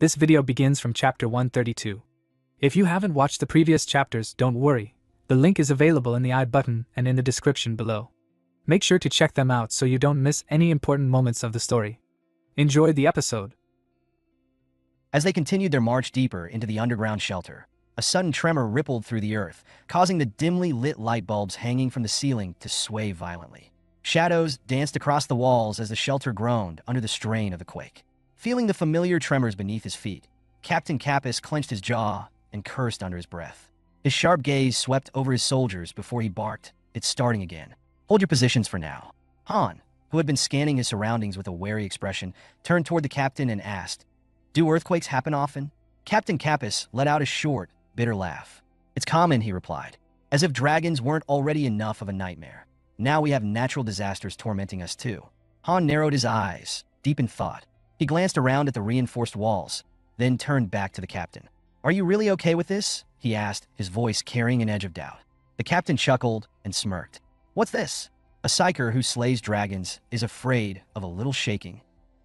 This video begins from chapter 132. If you haven't watched the previous chapters, don't worry. The link is available in the I button and in the description below. Make sure to check them out so you don't miss any important moments of the story. Enjoy the episode. As they continued their march deeper into the underground shelter, a sudden tremor rippled through the earth, causing the dimly lit light bulbs hanging from the ceiling to sway violently. Shadows danced across the walls as the shelter groaned under the strain of the quake. Feeling the familiar tremors beneath his feet, Captain Kappas clenched his jaw and cursed under his breath. His sharp gaze swept over his soldiers before he barked, "It's starting again. Hold your positions for now." Han, who had been scanning his surroundings with a wary expression, turned toward the captain and asked, "Do earthquakes happen often?" Captain Kappas let out a short, bitter laugh. "It's common," he replied, "as if dragons weren't already enough of a nightmare. Now we have natural disasters tormenting us too." Han narrowed his eyes, deep in thought. He glanced around at the reinforced walls, then turned back to the captain. "Are you really okay with this?" he asked, his voice carrying an edge of doubt. The captain chuckled and smirked. "What's this? A psyker who slays dragons is afraid of a little shaking."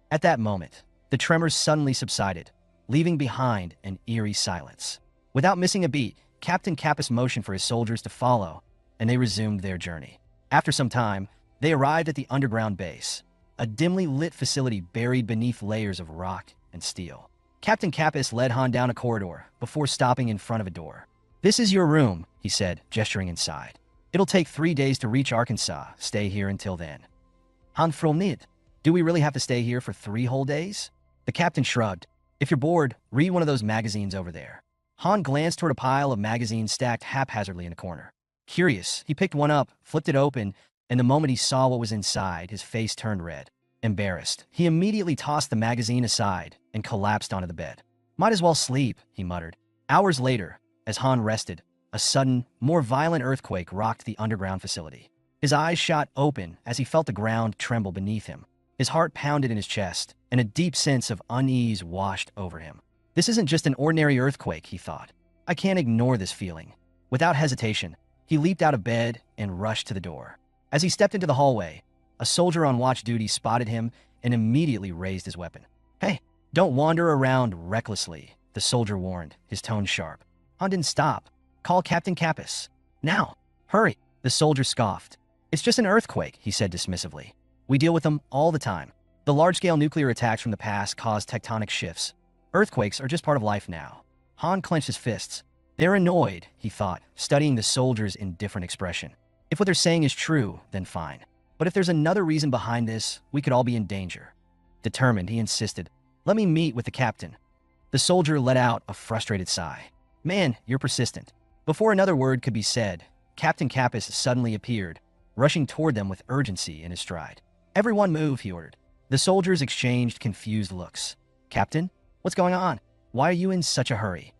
At that moment, the tremors suddenly subsided, leaving behind an eerie silence. Without missing a beat, Captain Kappas motioned for his soldiers to follow, and they resumed their journey. After some time, they arrived at the underground base, a dimly lit facility buried beneath layers of rock and steel. Captain Kappas led Han down a corridor before stopping in front of a door. "This is your room," he said, gesturing inside. "It'll take 3 days to reach Arkansas. Stay here until then." Han fromnid. "Do we really have to stay here for 3 whole days?" The captain shrugged. "If you're bored, read one of those magazines over there." Han glanced toward a pile of magazines stacked haphazardly in a corner. Curious, he picked one up, flipped it open, and the moment he saw what was inside, his face turned red. Embarrassed, he immediately tossed the magazine aside and collapsed onto the bed. "Might as well sleep," he muttered. Hours later, as Han rested, a sudden, more violent earthquake rocked the underground facility. His eyes shot open as he felt the ground tremble beneath him. His heart pounded in his chest, and a deep sense of unease washed over him. "This isn't just an ordinary earthquake," he thought. "I can't ignore this feeling." Without hesitation, he leaped out of bed and rushed to the door. As he stepped into the hallway, a soldier on watch duty spotted him and immediately raised his weapon. "Hey, don't wander around recklessly," the soldier warned, his tone sharp. Han didn't stop. "Call Captain Kappas. Now, hurry," the soldier scoffed. "It's just an earthquake," he said dismissively. "We deal with them all the time. The large-scale nuclear attacks from the past caused tectonic shifts. Earthquakes are just part of life now." Han clenched his fists. "They're annoyed," he thought, studying the soldier's indifferent expression. "If what they're saying is true, then fine. But if there's another reason behind this, we could all be in danger." Determined, he insisted, "Let me meet with the captain." The soldier let out a frustrated sigh. "Man, you're persistent." Before another word could be said, Captain Kappas suddenly appeared, rushing toward them with urgency in his stride. "Everyone move," he ordered. The soldiers exchanged confused looks. "Captain? What's going on? Why are you in such a hurry?"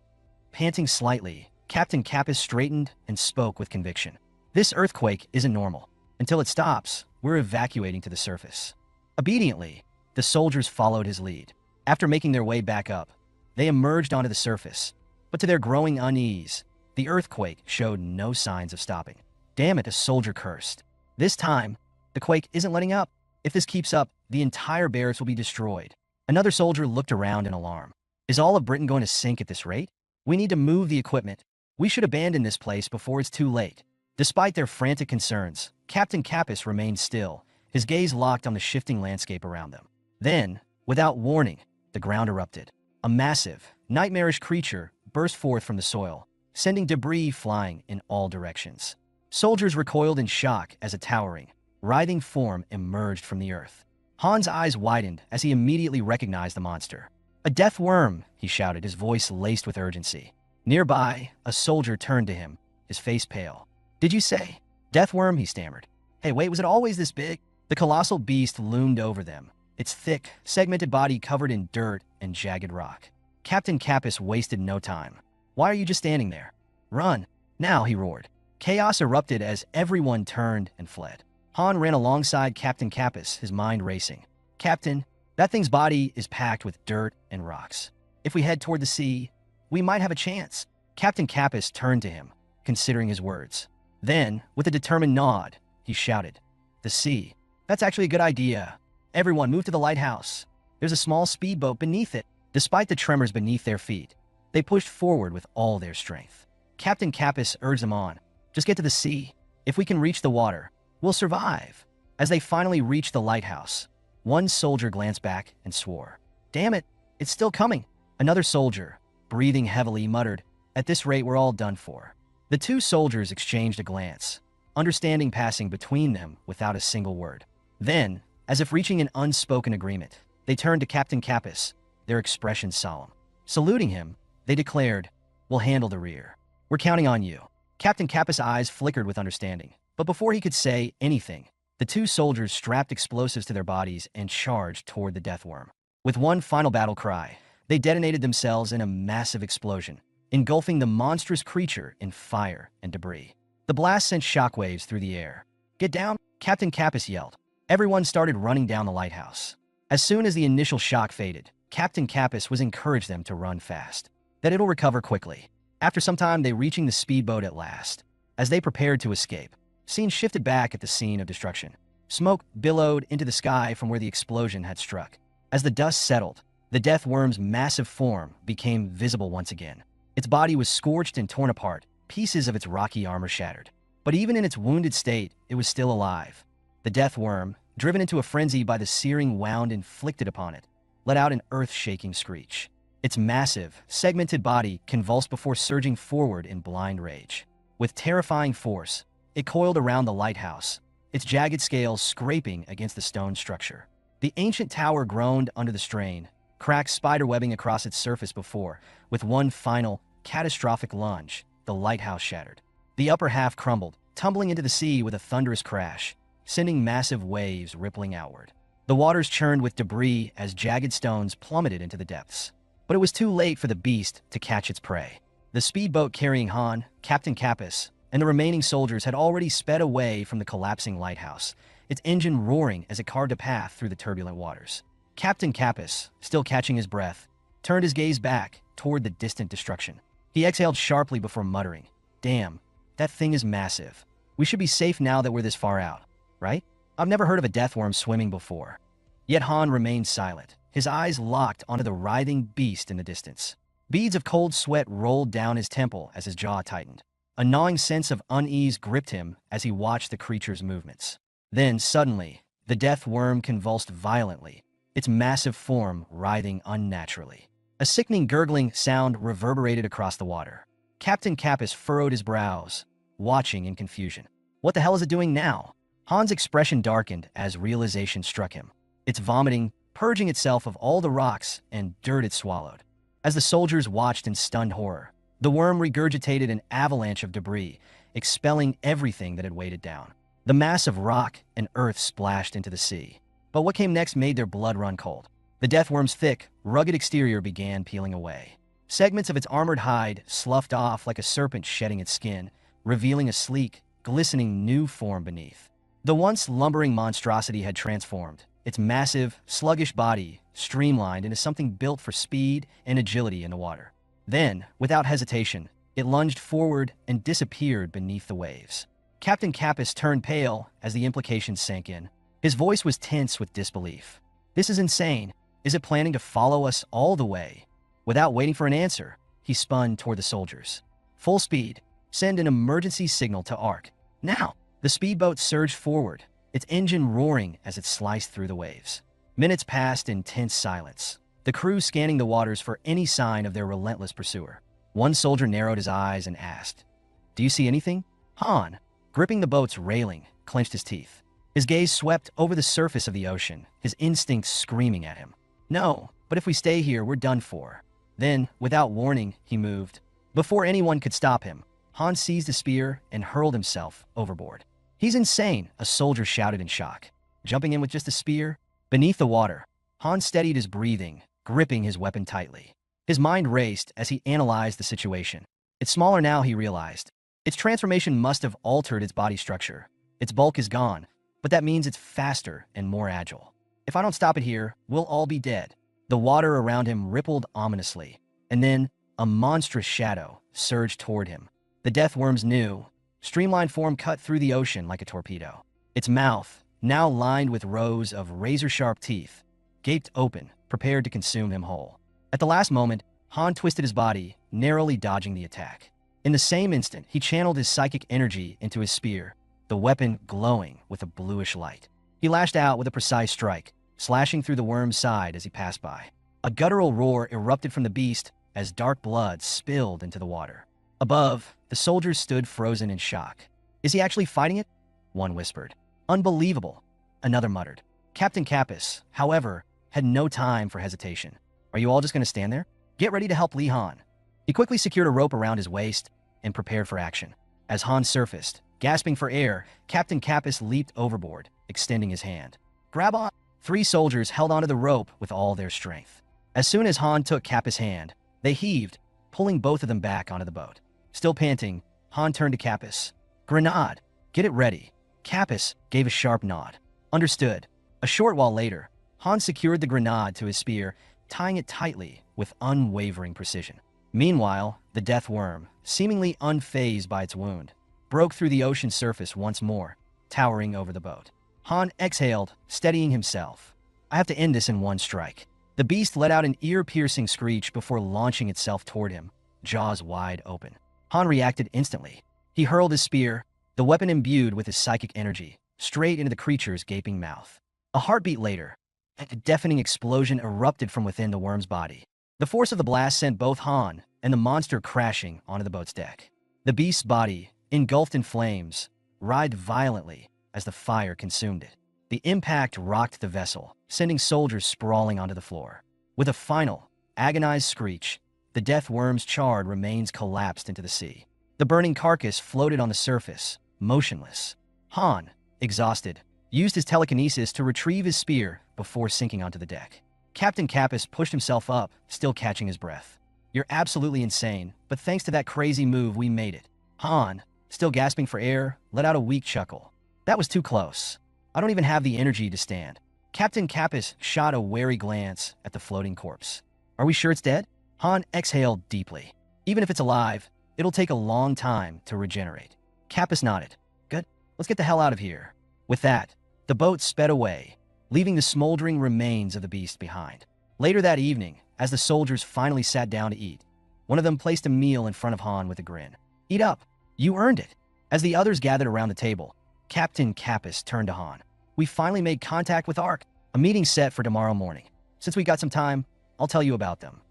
Panting slightly, Captain Kappas straightened and spoke with conviction. "This earthquake isn't normal. Until it stops, we're evacuating to the surface." Obediently, the soldiers followed his lead. After making their way back up, they emerged onto the surface. But to their growing unease, the earthquake showed no signs of stopping. "Damn it," a soldier cursed. "This time, the quake isn't letting up. If this keeps up, the entire barracks will be destroyed." Another soldier looked around in alarm. "Is all of Britain going to sink at this rate? We need to move the equipment. We should abandon this place before it's too late." Despite their frantic concerns, Captain Kappas remained still, his gaze locked on the shifting landscape around them. Then, without warning, the ground erupted. A massive, nightmarish creature burst forth from the soil, sending debris flying in all directions. Soldiers recoiled in shock as a towering, writhing form emerged from the earth. Han's eyes widened as he immediately recognized the monster. "A death worm!" he shouted, his voice laced with urgency. Nearby, a soldier turned to him, his face pale. "Did you say death worm?" he stammered. "Hey, wait, was it always this big?" The colossal beast loomed over them, its thick, segmented body covered in dirt and jagged rock. Captain Kappas wasted no time. "Why are you just standing there? Run, now," he roared. Chaos erupted as everyone turned and fled. Han ran alongside Captain Kappas, his mind racing. "Captain, that thing's body is packed with dirt and rocks. If we head toward the sea, we might have a chance." Captain Kappas turned to him, considering his words. Then, with a determined nod, he shouted, "The sea. That's actually a good idea. Everyone move to the lighthouse. There's a small speedboat beneath it." Despite the tremors beneath their feet, they pushed forward with all their strength. Captain Kappas urged them on. Just get to the sea. If we can reach the water, we'll survive. As they finally reached the lighthouse, one soldier glanced back and swore. Damn it, it's still coming. Another soldier, breathing heavily, muttered, at this rate we're all done for. The two soldiers exchanged a glance, understanding passing between them without a single word. Then, as if reaching an unspoken agreement, they turned to Captain Kappas, their expression solemn. Saluting him, they declared, we'll handle the rear. We're counting on you. Captain Kappas' eyes flickered with understanding, but before he could say anything, the two soldiers strapped explosives to their bodies and charged toward the death worm. With one final battle cry, they detonated themselves in a massive explosion, engulfing the monstrous creature in fire and debris. The blast sent shockwaves through the air. Get down, Captain Kappas yelled. Everyone started running down the lighthouse. As soon as the initial shock faded, Captain Kappas was encouraged them to run fast, that it'll recover quickly. After some time, they reaching the speedboat at last. As they prepared to escape, scene shifted back at the scene of destruction. Smoke billowed into the sky from where the explosion had struck. As the dust settled, the death worm's massive form became visible once again. Its body was scorched and torn apart, pieces of its rocky armor shattered. But even in its wounded state, it was still alive. The death worm, driven into a frenzy by the searing wound inflicted upon it, let out an earth-shaking screech. Its massive, segmented body convulsed before surging forward in blind rage. With terrifying force, it coiled around the lighthouse, its jagged scales scraping against the stone structure. The ancient tower groaned under the strain, cracks spiderwebbing across its surface before, with one final, catastrophic lunge, the lighthouse shattered. The upper half crumbled, tumbling into the sea with a thunderous crash, sending massive waves rippling outward. The waters churned with debris as jagged stones plummeted into the depths. But it was too late for the beast to catch its prey. The speedboat carrying Han, Captain Kappas, and the remaining soldiers had already sped away from the collapsing lighthouse, its engine roaring as it carved a path through the turbulent waters. Captain Kappas, still catching his breath, turned his gaze back toward the distant destruction. He exhaled sharply before muttering, damn, that thing is massive. We should be safe now that we're this far out, right? I've never heard of a deathworm swimming before. Yet Han remained silent, his eyes locked onto the writhing beast in the distance. Beads of cold sweat rolled down his temple as his jaw tightened. A gnawing sense of unease gripped him as he watched the creature's movements. Then, suddenly, the death worm convulsed violently, its massive form writhing unnaturally. A sickening gurgling sound reverberated across the water. Captain Kappas furrowed his brows, watching in confusion. What the hell is it doing now? Han's expression darkened as realization struck him. It's vomiting, purging itself of all the rocks and dirt it swallowed. As the soldiers watched in stunned horror, the worm regurgitated an avalanche of debris, expelling everything that had weighed it down. The mass of rock and earth splashed into the sea. But what came next made their blood run cold. The death worm's thick, rugged exterior began peeling away. Segments of its armored hide sloughed off like a serpent shedding its skin, revealing a sleek, glistening new form beneath. The once lumbering monstrosity had transformed, its massive, sluggish body streamlined into something built for speed and agility in the water. Then, without hesitation, it lunged forward and disappeared beneath the waves. Captain Kappas turned pale as the implications sank in. His voice was tense with disbelief. This is insane. Is it planning to follow us all the way? Without waiting for an answer, he spun toward the soldiers. Full speed. Send an emergency signal to Ark. Now! The speedboat surged forward, its engine roaring as it sliced through the waves. Minutes passed in tense silence, the crew scanning the waters for any sign of their relentless pursuer. One soldier narrowed his eyes and asked, "Do you see anything?" Han, gripping the boat's railing, clenched his teeth. His gaze swept over the surface of the ocean, his instincts screaming at him. "No, but if we stay here, we're done for." Then, without warning, he moved. Before anyone could stop him, Han seized a spear and hurled himself overboard. "He's insane," a soldier shouted in shock. Jumping in with just a spear? Beneath the water, Han steadied his breathing, gripping his weapon tightly. His mind raced as he analyzed the situation. It's smaller now, he realized. Its transformation must have altered its body structure. Its bulk is gone, but that means it's faster and more agile. If I don't stop it here, we'll all be dead. The water around him rippled ominously, and then a monstrous shadow surged toward him. The death worm's new, streamlined form cut through the ocean like a torpedo. Its mouth, now lined with rows of razor-sharp teeth, gaped open, prepared to consume him whole. At the last moment, Han twisted his body, narrowly dodging the attack. In the same instant, he channeled his psychic energy into his spear, the weapon glowing with a bluish light. He lashed out with a precise strike, slashing through the worm's side as he passed by. A guttural roar erupted from the beast as dark blood spilled into the water. Above, the soldiers stood frozen in shock. "Is he actually fighting it?" one whispered. "Unbelievable," another muttered. Captain Kappas, however, had no time for hesitation. "Are you all just going to stand there? Get ready to help Li Han." He quickly secured a rope around his waist and prepared for action. As Han surfaced, gasping for air, Captain Kappas leaped overboard, extending his hand. "Grab on!" 3 soldiers held onto the rope with all their strength. As soon as Han took Kappas' hand, they heaved, pulling both of them back onto the boat. Still panting, Han turned to Kappas. "Grenade! Get it ready." Kappas gave a sharp nod. "Understood." A short while later, Han secured the grenade to his spear, tying it tightly with unwavering precision. Meanwhile, the death worm, seemingly unfazed by its wound, broke through the ocean surface once more, towering over the boat. Han exhaled, steadying himself. "I have to end this in one strike." The beast let out an ear-piercing screech before launching itself toward him, jaws wide open. Han reacted instantly. He hurled his spear, the weapon imbued with his psychic energy, straight into the creature's gaping mouth. A heartbeat later, a deafening explosion erupted from within the worm's body. The force of the blast sent both Han and the monster crashing onto the boat's deck. The beast's body, engulfed in flames, writhed violently as the fire consumed it. The impact rocked the vessel, sending soldiers sprawling onto the floor. With a final, agonized screech, the death worm's charred remains collapsed into the sea. The burning carcass floated on the surface, motionless. Han, exhausted, used his telekinesis to retrieve his spear before sinking onto the deck. Captain Kappas pushed himself up, still catching his breath. "You're absolutely insane, but thanks to that crazy move, we made it." Han, still gasping for air, let out a weak chuckle. "That was too close. I don't even have the energy to stand." Captain Kappas shot a wary glance at the floating corpse. "Are we sure it's dead?" Han exhaled deeply. "Even if it's alive, it'll take a long time to regenerate." Kappas nodded. "Good. Let's get the hell out of here." With that, the boat sped away, leaving the smoldering remains of the beast behind. Later that evening, as the soldiers finally sat down to eat, one of them placed a meal in front of Han with a grin. "Eat up. You earned it." As the others gathered around the table, Captain Kappas turned to Han. "We finally made contact with Ark. A meeting set for tomorrow morning. Since we got some time, I'll tell you about them."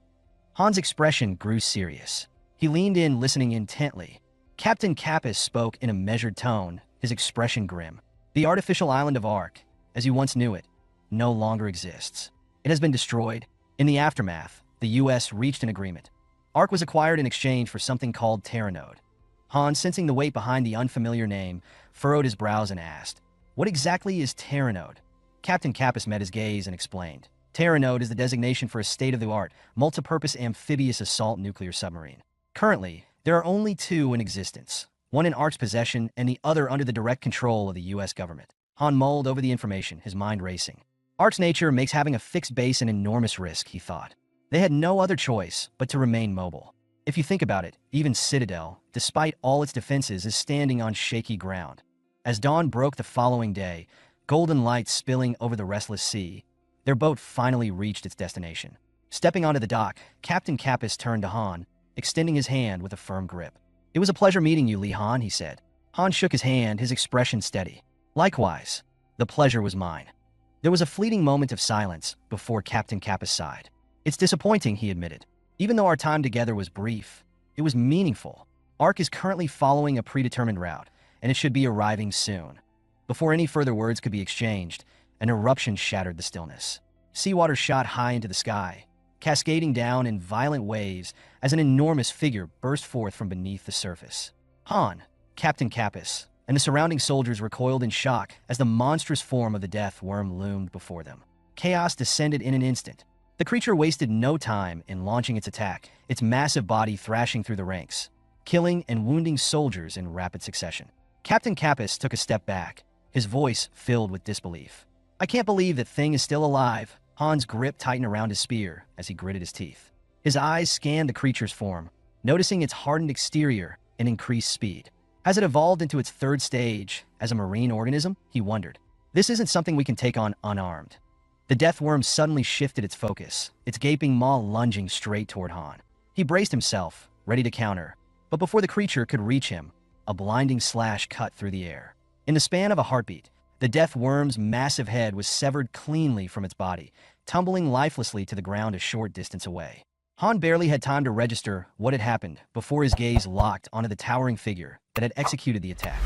Han's expression grew serious. He leaned in, listening intently. Captain Kappas spoke in a measured tone, his expression grim. "The artificial island of Ark, as you once knew it, no longer exists. It has been destroyed. In the aftermath, the U.S. reached an agreement. Ark was acquired in exchange for something called Terranode." Han, sensing the weight behind the unfamiliar name, furrowed his brows and asked, "What exactly is Terranode?" Captain Kappas met his gaze and explained. Terranode is the designation for a state-of-the-art, multi-purpose amphibious assault nuclear submarine. Currently, there are only 2 in existence, one in Ark's possession and the other under the direct control of the U.S. government. Han mulled over the information, his mind racing. Ark's nature makes having a fixed base an enormous risk, he thought. They had no other choice but to remain mobile. If you think about it, even Citadel, despite all its defenses, is standing on shaky ground. As dawn broke the following day, golden light spilling over the restless sea, their boat finally reached its destination. Stepping onto the dock, Captain Kappas turned to Han, extending his hand with a firm grip. "It was a pleasure meeting you, Li Han," he said. Han shook his hand, his expression steady. "Likewise, the pleasure was mine." There was a fleeting moment of silence before Captain Kappas sighed. "It's disappointing," he admitted. "Even though our time together was brief, it was meaningful. Ark is currently following a predetermined route, and it should be arriving soon." Before any further words could be exchanged, an eruption shattered the stillness. Seawater shot high into the sky, cascading down in violent waves as an enormous figure burst forth from beneath the surface. Han, Captain Kappas, and the surrounding soldiers recoiled in shock as the monstrous form of the death worm loomed before them. Chaos descended in an instant. The creature wasted no time in launching its attack, its massive body thrashing through the ranks, killing and wounding soldiers in rapid succession. Captain Kappas took a step back, his voice filled with disbelief. "I can't believe that thing is still alive." Han's grip tightened around his spear as he gritted his teeth. His eyes scanned the creature's form, noticing its hardened exterior and increased speed. Has it evolved into its 3rd stage as a marine organism? He wondered. "This isn't something we can take on unarmed." The death worm suddenly shifted its focus, its gaping maw lunging straight toward Han. He braced himself, ready to counter, but before the creature could reach him, a blinding slash cut through the air. In the span of a heartbeat, the death worm's massive head was severed cleanly from its body, tumbling lifelessly to the ground a short distance away. Han barely had time to register what had happened before his gaze locked onto the towering figure that had executed the attack.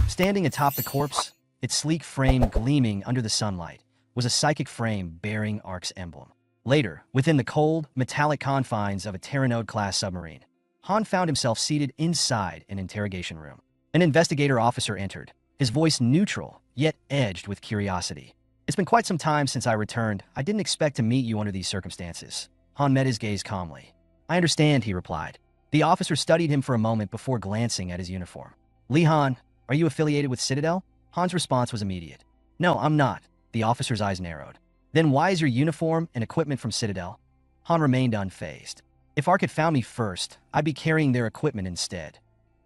Standing atop the corpse, its sleek frame gleaming under the sunlight, was a psychic frame bearing Ark's emblem. Later, within the cold, metallic confines of a Terranode-class submarine, Han found himself seated inside an interrogation room. An investigator officer entered, his voice neutral, yet edged with curiosity. "It's been quite some time since I returned. I didn't expect to meet you under these circumstances." Han met his gaze calmly. "I understand," he replied. The officer studied him for a moment before glancing at his uniform. "Li Han, are you affiliated with Citadel?" Han's response was immediate. "No, I'm not." The officer's eyes narrowed. "Then why is your uniform and equipment from Citadel?" Han remained unfazed. "If Ark had found me first, I'd be carrying their equipment instead."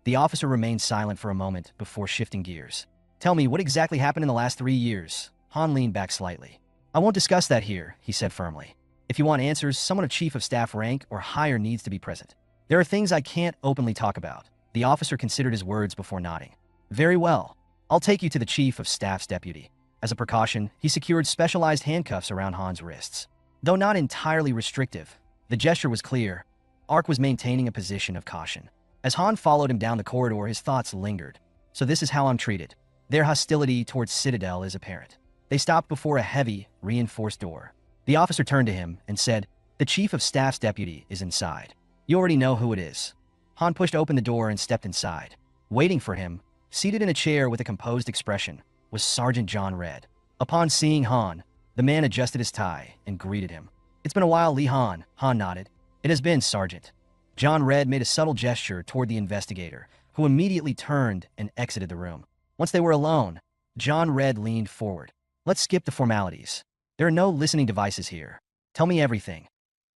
The officer remained silent for a moment before shifting gears. "Tell me, what exactly happened in the last 3 years?" Han leaned back slightly. "I won't discuss that here," he said firmly. "If you want answers, someone of chief of staff rank or higher needs to be present. There are things I can't openly talk about." The officer considered his words before nodding. "Very well. I'll take you to the chief of staff's deputy." As a precaution, he secured specialized handcuffs around Han's wrists. Though not entirely restrictive, the gesture was clear. Ark was maintaining a position of caution. As Han followed him down the corridor, his thoughts lingered. "So this is how I'm treated." Their hostility towards Citadel is apparent. They stopped before a heavy, reinforced door. The officer turned to him and said, "The chief of staff's deputy is inside. You already know who it is." Han pushed open the door and stepped inside. Waiting for him, seated in a chair with a composed expression, was Sergeant John Red. Upon seeing Han, the man adjusted his tie and greeted him. "It's been a while, Li Han." Han nodded. "It has been, Sergeant." John Red made a subtle gesture toward the investigator, who immediately turned and exited the room. Once they were alone, John Red leaned forward. "Let's skip the formalities. There are no listening devices here. Tell me everything."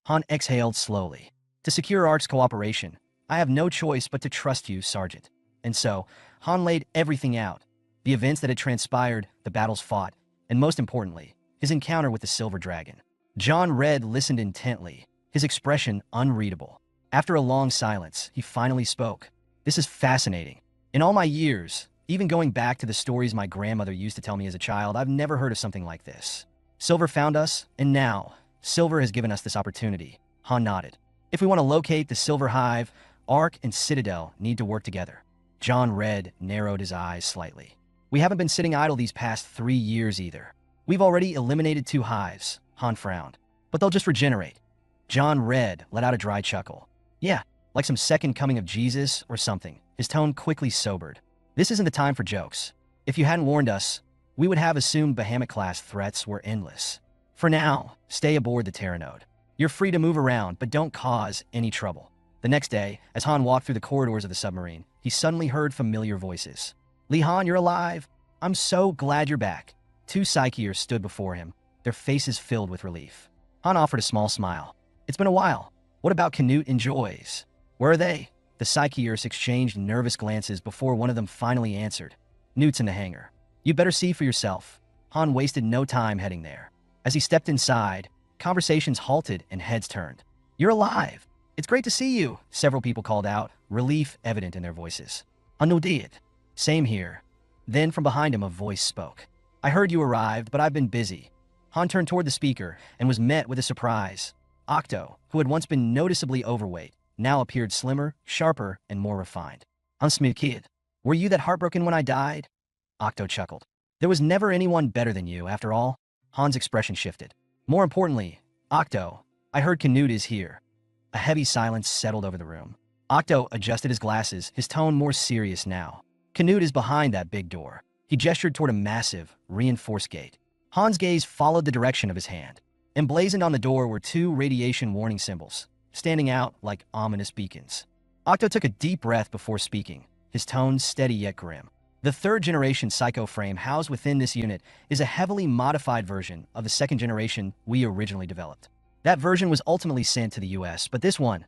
Han exhaled slowly. "To secure Ark's cooperation, I have no choice but to trust you, Sergeant." And so, Han laid everything out. The events that had transpired, the battles fought, and most importantly, his encounter with the Silver Dragon. John Red listened intently, his expression unreadable. After a long silence, he finally spoke. "This is fascinating. In all my years, even going back to the stories my grandmother used to tell me as a child, I've never heard of something like this. Silver found us, and now, Silver has given us this opportunity." Han nodded. "If we want to locate the Silver Hive, Ark and Citadel need to work together." John Red narrowed his eyes slightly. "We haven't been sitting idle these past 3 years either. We've already eliminated 2 hives." Han frowned. "But they'll just regenerate." John Red let out a dry chuckle. "Yeah, like some second coming of Jesus or something." His tone quickly sobered. "This isn't the time for jokes. If you hadn't warned us, we would have assumed Bahamut-class threats were endless. For now, stay aboard the Terranode. You're free to move around, but don't cause any trouble." The next day, as Han walked through the corridors of the submarine, he suddenly heard familiar voices. "Li Han, you're alive. I'm so glad you're back." 2 Psycheers stood before him, their faces filled with relief. Han offered a small smile. "It's been a while. What about Canute and Joyce? Where are they?" The Psycheers exchanged nervous glances before one of them finally answered. "Newt's in the hangar. You better see for yourself." Han wasted no time heading there. As he stepped inside, conversations halted and heads turned. "You're alive. It's great to see you," several people called out, relief evident in their voices. "Anudid." "Same here." Then from behind him a voice spoke. "I heard you arrived, but I've been busy." Han turned toward the speaker and was met with a surprise. Octo, who had once been noticeably overweight, now appeared slimmer, sharper, and more refined. "Unsmith kid, were you that heartbroken when I died?" Octo chuckled. "There was never anyone better than you, after all." Han's expression shifted. "More importantly, Octo, I heard Canute is here." A heavy silence settled over the room. Octo adjusted his glasses, his tone more serious now. "Canute is behind that big door." He gestured toward a massive, reinforced gate. Han's gaze followed the direction of his hand. Emblazoned on the door were 2 radiation warning symbols, standing out like ominous beacons. Octo took a deep breath before speaking, his tone steady yet grim. "The 3rd-generation Psycho frame housed within this unit is a heavily modified version of the 2nd generation we originally developed. That version was ultimately sent to the US, but this one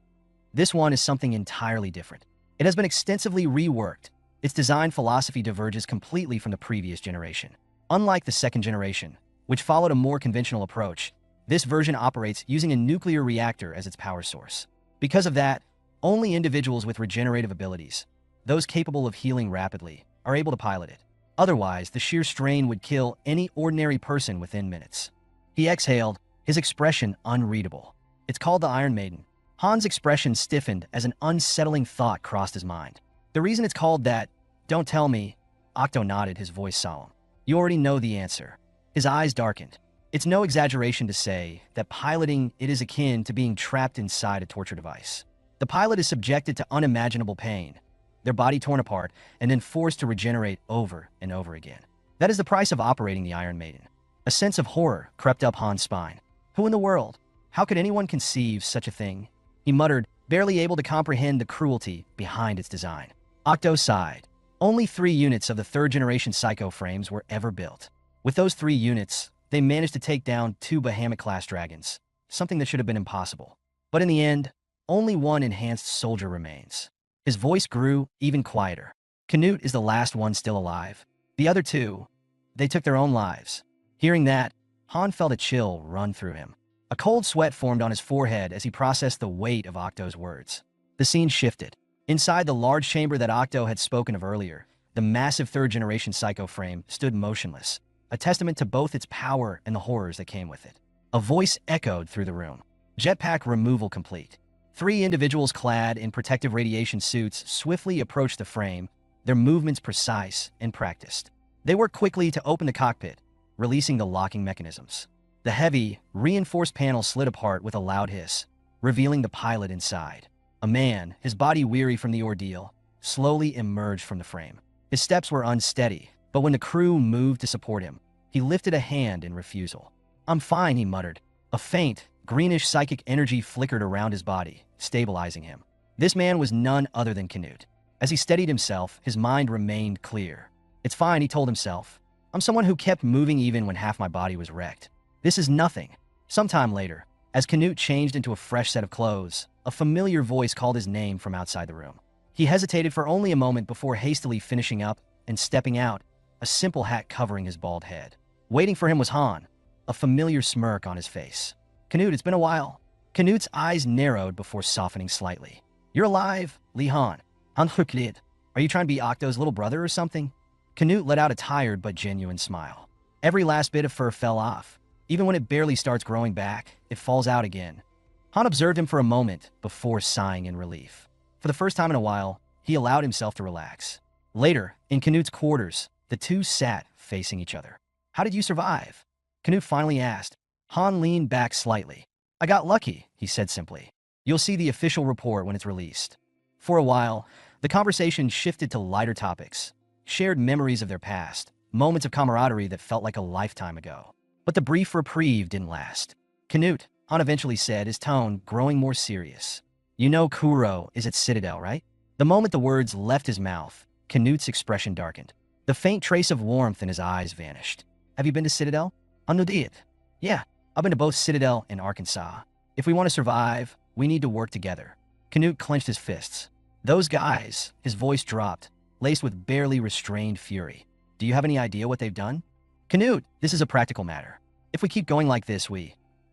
is something entirely different. It has been extensively reworked. Its design philosophy diverges completely from the previous generation. Unlike the 2nd generation, which followed a more conventional approach. This version operates using a nuclear reactor as its power source. Because of that, only individuals with regenerative abilities, those capable of healing rapidly, are able to pilot it. Otherwise, the sheer strain would kill any ordinary person within minutes. He exhaled, his expression unreadable. It's called the Iron Maiden. Han's expression stiffened as an unsettling thought crossed his mind. The reason it's called that, don't tell me. Octo nodded, his voice solemn. You already know the answer. His eyes darkened. It's no exaggeration to say that piloting it is akin to being trapped inside a torture device. The pilot is subjected to unimaginable pain, their body torn apart, and then forced to regenerate over and over again. That is the price of operating the Iron Maiden. A sense of horror crept up Han's spine. Who in the world? How could anyone conceive such a thing? He muttered, barely able to comprehend the cruelty behind its design. Octo sighed. Only 3 units of the 3rd-generation Psycho frames were ever built. With those 3 units, they managed to take down 2 Bahamut-class dragons, something that should have been impossible. But in the end, only 1 enhanced soldier remains. His voice grew even quieter. Canute is the last one still alive. The other 2, they took their own lives. Hearing that, Han felt a chill run through him. A cold sweat formed on his forehead as he processed the weight of Octo's words. The scene shifted. Inside the large chamber that Octo had spoken of earlier, the massive 3rd-generation Psycho frame stood motionless, a testament to both its power and the horrors that came with it. A voice echoed through the room. Jetpack removal complete. 3 individuals clad in protective radiation suits swiftly approached the frame, their movements precise and practiced. They worked quickly to open the cockpit, releasing the locking mechanisms. The heavy, reinforced panel slid apart with a loud hiss, revealing the pilot inside. A man, his body weary from the ordeal, slowly emerged from the frame. His steps were unsteady, but when the crew moved to support him, he lifted a hand in refusal. I'm fine, he muttered. A faint, greenish psychic energy flickered around his body, stabilizing him. This man was none other than Canute. As he steadied himself, his mind remained clear. It's fine, he told himself. I'm someone who kept moving even when half my body was wrecked. This is nothing. Sometime later, as Canute changed into a fresh set of clothes, a familiar voice called his name from outside the room. He hesitated for only a moment before hastily finishing up and stepping out, a simple hat covering his bald head. Waiting for him was Han, a familiar smirk on his face. Canute, it's been a while. Canute's eyes narrowed before softening slightly. You're alive, Li Han. Han Huklid. Are you trying to be Octo's little brother or something? Canute let out a tired but genuine smile. Every last bit of fur fell off. Even when it barely starts growing back, it falls out again. Han observed him for a moment before sighing in relief. For the first time in a while, he allowed himself to relax. Later, in Canute's quarters, the two sat facing each other. How did you survive? Canute finally asked. Han leaned back slightly. I got lucky, he said simply. You'll see the official report when it's released. For a while, the conversation shifted to lighter topics, shared memories of their past, moments of camaraderie that felt like a lifetime ago. But the brief reprieve didn't last. Canute, Han eventually said, his tone growing more serious. You know Kuro is at Citadel, right? The moment the words left his mouth, Canute's expression darkened. The faint trace of warmth in his eyes vanished. Have you been to Citadel? Anudit. Yeah, I've been to both Citadel and Arkansas. If we want to survive, we need to work together. Canute clenched his fists. Those guys, his voice dropped, laced with barely restrained fury. Do you have any idea what they've done? Canute, this is a practical matter. If we keep going like this,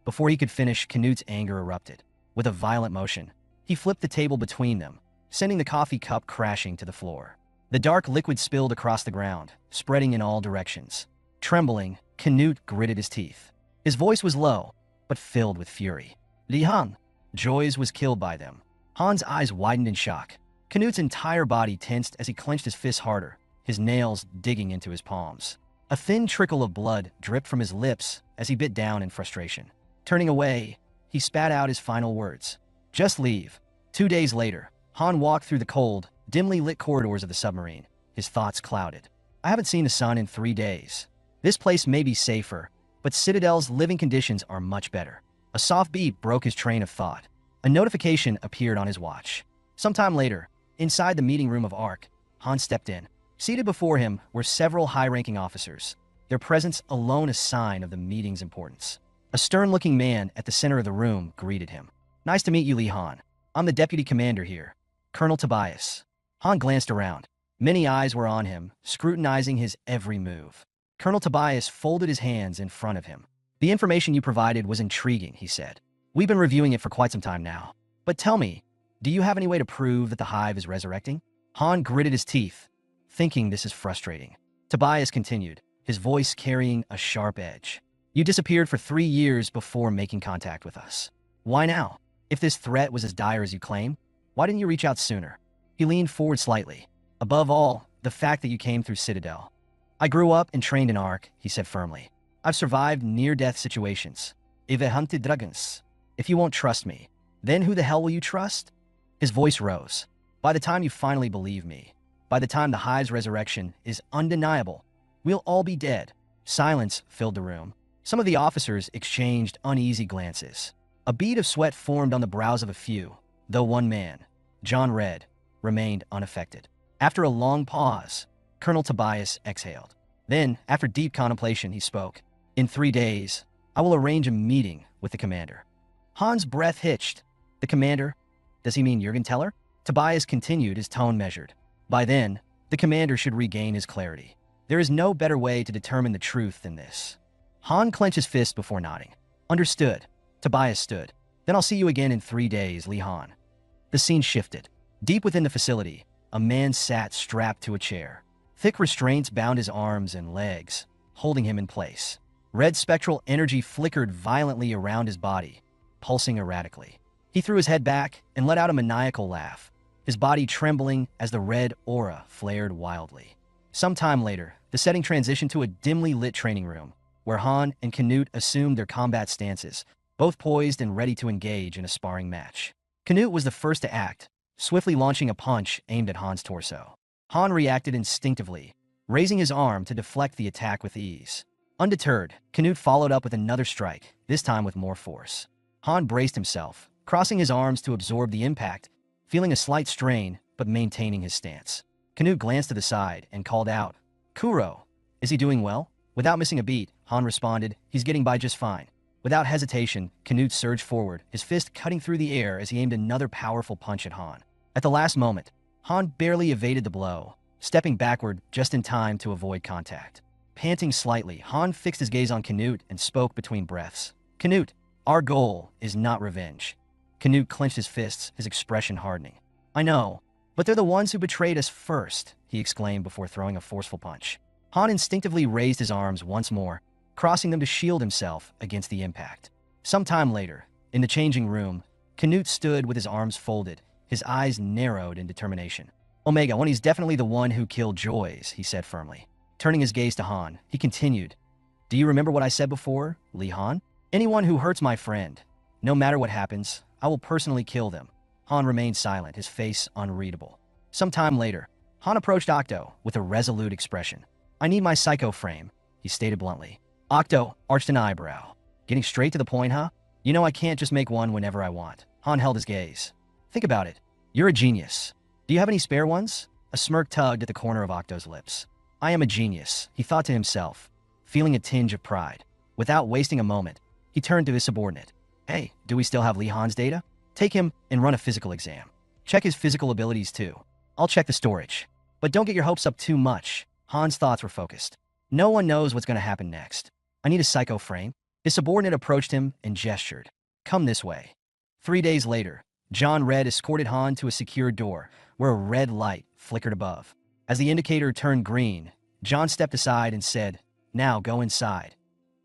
Before he could finish, Canute's anger erupted. With a violent motion, he flipped the table between them, sending the coffee cup crashing to the floor. The dark liquid spilled across the ground, spreading in all directions. Trembling, Canute gritted his teeth. His voice was low, but filled with fury. Li Han. Joyce was killed by them. Han's eyes widened in shock. Canute's entire body tensed as he clenched his fists harder, his nails digging into his palms. A thin trickle of blood dripped from his lips as he bit down in frustration. Turning away, he spat out his final words. Just leave. 2 days later, Han walked through the cold, dimly lit corridors of the submarine, his thoughts clouded. I haven't seen the sun in 3 days. This place may be safer, but Citadel's living conditions are much better. A soft beep broke his train of thought. A notification appeared on his watch. Sometime later, inside the meeting room of ARC, Han stepped in. Seated before him were several high-ranking officers, their presence alone a sign of the meeting's importance. A stern-looking man at the center of the room greeted him. Nice to meet you, Li Han. I'm the deputy commander here, Colonel Tobias. Han glanced around. Many eyes were on him, scrutinizing his every move. Colonel Tobias folded his hands in front of him. The information you provided was intriguing, he said. We've been reviewing it for quite some time now. But tell me, do you have any way to prove that the hive is resurrecting? Han gritted his teeth, thinking this is frustrating. Tobias continued, his voice carrying a sharp edge. You disappeared for 3 years before making contact with us. Why now? If this threat was as dire as you claim, why didn't you reach out sooner? He leaned forward slightly. Above all, the fact that you came through Citadel. I grew up and trained in Ark, he said firmly. I've survived near-death situations. I've hunted dragons. If you won't trust me, then who the hell will you trust? His voice rose. By the time you finally believe me, by the time the hive's resurrection is undeniable, we'll all be dead. Silence filled the room. Some of the officers exchanged uneasy glances. A bead of sweat formed on the brows of a few, though one man, John Red, remained unaffected. After a long pause, Colonel Tobias exhaled. Then, after deep contemplation, he spoke. In 3 days, I will arrange a meeting with the commander. Han's breath hitched. The commander? Does he mean Jürgen Teller? Tobias continued, his tone measured. By then, the commander should regain his clarity. There is no better way to determine the truth than this. Han clenched his fist before nodding. Understood. Tobias stood. Then I'll see you again in 3 days, Li Han. The scene shifted. Deep within the facility, a man sat strapped to a chair. Thick restraints bound his arms and legs, holding him in place. Red spectral energy flickered violently around his body, pulsing erratically. He threw his head back and let out a maniacal laugh, his body trembling as the red aura flared wildly. Some time later, the setting transitioned to a dimly lit training room, where Han and Canute assumed their combat stances, both poised and ready to engage in a sparring match. Canute was the first to act, swiftly launching a punch aimed at Han's torso. Han reacted instinctively, raising his arm to deflect the attack with ease. Undeterred, Canute followed up with another strike, this time with more force. Han braced himself, crossing his arms to absorb the impact, feeling a slight strain but maintaining his stance. Canute glanced to the side and called out, Kuro, is he doing well? Without missing a beat, Han responded, he's getting by just fine. Without hesitation, Canute surged forward, his fist cutting through the air as he aimed another powerful punch at Han. At the last moment, Han barely evaded the blow, stepping backward just in time to avoid contact. Panting slightly, Han fixed his gaze on Canute and spoke between breaths. Canute, our goal is not revenge. Canute clenched his fists, his expression hardening. I know, but they're the ones who betrayed us first, he exclaimed before throwing a forceful punch. Han instinctively raised his arms once more, crossing them to shield himself against the impact. Some time later, in the changing room, Canute stood with his arms folded, his eyes narrowed in determination. Omega 1, he's definitely the one who killed Joyce, he said firmly. Turning his gaze to Han, he continued, Do you remember what I said before, Li Han? Anyone who hurts my friend, no matter what happens, I will personally kill them. Han remained silent, his face unreadable. Some time later, Han approached Octo with a resolute expression. I need my psycho frame, he stated bluntly. Octo arched an eyebrow. Getting straight to the point, huh? You know I can't just make one whenever I want. Han held his gaze. Think about it. You're a genius. Do you have any spare ones? A smirk tugged at the corner of Octo's lips. I am a genius, he thought to himself, feeling a tinge of pride. Without wasting a moment, he turned to his subordinate. Hey, do we still have Li Han's data? Take him and run a physical exam. Check his physical abilities too. I'll check the storage. But don't get your hopes up too much. Han's thoughts were focused. No one knows what's going to happen next. I need a psycho frame. His subordinate approached him and gestured. Come this way. 3 days later, John Red escorted Han to a secure door, where a red light flickered above. As the indicator turned green, John stepped aside and said, Now go inside.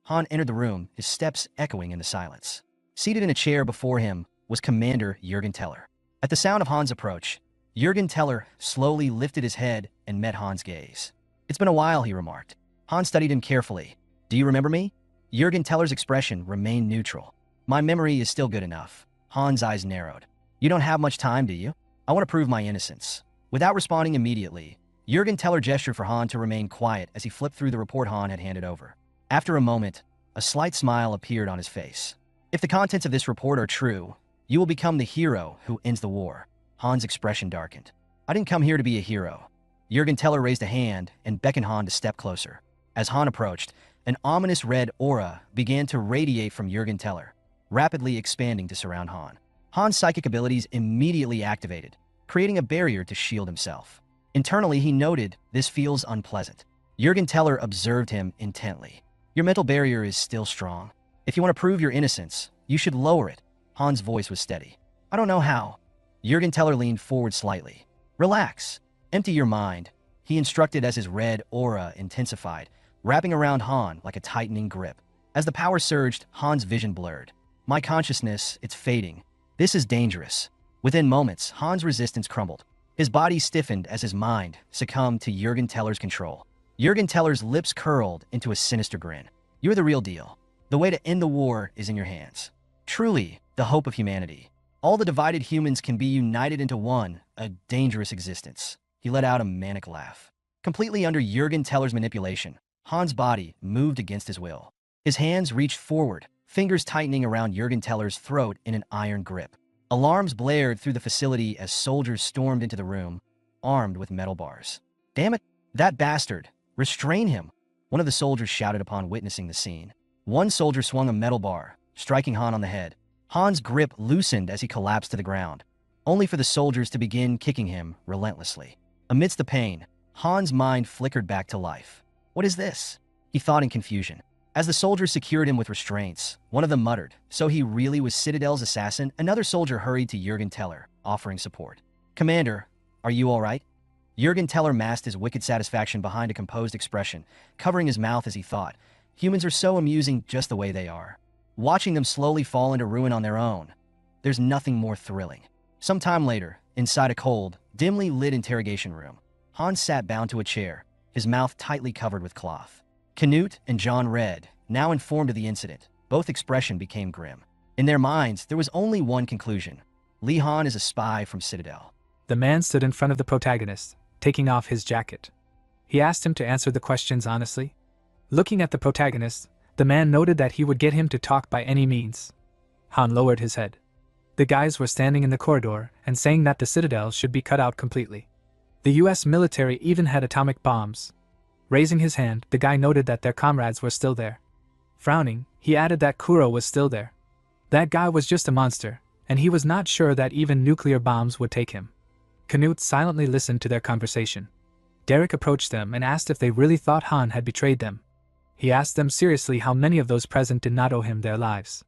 Han entered the room, his steps echoing in the silence. Seated in a chair before him was Commander Jürgen Teller. At the sound of Han's approach, Jürgen Teller slowly lifted his head and met Han's gaze. It's been a while, he remarked. Han studied him carefully. Do you remember me? Jürgen Teller's expression remained neutral. My memory is still good enough. Han's eyes narrowed. You don't have much time, do you? I want to prove my innocence. Without responding immediately, Jürgen Teller gestured for Han to remain quiet as he flipped through the report Han had handed over. After a moment, a slight smile appeared on his face. If the contents of this report are true, you will become the hero who ends the war. Han's expression darkened. I didn't come here to be a hero. Jürgen Teller raised a hand and beckoned Han to step closer. As Han approached, an ominous red aura began to radiate from Jürgen Teller, rapidly expanding to surround Han. Han's psychic abilities immediately activated, creating a barrier to shield himself. Internally, he noted, this feels unpleasant. Jürgen Teller observed him intently. Your mental barrier is still strong. If you want to prove your innocence, you should lower it. Han's voice was steady. I don't know how. Jürgen Teller leaned forward slightly. Relax. Empty your mind. He instructed as his red aura intensified, wrapping around Han like a tightening grip. As the power surged, Han's vision blurred. My consciousness, it's fading. This is dangerous. Within moments, Han's resistance crumbled. His body stiffened as his mind succumbed to Jürgen Teller's control. Jürgen Teller's lips curled into a sinister grin. You're the real deal. The way to end the war is in your hands. Truly, the hope of humanity. All the divided humans can be united into one, a dangerous existence. He let out a manic laugh. Completely under Jürgen Teller's manipulation, Han's body moved against his will. His hands reached forward, fingers tightening around Jürgen Teller's throat in an iron grip. Alarms blared through the facility as soldiers stormed into the room, armed with metal bars. Damn it, that bastard! Restrain him! One of the soldiers shouted upon witnessing the scene. One soldier swung a metal bar, striking Han on the head. Han's grip loosened as he collapsed to the ground, only for the soldiers to begin kicking him relentlessly. Amidst the pain, Han's mind flickered back to life. What is this? He thought in confusion. As the soldiers secured him with restraints, one of them muttered, so he really was Citadel's assassin? Another soldier hurried to Jürgen Teller, offering support. Commander, are you all right? Jürgen Teller masked his wicked satisfaction behind a composed expression, covering his mouth as he thought, humans are so amusing just the way they are. Watching them slowly fall into ruin on their own, there's nothing more thrilling. Some time later, inside a cold, dimly lit interrogation room, Hans sat bound to a chair, his mouth tightly covered with cloth. Canute and John Red, now informed of the incident, both expression became grim. In their minds, there was only one conclusion. Li Han is a spy from Citadel. The man stood in front of the protagonist, taking off his jacket. He asked him to answer the questions honestly. Looking at the protagonist, the man noted that he would get him to talk by any means. Han lowered his head. The guys were standing in the corridor and saying that the Citadel should be cut out completely. The US military even had atomic bombs. Raising his hand, the guy noted that their comrades were still there. Frowning, he added that Kuro was still there. That guy was just a monster, and he was not sure that even nuclear bombs would take him. Canute silently listened to their conversation. Derek approached them and asked if they really thought Han had betrayed them. He asked them seriously how many of those present did not owe him their lives.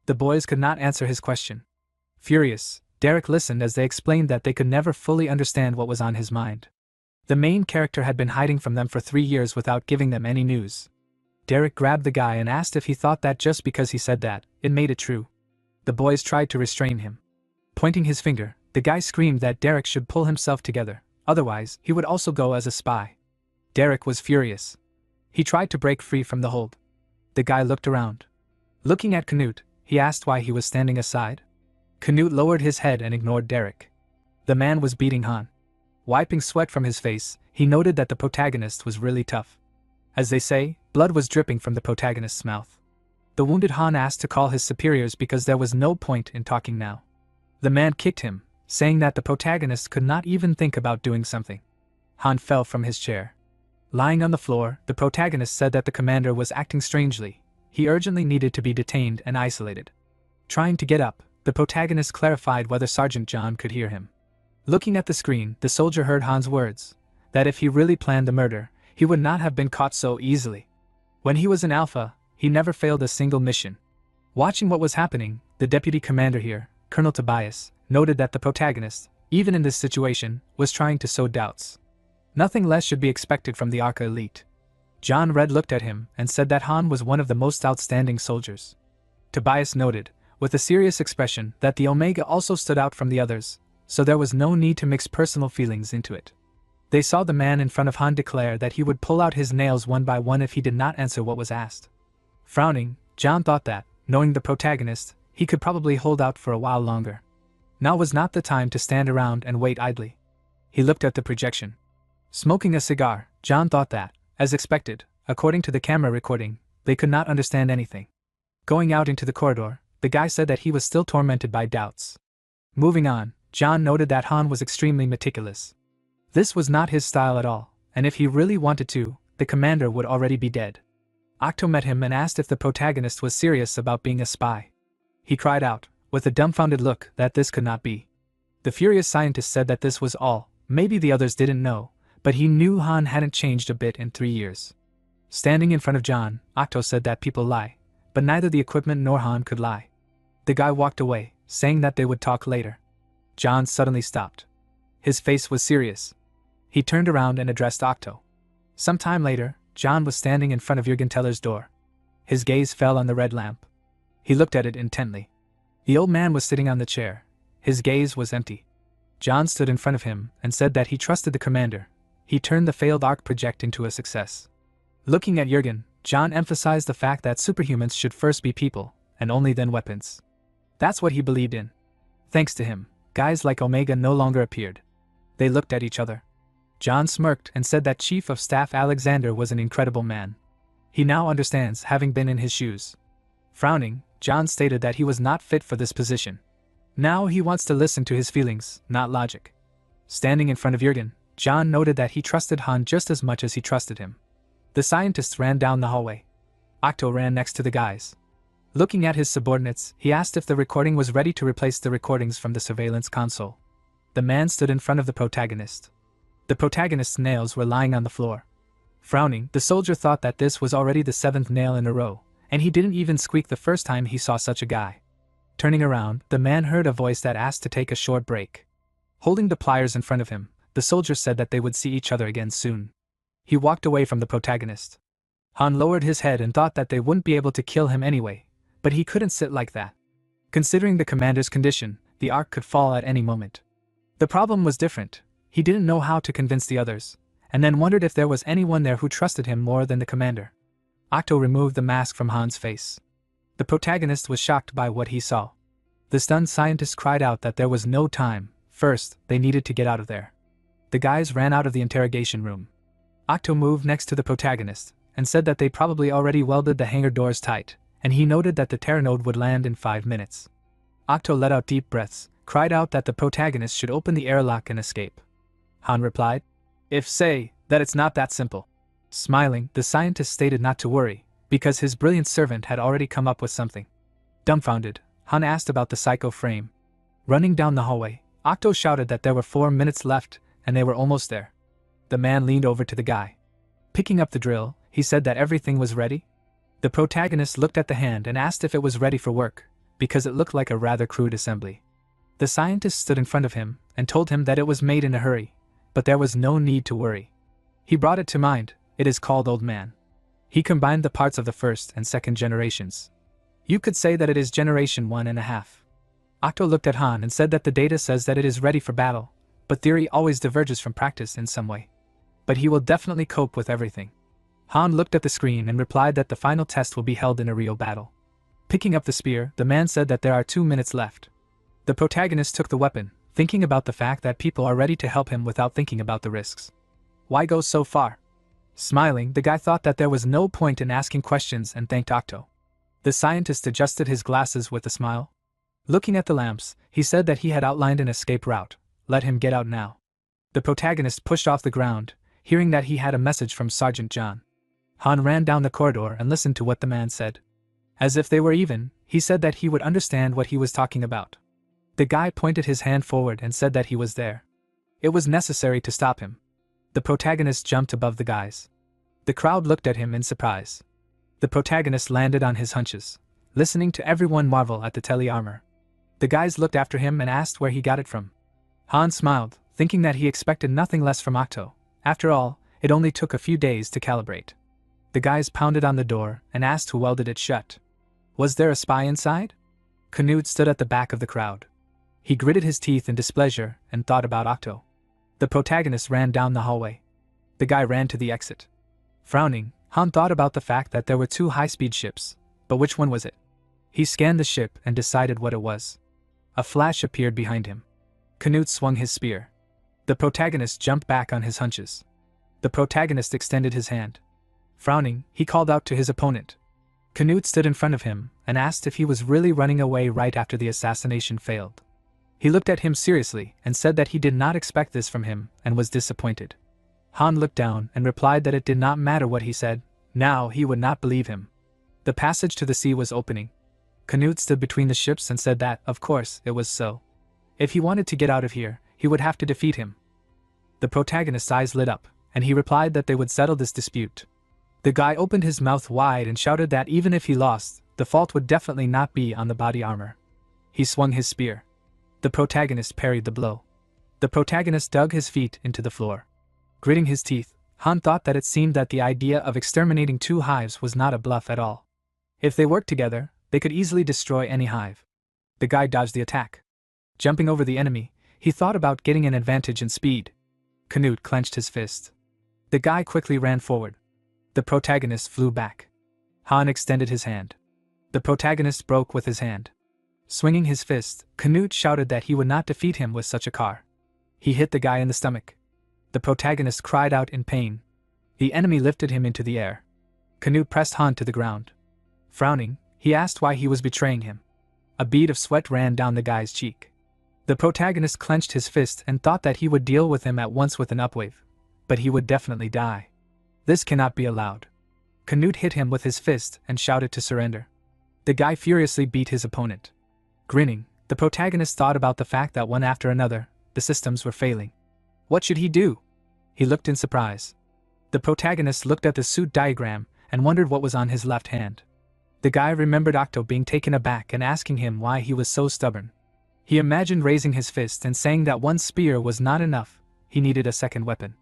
The boys could not answer his question. Furious, Derek listened as they explained that they could never fully understand what was on his mind. The main character had been hiding from them for 3 years without giving them any news. Derek grabbed the guy and asked if he thought that just because he said that, it made it true. The boys tried to restrain him. Pointing his finger, the guy screamed that Derek should pull himself together, otherwise he would also go as a spy. Derek was furious. He tried to break free from the hold. The guy looked around. Looking at Canute, he asked why he was standing aside. Canute lowered his head and ignored Derek. The man was beating Han. Wiping sweat from his face, he noted that the protagonist was really tough. As they say, blood was dripping from the protagonist's mouth. The wounded Han asked to call his superiors because there was no point in talking now. The man kicked him, saying that the protagonist could not even think about doing something. Han fell from his chair. Lying on the floor, the protagonist said that the commander was acting strangely. He urgently needed to be detained and isolated. Trying to get up, the protagonist clarified whether Sergeant John could hear him. Looking at the screen, the soldier heard Han's words, that if he really planned the murder, he would not have been caught so easily. When he was in Alpha, he never failed a single mission. Watching what was happening, the deputy commander here, Colonel Tobias, noted that the protagonist, even in this situation, was trying to sow doubts. Nothing less should be expected from the Arca elite. John Red looked at him and said that Han was one of the most outstanding soldiers. Tobias noted, with a serious expression, that the Omega also stood out from the others, so there was no need to mix personal feelings into it. They saw the man in front of Han declare that he would pull out his nails one by one if he did not answer what was asked. Frowning, John thought that, knowing the protagonist, he could probably hold out for a while longer. Now was not the time to stand around and wait idly. He looked at the projection. Smoking a cigar, John thought that, as expected, according to the camera recording, they could not understand anything. Going out into the corridor, the guy said that he was still tormented by doubts. Moving on, John noted that Han was extremely meticulous. This was not his style at all, and if he really wanted to, the commander would already be dead. Octo met him and asked if the protagonist was serious about being a spy. He cried out, with a dumbfounded look, that this could not be. The furious scientist said that this was all, maybe the others didn't know, But he knew Han hadn't changed a bit in 3 years. Standing in front of John, Octo said that people lie, but neither the equipment nor Han could lie. The guy walked away, saying that they would talk later. John suddenly stopped. His face was serious. He turned around and addressed Octo. Some time later, John was standing in front of Jürgen Teller's door. His gaze fell on the red lamp. He looked at it intently. The old man was sitting on the chair. His gaze was empty. John stood in front of him and said that he trusted the commander. He turned the failed arc project into a success. Looking at Jürgen, John emphasized the fact that superhumans should first be people, and only then weapons. That's what he believed in. Thanks to him, guys like Omega no longer appeared. They looked at each other. John smirked and said that Chief of Staff Alexander was an incredible man. He now understands, having been in his shoes. Frowning, John stated that he was not fit for this position. Now he wants to listen to his feelings, not logic. Standing in front of Jürgen, John noted that he trusted Han just as much as he trusted him. The scientists ran down the hallway. Octo ran next to the guys. Looking at his subordinates, he asked if the recording was ready to replace the recordings from the surveillance console. The man stood in front of the protagonist. The protagonist's nails were lying on the floor. Frowning, the soldier thought that this was already the 7th nail in a row, and he didn't even squeak the first time he saw such a guy. Turning around, the man heard a voice that asked to take a short break. Holding the pliers in front of him, the soldier said that they would see each other again soon. He walked away from the protagonist. Han lowered his head and thought that they wouldn't be able to kill him anyway, but he couldn't sit like that. Considering the commander's condition, the arc could fall at any moment. The problem was different. He didn't know how to convince the others, and then wondered if there was anyone there who trusted him more than the commander. Octo removed the mask from Han's face. The protagonist was shocked by what he saw. The stunned scientist cried out that there was no time. First, they needed to get out of there. The guys ran out of the interrogation room. Octo moved next to the protagonist, and said that they probably already welded the hangar doors tight, and he noted that the Terranode would land in 5 minutes. Octo let out deep breaths, cried out that the protagonist should open the airlock and escape. Han replied, "If say, that it's not that simple." Smiling, the scientist stated not to worry, because his brilliant servant had already come up with something. Dumbfounded, Han asked about the psycho frame. Running down the hallway, Octo shouted that there were 4 minutes left, and they were almost there. The man leaned over to the guy. Picking up the drill, he said that everything was ready. The protagonist looked at the hand and asked if it was ready for work, because it looked like a rather crude assembly. The scientist stood in front of him and told him that it was made in a hurry, but there was no need to worry. He brought it to mind. It is called Old Man. He combined the parts of the first and second generations. You could say that it is generation 1.5. Octo looked at Han and said that the data says that it is ready for battle, but theory always diverges from practice in some way. But he will definitely cope with everything. Han looked at the screen and replied that the final test will be held in a real battle. Picking up the spear, the man said that there are 2 minutes left. The protagonist took the weapon, thinking about the fact that people are ready to help him without thinking about the risks. Why go so far? Smiling, the guy thought that there was no point in asking questions and thanked Octo. The scientist adjusted his glasses with a smile. Looking at the lamps, he said that he had outlined an escape route. Let him get out now. The protagonist pushed off the ground, hearing that he had a message from Sergeant John. Han ran down the corridor and listened to what the man said. As if they were even, he said that he would understand what he was talking about. The guy pointed his hand forward and said that he was there. It was necessary to stop him. The protagonist jumped above the guys. The crowd looked at him in surprise. The protagonist landed on his hunches, listening to everyone marvel at the tele-armor. The guys looked after him and asked where he got it from. Han smiled, thinking that he expected nothing less from Octo. After all, it only took a few days to calibrate. The guys pounded on the door and asked who welded it shut. Was there a spy inside? Canute stood at the back of the crowd. He gritted his teeth in displeasure and thought about Octo. The protagonist ran down the hallway. The guy ran to the exit. Frowning, Han thought about the fact that there were 2 high-speed ships, but which one was it? He scanned the ship and decided what it was. A flash appeared behind him. Canute swung his spear. The protagonist jumped back on his hunches. The protagonist extended his hand. Frowning, he called out to his opponent. Canute stood in front of him and asked if he was really running away right after the assassination failed. He looked at him seriously and said that he did not expect this from him and was disappointed. Han looked down and replied that it did not matter what he said. Now he would not believe him. The passage to the sea was opening. Canute stood between the ships and said that, of course, it was so. If he wanted to get out of here, he would have to defeat him. The protagonist's eyes lit up, and he replied that they would settle this dispute. The guy opened his mouth wide and shouted that even if he lost, the fault would definitely not be on the body armor. He swung his spear. The protagonist parried the blow. The protagonist dug his feet into the floor. Gritting his teeth, Han thought that it seemed that the idea of exterminating 2 hives was not a bluff at all. If they worked together, they could easily destroy any hive. The guy dodged the attack. Jumping over the enemy, he thought about getting an advantage in speed. Canute clenched his fist. The guy quickly ran forward. The protagonist flew back. Han extended his hand. The protagonist broke with his hand. Swinging his fist, Canute shouted that he would not defeat him with such a car. He hit the guy in the stomach. The protagonist cried out in pain. The enemy lifted him into the air. Canute pressed Han to the ground. Frowning, he asked why he was betraying him. A bead of sweat ran down the guy's cheek. The protagonist clenched his fist and thought that he would deal with him at once with an upwave, but he would definitely die. This cannot be allowed. Canute hit him with his fist and shouted to surrender. The guy furiously beat his opponent. Grinning, the protagonist thought about the fact that one after another, the systems were failing. What should he do? He looked in surprise. The protagonist looked at the suit diagram and wondered what was on his left hand. The guy remembered Octo being taken aback and asking him why he was so stubborn. He imagined raising his fist and saying that one spear was not enough, he needed a second weapon.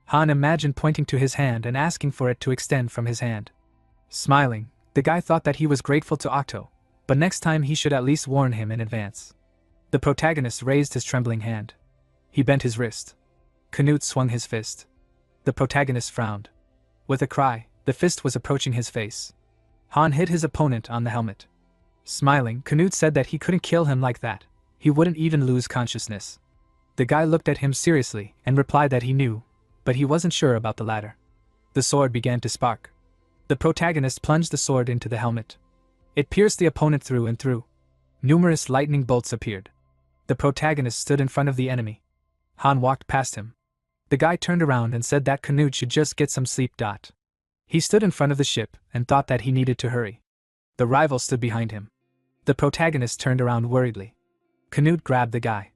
Han imagined pointing to his hand and asking for it to extend from his hand. Smiling, the guy thought that he was grateful to Octo, but next time he should at least warn him in advance. The protagonist raised his trembling hand. He bent his wrist. Canute swung his fist. The protagonist frowned. With a cry, the fist was approaching his face. Han hit his opponent on the helmet. Smiling, Canute said that he couldn't kill him like that. He wouldn't even lose consciousness. The guy looked at him seriously and replied that he knew, but he wasn't sure about the latter. The sword began to spark. The protagonist plunged the sword into the helmet. It pierced the opponent through and through. Numerous lightning bolts appeared. The protagonist stood in front of the enemy. Han walked past him. The guy turned around and said that Canute should just get some sleep. He stood in front of the ship and thought that he needed to hurry. The rival stood behind him. The protagonist turned around worriedly. Canute grabbed the guy.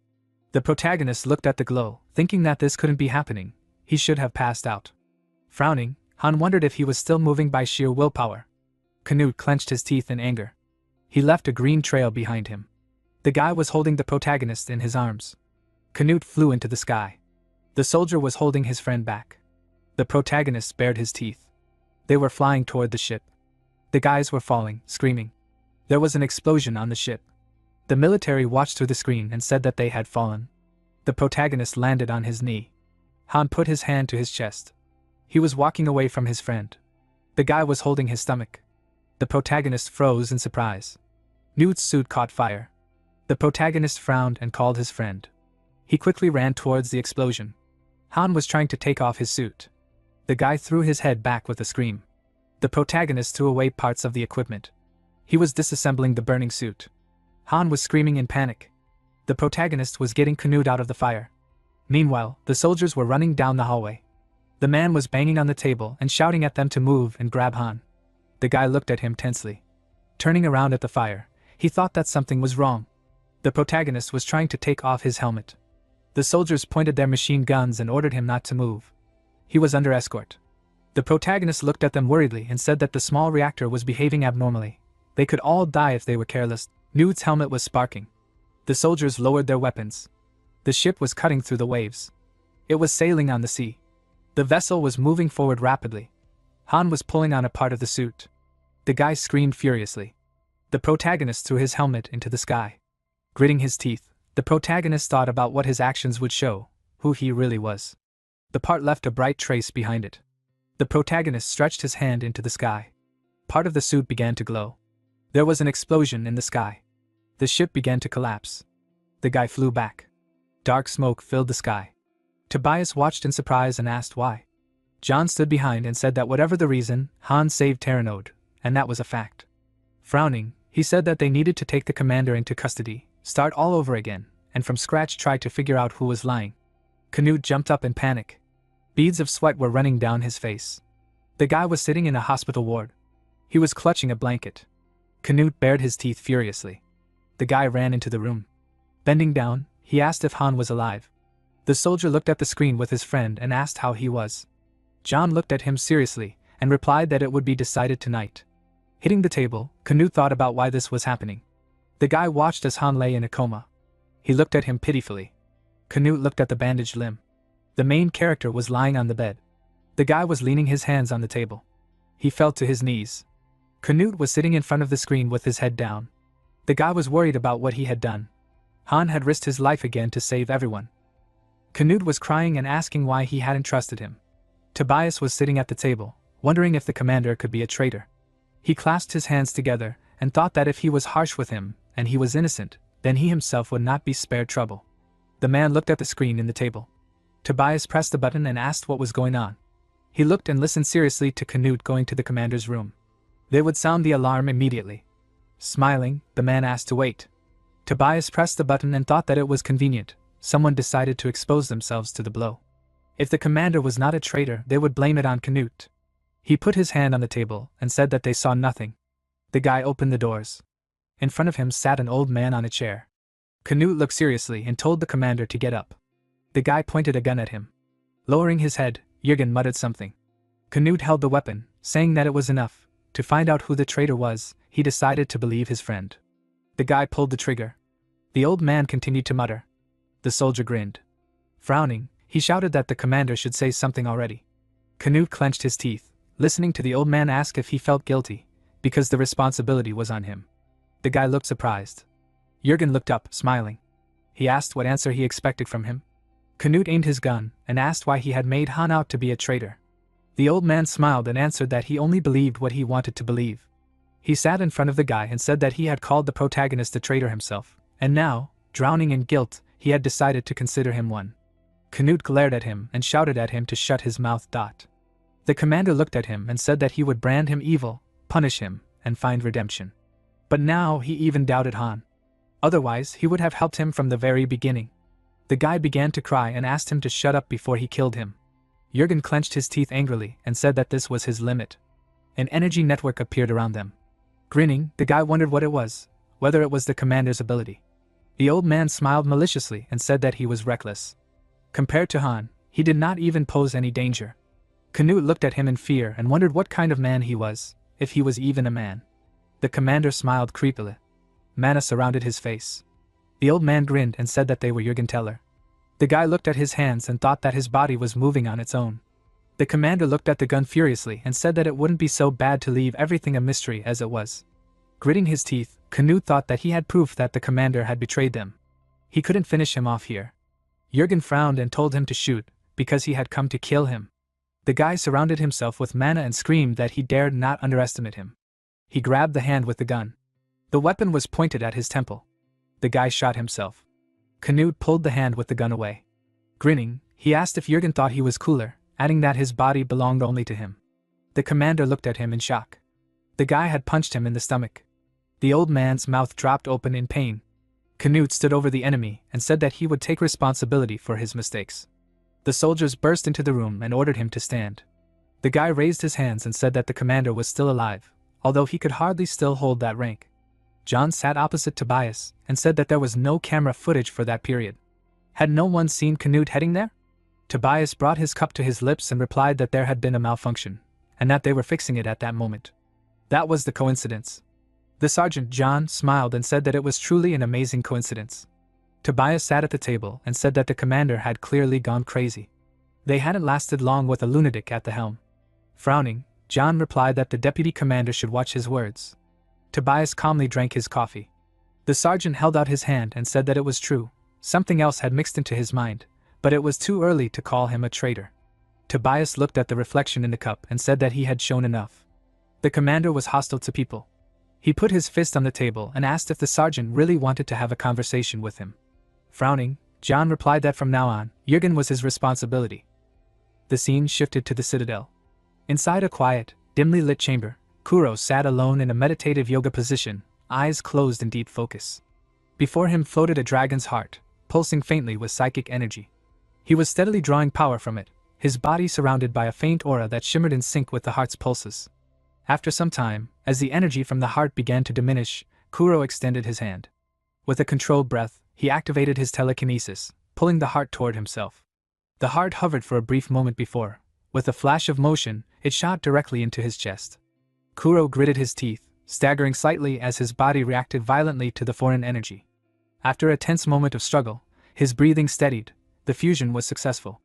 The protagonist looked at the glow, thinking that this couldn't be happening. He should have passed out. Frowning, Han wondered if he was still moving by sheer willpower. Canute clenched his teeth in anger. He left a green trail behind him. The guy was holding the protagonist in his arms. Canute flew into the sky. The soldier was holding his friend back. The protagonist bared his teeth. They were flying toward the ship. The guys were falling, screaming. There was an explosion on the ship. The military watched through the screen and said that they had fallen. The protagonist landed on his knee. Han put his hand to his chest. He was walking away from his friend. The guy was holding his stomach. The protagonist froze in surprise. Newt's suit caught fire. The protagonist frowned and called his friend. He quickly ran towards the explosion. Han was trying to take off his suit. The guy threw his head back with a scream. The protagonist threw away parts of the equipment. He was disassembling the burning suit. Han was screaming in panic. The protagonist was getting Canute out of the fire. Meanwhile, the soldiers were running down the hallway. The man was banging on the table and shouting at them to move and grab Han. The guy looked at him tensely. Turning around at the fire, he thought that something was wrong. The protagonist was trying to take off his helmet. The soldiers pointed their machine guns and ordered him not to move. He was under escort. The protagonist looked at them worriedly and said that the small reactor was behaving abnormally. They could all die if they were careless. Newt's helmet was sparking. The soldiers lowered their weapons. The ship was cutting through the waves. It was sailing on the sea. The vessel was moving forward rapidly. Han was pulling on a part of the suit. The guy screamed furiously. The protagonist threw his helmet into the sky. Gritting his teeth, the protagonist thought about what his actions would show, who he really was. The part left a bright trace behind it. The protagonist stretched his hand into the sky. Part of the suit began to glow. There was an explosion in the sky. The ship began to collapse. The guy flew back. Dark smoke filled the sky. Tobias watched in surprise and asked why. John stood behind and said that whatever the reason, Han saved Terranode, and that was a fact. Frowning, he said that they needed to take the commander into custody, start all over again, and from scratch try to figure out who was lying. Canute jumped up in panic. Beads of sweat were running down his face. The guy was sitting in a hospital ward. He was clutching a blanket. Canute bared his teeth furiously. The guy ran into the room. Bending down, he asked if Han was alive. The The soldier looked at the screen with his friend and asked how he was. John looked at him seriously and replied that it would be decided tonight. Hitting the table, Canute thought about why this was happening. The guy watched as Han lay in a coma. He looked at him pitifully. Canute looked at the bandaged limb. The main character was lying on the bed. The guy was leaning his hands on the table. He fell to his knees. Canute was sitting in front of the screen with his head down. The guy was worried about what he had done. Han had risked his life again to save everyone. Canute was crying and asking why he hadn't trusted him. Tobias was sitting at the table, wondering if the commander could be a traitor. He clasped his hands together and thought that if he was harsh with him and he was innocent, then he himself would not be spared trouble. The man looked at the screen in the table. Tobias pressed the button and asked what was going on. He looked and listened seriously to Canute going to the commander's room. They would sound the alarm immediately. Smiling, the man asked to wait. Tobias pressed the button and thought that it was convenient. Someone decided to expose themselves to the blow. If the commander was not a traitor, they would blame it on Canute. He put his hand on the table and said that they saw nothing. The guy opened the doors. In front of him sat an old man on a chair. Canute looked seriously and told the commander to get up. The guy pointed a gun at him. Lowering his head, Jürgen muttered something. Canute held the weapon, saying that it was enough. To find out who the traitor was, he decided to believe his friend. The guy pulled the trigger. The old man continued to mutter. The soldier grinned. Frowning, he shouted that the commander should say something already. Canute clenched his teeth, listening to the old man ask if he felt guilty, because the responsibility was on him. The guy looked surprised. Jürgen looked up, smiling. He asked what answer he expected from him. Canute aimed his gun and asked why he had made Han out to be a traitor. The old man smiled and answered that he only believed what he wanted to believe. He sat in front of the guy and said that he had called the protagonist a traitor himself, and now, drowning in guilt, he had decided to consider him one. Canute glared at him and shouted at him to shut his mouth. The commander looked at him and said that he would brand him evil, punish him, and find redemption. But now he even doubted Han. Otherwise, he would have helped him from the very beginning. The guy began to cry and asked him to shut up before he killed him. Jürgen clenched his teeth angrily and said that this was his limit. An energy network appeared around them. Grinning, the guy wondered what it was, whether it was the commander's ability. The old man smiled maliciously and said that he was reckless. Compared to Han, he did not even pose any danger. Canute looked at him in fear and wondered what kind of man he was, if he was even a man. The commander smiled creepily. Mana surrounded his face. The old man grinned and said that they were Jürgen Teller. The guy looked at his hands and thought that his body was moving on its own. The commander looked at the gun furiously and said that it wouldn't be so bad to leave everything a mystery as it was. Gritting his teeth, Canute thought that he had proof that the commander had betrayed them. He couldn't finish him off here. Jürgen frowned and told him to shoot, because he had come to kill him. The guy surrounded himself with mana and screamed that he dared not underestimate him. He grabbed the hand with the gun. The weapon was pointed at his temple. The guy shot himself. Canute pulled the hand with the gun away. Grinning, he asked if Jürgen thought he was cooler, adding that his body belonged only to him. The commander looked at him in shock. The guy had punched him in the stomach. The old man's mouth dropped open in pain. Canute stood over the enemy and said that he would take responsibility for his mistakes. The soldiers burst into the room and ordered him to stand. The guy raised his hands and said that the commander was still alive, although he could hardly still hold that rank. John sat opposite Tobias and said that there was no camera footage for that period. Had no one seen Canute heading there? Tobias brought his cup to his lips and replied that there had been a malfunction, and that they were fixing it at that moment. That was the coincidence. The sergeant, John, smiled and said that it was truly an amazing coincidence. Tobias sat at the table and said that the commander had clearly gone crazy. They hadn't lasted long with a lunatic at the helm. Frowning, John replied that the deputy commander should watch his words. Tobias calmly drank his coffee. The sergeant held out his hand and said that it was true. Something else had mixed into his mind, but it was too early to call him a traitor. Tobias looked at the reflection in the cup and said that he had shown enough. The commander was hostile to people. He put his fist on the table and asked if the sergeant really wanted to have a conversation with him. Frowning, John replied that from now on, Jürgen was his responsibility. The scene shifted to the citadel. Inside a quiet, dimly lit chamber, Kuro sat alone in a meditative yoga position, eyes closed in deep focus. Before him floated a dragon's heart, pulsing faintly with psychic energy. He was steadily drawing power from it, his body surrounded by a faint aura that shimmered in sync with the heart's pulses. After some time, as the energy from the heart began to diminish, Kuro extended his hand. With a controlled breath, he activated his telekinesis, pulling the heart toward himself. The heart hovered for a brief moment before, with a flash of motion, it shot directly into his chest. Kuro gritted his teeth, staggering slightly as his body reacted violently to the foreign energy. After a tense moment of struggle, his breathing steadied. The fusion was successful.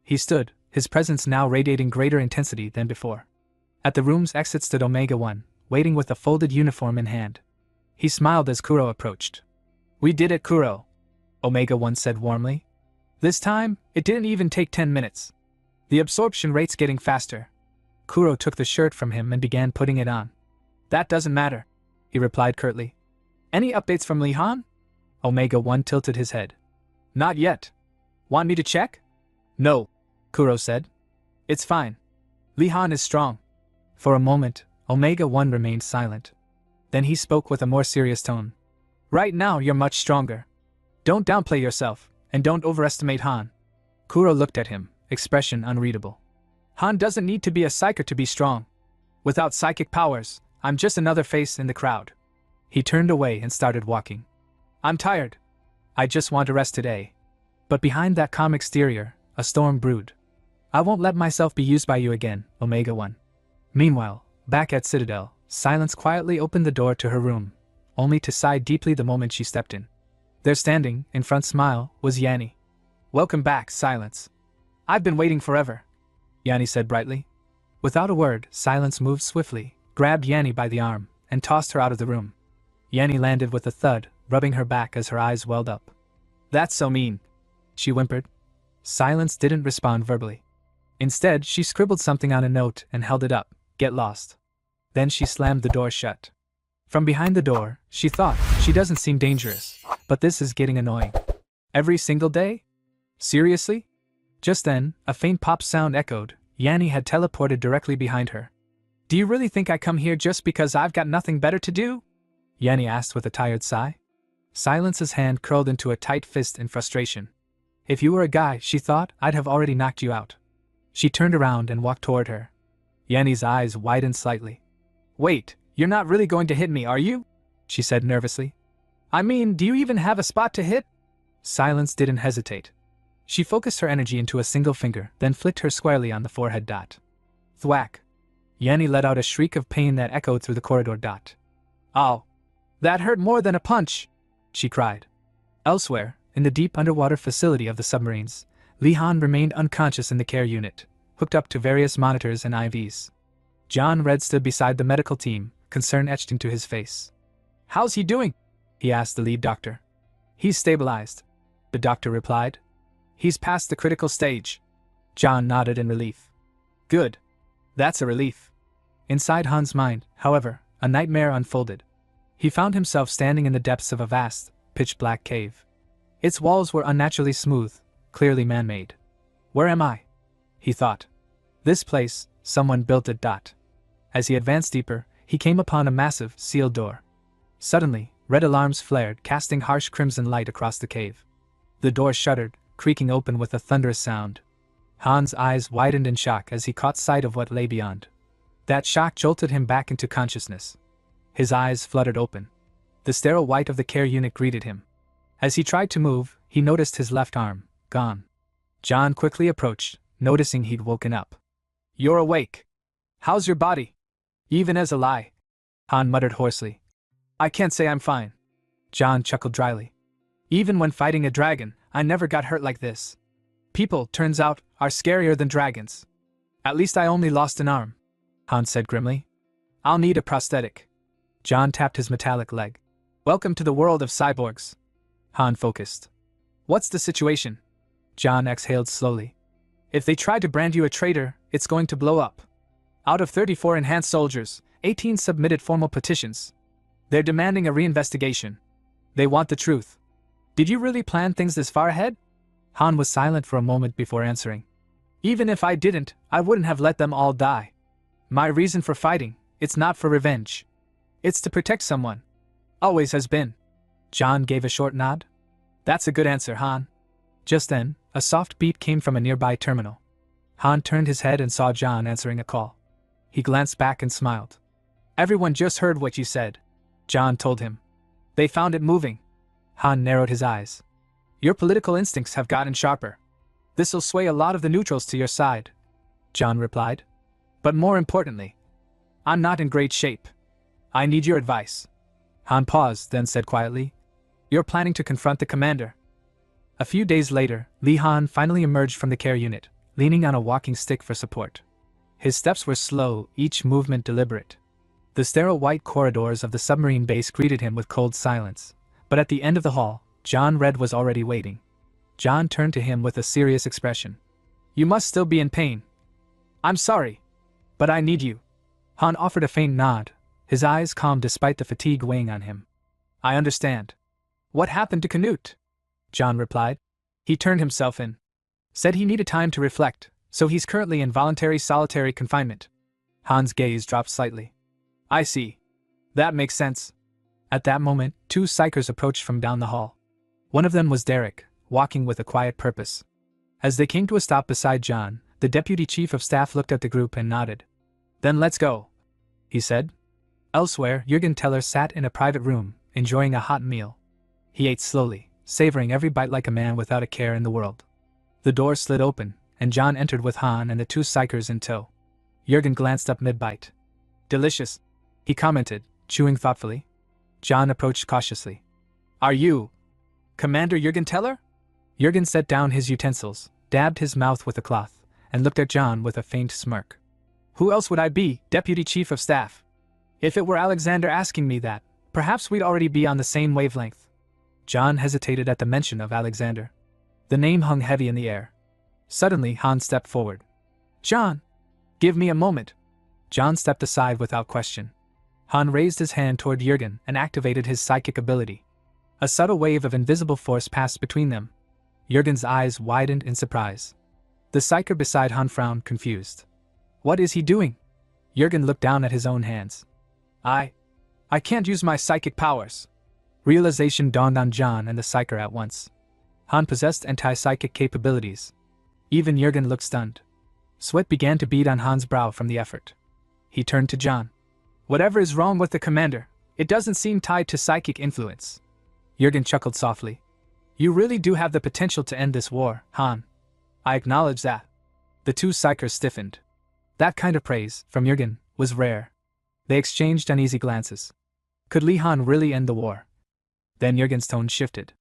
He stood, his presence now radiating greater intensity than before. At the room's exit stood Omega 1, waiting with a folded uniform in hand. He smiled as Kuro approached. "We did it, Kuro," Omega 1 said warmly. "This time, it didn't even take 10 minutes. The absorption rate's getting faster." Kuro took the shirt from him and began putting it on. "That doesn't matter," he replied curtly. "Any updates from Li-Han?" Omega 1 tilted his head. "Not yet. Want me to check?" "No," Kuro said. "It's fine. Li-Han is strong." For a moment, Omega 1 remained silent. Then he spoke with a more serious tone. "Right now you're much stronger. Don't downplay yourself, and don't overestimate Han." Kuro looked at him, expression unreadable. "Han doesn't need to be a psyker to be strong. Without psychic powers, I'm just another face in the crowd." He turned away and started walking. "I'm tired. I just want to rest today." But behind that calm exterior, a storm brewed. "I won't let myself be used by you again, Omega 1. Meanwhile, back at Citadel, Silence quietly opened the door to her room, only to sigh deeply the moment she stepped in. There standing, in front smile, was Yanni. "Welcome back, Silence. I've been waiting forever," Yanni said brightly. Without a word, Silence moved swiftly, grabbed Yanni by the arm, and tossed her out of the room. Yanni landed with a thud, rubbing her back as her eyes welled up. "That's so mean," she whimpered. Silence didn't respond verbally. Instead, she scribbled something on a note and held it up. "Get lost." Then she slammed the door shut. From behind the door, she thought, she doesn't seem dangerous, but this is getting annoying. Every single day? Seriously? Just then, a faint pop sound echoed. Yanni had teleported directly behind her. "Do you really think I come here just because I've got nothing better to do?" Yanni asked with a tired sigh. Silence's hand curled into a tight fist in frustration. "If you were a guy," she thought, "I'd have already knocked you out." She turned around and walked toward her. Yanni's eyes widened slightly. "Wait, you're not really going to hit me, are you?" she said nervously. "I mean, do you even have a spot to hit?" Silence didn't hesitate. She focused her energy into a single finger, then flicked her squarely on the forehead dot. Thwack! Yanni let out a shriek of pain that echoed through the corridor dot. "Ow! That hurt more than a punch!" she cried. Elsewhere, in the deep underwater facility of the submarines, Li-Han remained unconscious in the care unit, hooked up to various monitors and IVs. John Red stood beside the medical team, concern etched into his face. "How's he doing?" he asked the lead doctor. "He's stabilized," the doctor replied. "He's past the critical stage." John nodded in relief. "Good. That's a relief." Inside Han's mind, however, a nightmare unfolded. He found himself standing in the depths of a vast, pitch-black cave. Its walls were unnaturally smooth, clearly man-made. "Where am I?" he thought. "This place, someone built it. As he advanced deeper, he came upon a massive, sealed door. Suddenly, red alarms flared, casting harsh crimson light across the cave. The door shuddered, creaking open with a thunderous sound. Han's eyes widened in shock as he caught sight of what lay beyond. That shock jolted him back into consciousness. His eyes fluttered open. The sterile white of the care unit greeted him. As he tried to move, he noticed his left arm, gone. John quickly approached, noticing he'd woken up. "You're awake. How's your body?" "Even as a lie," Han muttered hoarsely. "I can't say I'm fine." John chuckled dryly. "Even when fighting a dragon, I never got hurt like this. People, turns out, are scarier than dragons. At least I only lost an arm," Han said grimly. "I'll need a prosthetic." John tapped his metallic leg. "Welcome to the world of cyborgs." Han focused. "What's the situation?" John exhaled slowly. "If they try to brand you a traitor, it's going to blow up. Out of 34 enhanced soldiers, 18 submitted formal petitions. They're demanding a reinvestigation. They want the truth. Did you really plan things this far ahead?" Han was silent for a moment before answering. "Even if I didn't, I wouldn't have let them all die. My reason for fighting, it's not for revenge. It's to protect someone. Always has been." John gave a short nod. "That's a good answer, Han." Just then, a soft beep came from a nearby terminal. Han turned his head and saw John answering a call. He glanced back and smiled. "Everyone just heard what you said," John told him. "They found it moving." Han narrowed his eyes. Your political instincts have gotten sharper. This'll sway a lot of the neutrals to your side, John replied. But more importantly, I'm not in great shape. I need your advice. Han paused, then said quietly, You're planning to confront the commander. A few days later, Li Han finally emerged from the care unit, leaning on a walking stick for support. His steps were slow, each movement deliberate. The sterile white corridors of the submarine base greeted him with cold silence, but at the end of the hall, John Red was already waiting. John turned to him with a serious expression. You must still be in pain. I'm sorry, but I need you. Han offered a faint nod, his eyes calm despite the fatigue weighing on him. I understand. What happened to Canute? John replied. He turned himself in. Said he needed time to reflect, so he's currently in voluntary solitary confinement. Han's gaze dropped slightly. I see. That makes sense. At that moment, two psychers approached from down the hall. One of them was Derek, walking with a quiet purpose. As they came to a stop beside John, the deputy chief of staff looked at the group and nodded. Then let's go, he said. Elsewhere, Jürgen Teller sat in a private room, enjoying a hot meal. He ate slowly, savoring every bite like a man without a care in the world. The door slid open, and John entered with Han and the two psychers in tow. Jürgen glanced up mid-bite. Delicious, he commented, chewing thoughtfully. John approached cautiously. Are you Commander Jürgen Teller? Jürgen set down his utensils, dabbed his mouth with a cloth, and looked at John with a faint smirk. Who else would I be, Deputy Chief of Staff? If it were Alexander asking me that, perhaps we'd already be on the same wavelength. John hesitated at the mention of Alexander. The name hung heavy in the air. Suddenly, Han stepped forward. John! Give me a moment. John stepped aside without question. Han raised his hand toward Jürgen and activated his psychic ability. A subtle wave of invisible force passed between them. Jürgen's eyes widened in surprise. The psyker beside Han frowned, confused. What is he doing? Jürgen looked down at his own hands. I can't use my psychic powers. Realization dawned on John and the psyker at once. Han possessed anti-psychic capabilities. Even Jürgen looked stunned. Sweat began to bead on Han's brow from the effort. He turned to John. Whatever is wrong with the commander, it doesn't seem tied to psychic influence. Jürgen chuckled softly. You really do have the potential to end this war, Han. I acknowledge that. The two psychers stiffened. That kind of praise, from Jürgen, was rare. They exchanged uneasy glances. Could Li Han really end the war? Then Jürgen's tone shifted.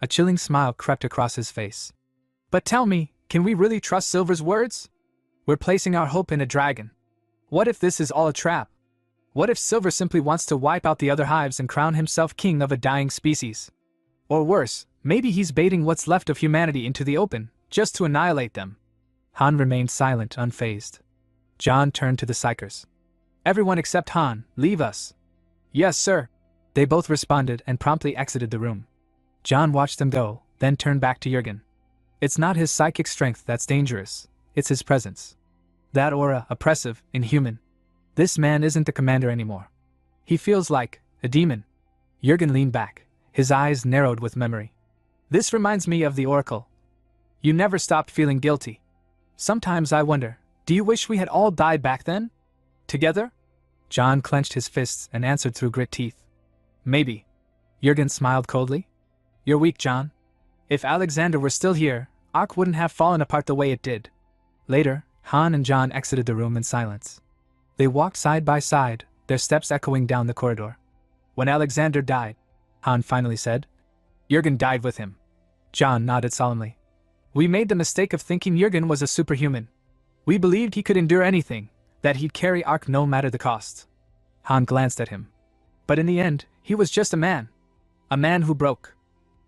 A chilling smile crept across his face. But tell me, can we really trust Silver's words? We're placing our hope in a dragon. What if this is all a trap? What if Silver simply wants to wipe out the other hives and crown himself king of a dying species? Or worse, maybe he's baiting what's left of humanity into the open, just to annihilate them. Han remained silent, unfazed. John turned to the psychers. Everyone except Han, leave us. Yes, sir. They both responded and promptly exited the room. John watched them go, then turned back to Jürgen. It's not his psychic strength that's dangerous, it's his presence. That aura, oppressive, inhuman. This man isn't the commander anymore. He feels like a demon. Jürgen leaned back, his eyes narrowed with memory. This reminds me of the Oracle. You never stopped feeling guilty. Sometimes I wonder, do you wish we had all died back then? Together? John clenched his fists and answered through grit teeth. Maybe. Jürgen smiled coldly. You're weak, John. If Alexander were still here, Ark wouldn't have fallen apart the way it did. Later, Han and John exited the room in silence. They walked side by side, their steps echoing down the corridor. When Alexander died, Han finally said, Jürgen died with him. John nodded solemnly. We made the mistake of thinking Jürgen was a superhuman. We believed he could endure anything, that he'd carry Ark no matter the cost. Han glanced at him. But in the end, he was just a man who broke.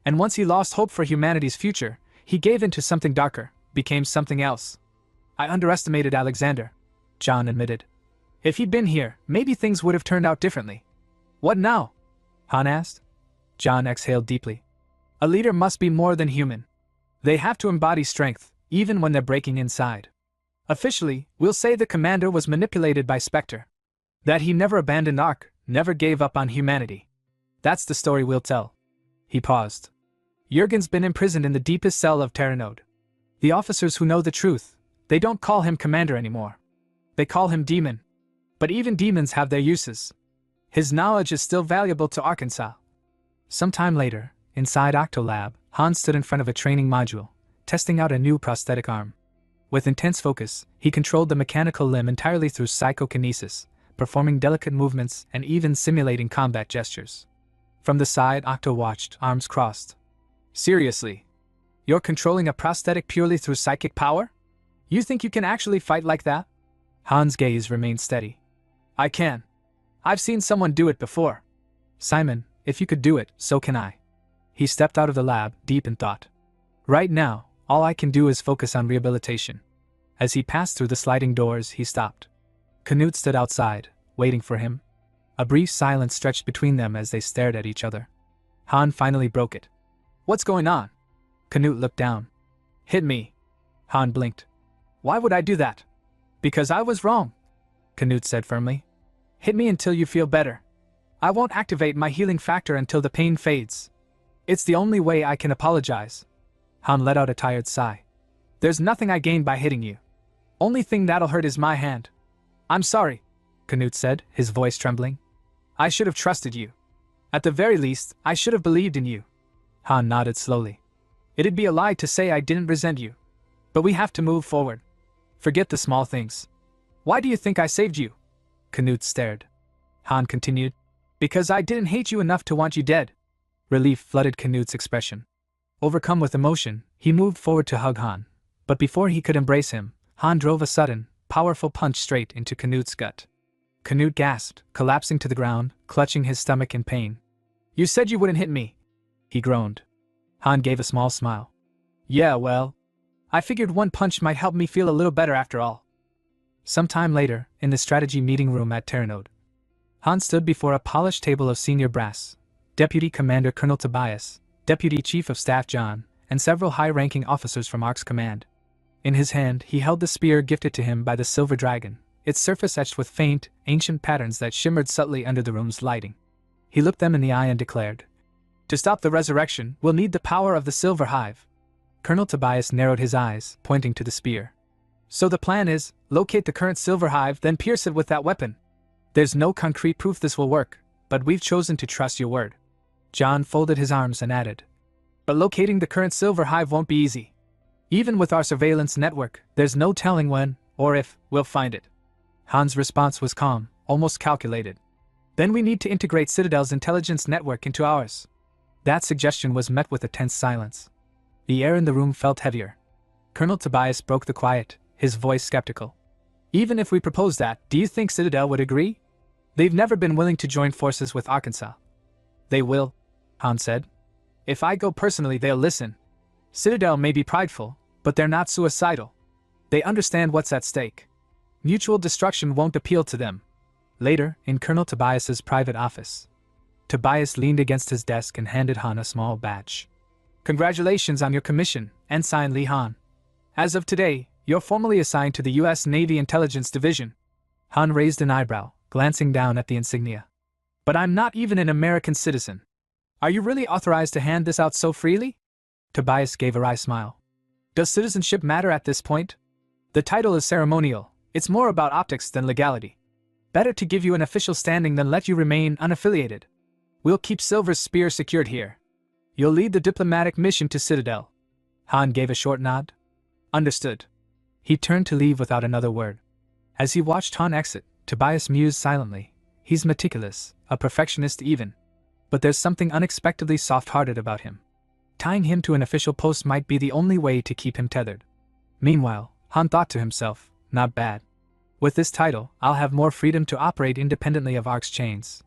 And once he lost hope for humanity's future, he gave in to something darker, became something else. I underestimated Alexander, John admitted. If he'd been here, maybe things would have turned out differently. What now? Han asked. John exhaled deeply. A leader must be more than human. They have to embody strength, even when they're breaking inside. Officially, we'll say the commander was manipulated by Spectre. That he never abandoned Ark, never gave up on humanity. That's the story we'll tell. He paused. Jürgen's been imprisoned in the deepest cell of Terranode. The officers who know the truth, they don't call him commander anymore. They call him demon. But even demons have their uses. His knowledge is still valuable to Arkansas. Sometime later, Inside Octolab, Han stood in front of a training module, testing out a new prosthetic arm. With intense focus, he controlled the mechanical limb entirely through psychokinesis, performing delicate movements and even simulating combat gestures. From the side, Octo watched, arms crossed. Seriously? You're controlling a prosthetic purely through psychic power? You think you can actually fight like that? Han's gaze remained steady. I can. I've seen someone do it before. Simon, if you could do it, so can I. He stepped out of the lab, deep in thought. Right now, all I can do is focus on rehabilitation. As he passed through the sliding doors, he stopped. Canute stood outside, waiting for him. A brief silence stretched between them as they stared at each other. Han finally broke it. What's going on? Canute looked down. Hit me. Han blinked. Why would I do that? Because I was wrong, Canute said firmly. Hit me until you feel better. I won't activate my healing factor until the pain fades. It's the only way I can apologize. Han let out a tired sigh. There's nothing I gain by hitting you. Only thing that'll hurt is my hand. I'm sorry, Canute said, his voice trembling. I should have trusted you. At the very least, I should have believed in you. Han nodded slowly. It'd be a lie to say I didn't resent you. But we have to move forward. Forget the small things. Why do you think I saved you? Canute stared. Han continued. Because I didn't hate you enough to want you dead. Relief flooded Canute's expression. Overcome with emotion, he moved forward to hug Han. But before he could embrace him, Han drove a sudden, powerful punch straight into Canute's gut. Canute gasped, collapsing to the ground, clutching his stomach in pain. You said you wouldn't hit me, he groaned. Han gave a small smile. Yeah, well, I figured one punch might help me feel a little better after all. Sometime later, in the strategy meeting room at Terranode, Han stood before a polished table of senior brass, Deputy Commander Colonel Tobias, Deputy Chief of Staff John, and several high-ranking officers from ARC's command. In his hand, he held the spear gifted to him by the Silver Dragon, its surface etched with faint, ancient patterns that shimmered subtly under the room's lighting. He looked them in the eye and declared, To stop the resurrection, we'll need the power of the Silver Hive. Colonel Tobias narrowed his eyes, pointing to the spear. So the plan is, locate the current Silver Hive, then pierce it with that weapon. There's no concrete proof this will work, but we've chosen to trust your word. John folded his arms and added, But locating the current Silver Hive won't be easy. Even with our surveillance network, there's no telling when, or if, we'll find it. Han's response was calm, almost calculated. Then we need to integrate Citadel's intelligence network into ours. That suggestion was met with a tense silence. The air in the room felt heavier. Colonel Tobias broke the quiet, his voice skeptical. Even if we propose that, do you think Citadel would agree? They've never been willing to join forces with Arkansas. They will, Han said. If I go personally, they'll listen. Citadel may be prideful, but they're not suicidal. They understand what's at stake. Mutual destruction won't appeal to them. Later, in Colonel Tobias's private office, Tobias leaned against his desk and handed Han a small badge. Congratulations on your commission, Ensign Lee Han. As of today, you're formally assigned to the U.S. Navy Intelligence Division. Han raised an eyebrow, glancing down at the insignia. But I'm not even an American citizen. Are you really authorized to hand this out so freely? Tobias gave a wry smile. Does citizenship matter at this point? The title is ceremonial. It's more about optics than legality. Better to give you an official standing than let you remain unaffiliated. We'll keep Silver's spear secured here. You'll lead the diplomatic mission to Citadel. Han gave a short nod. Understood. He turned to leave without another word. As he watched Han exit, Tobias mused silently. He's meticulous, a perfectionist even. But there's something unexpectedly soft-hearted about him. Tying him to an official post might be the only way to keep him tethered. Meanwhile, Han thought to himself, not bad. With this title, I'll have more freedom to operate independently of ARC's chains.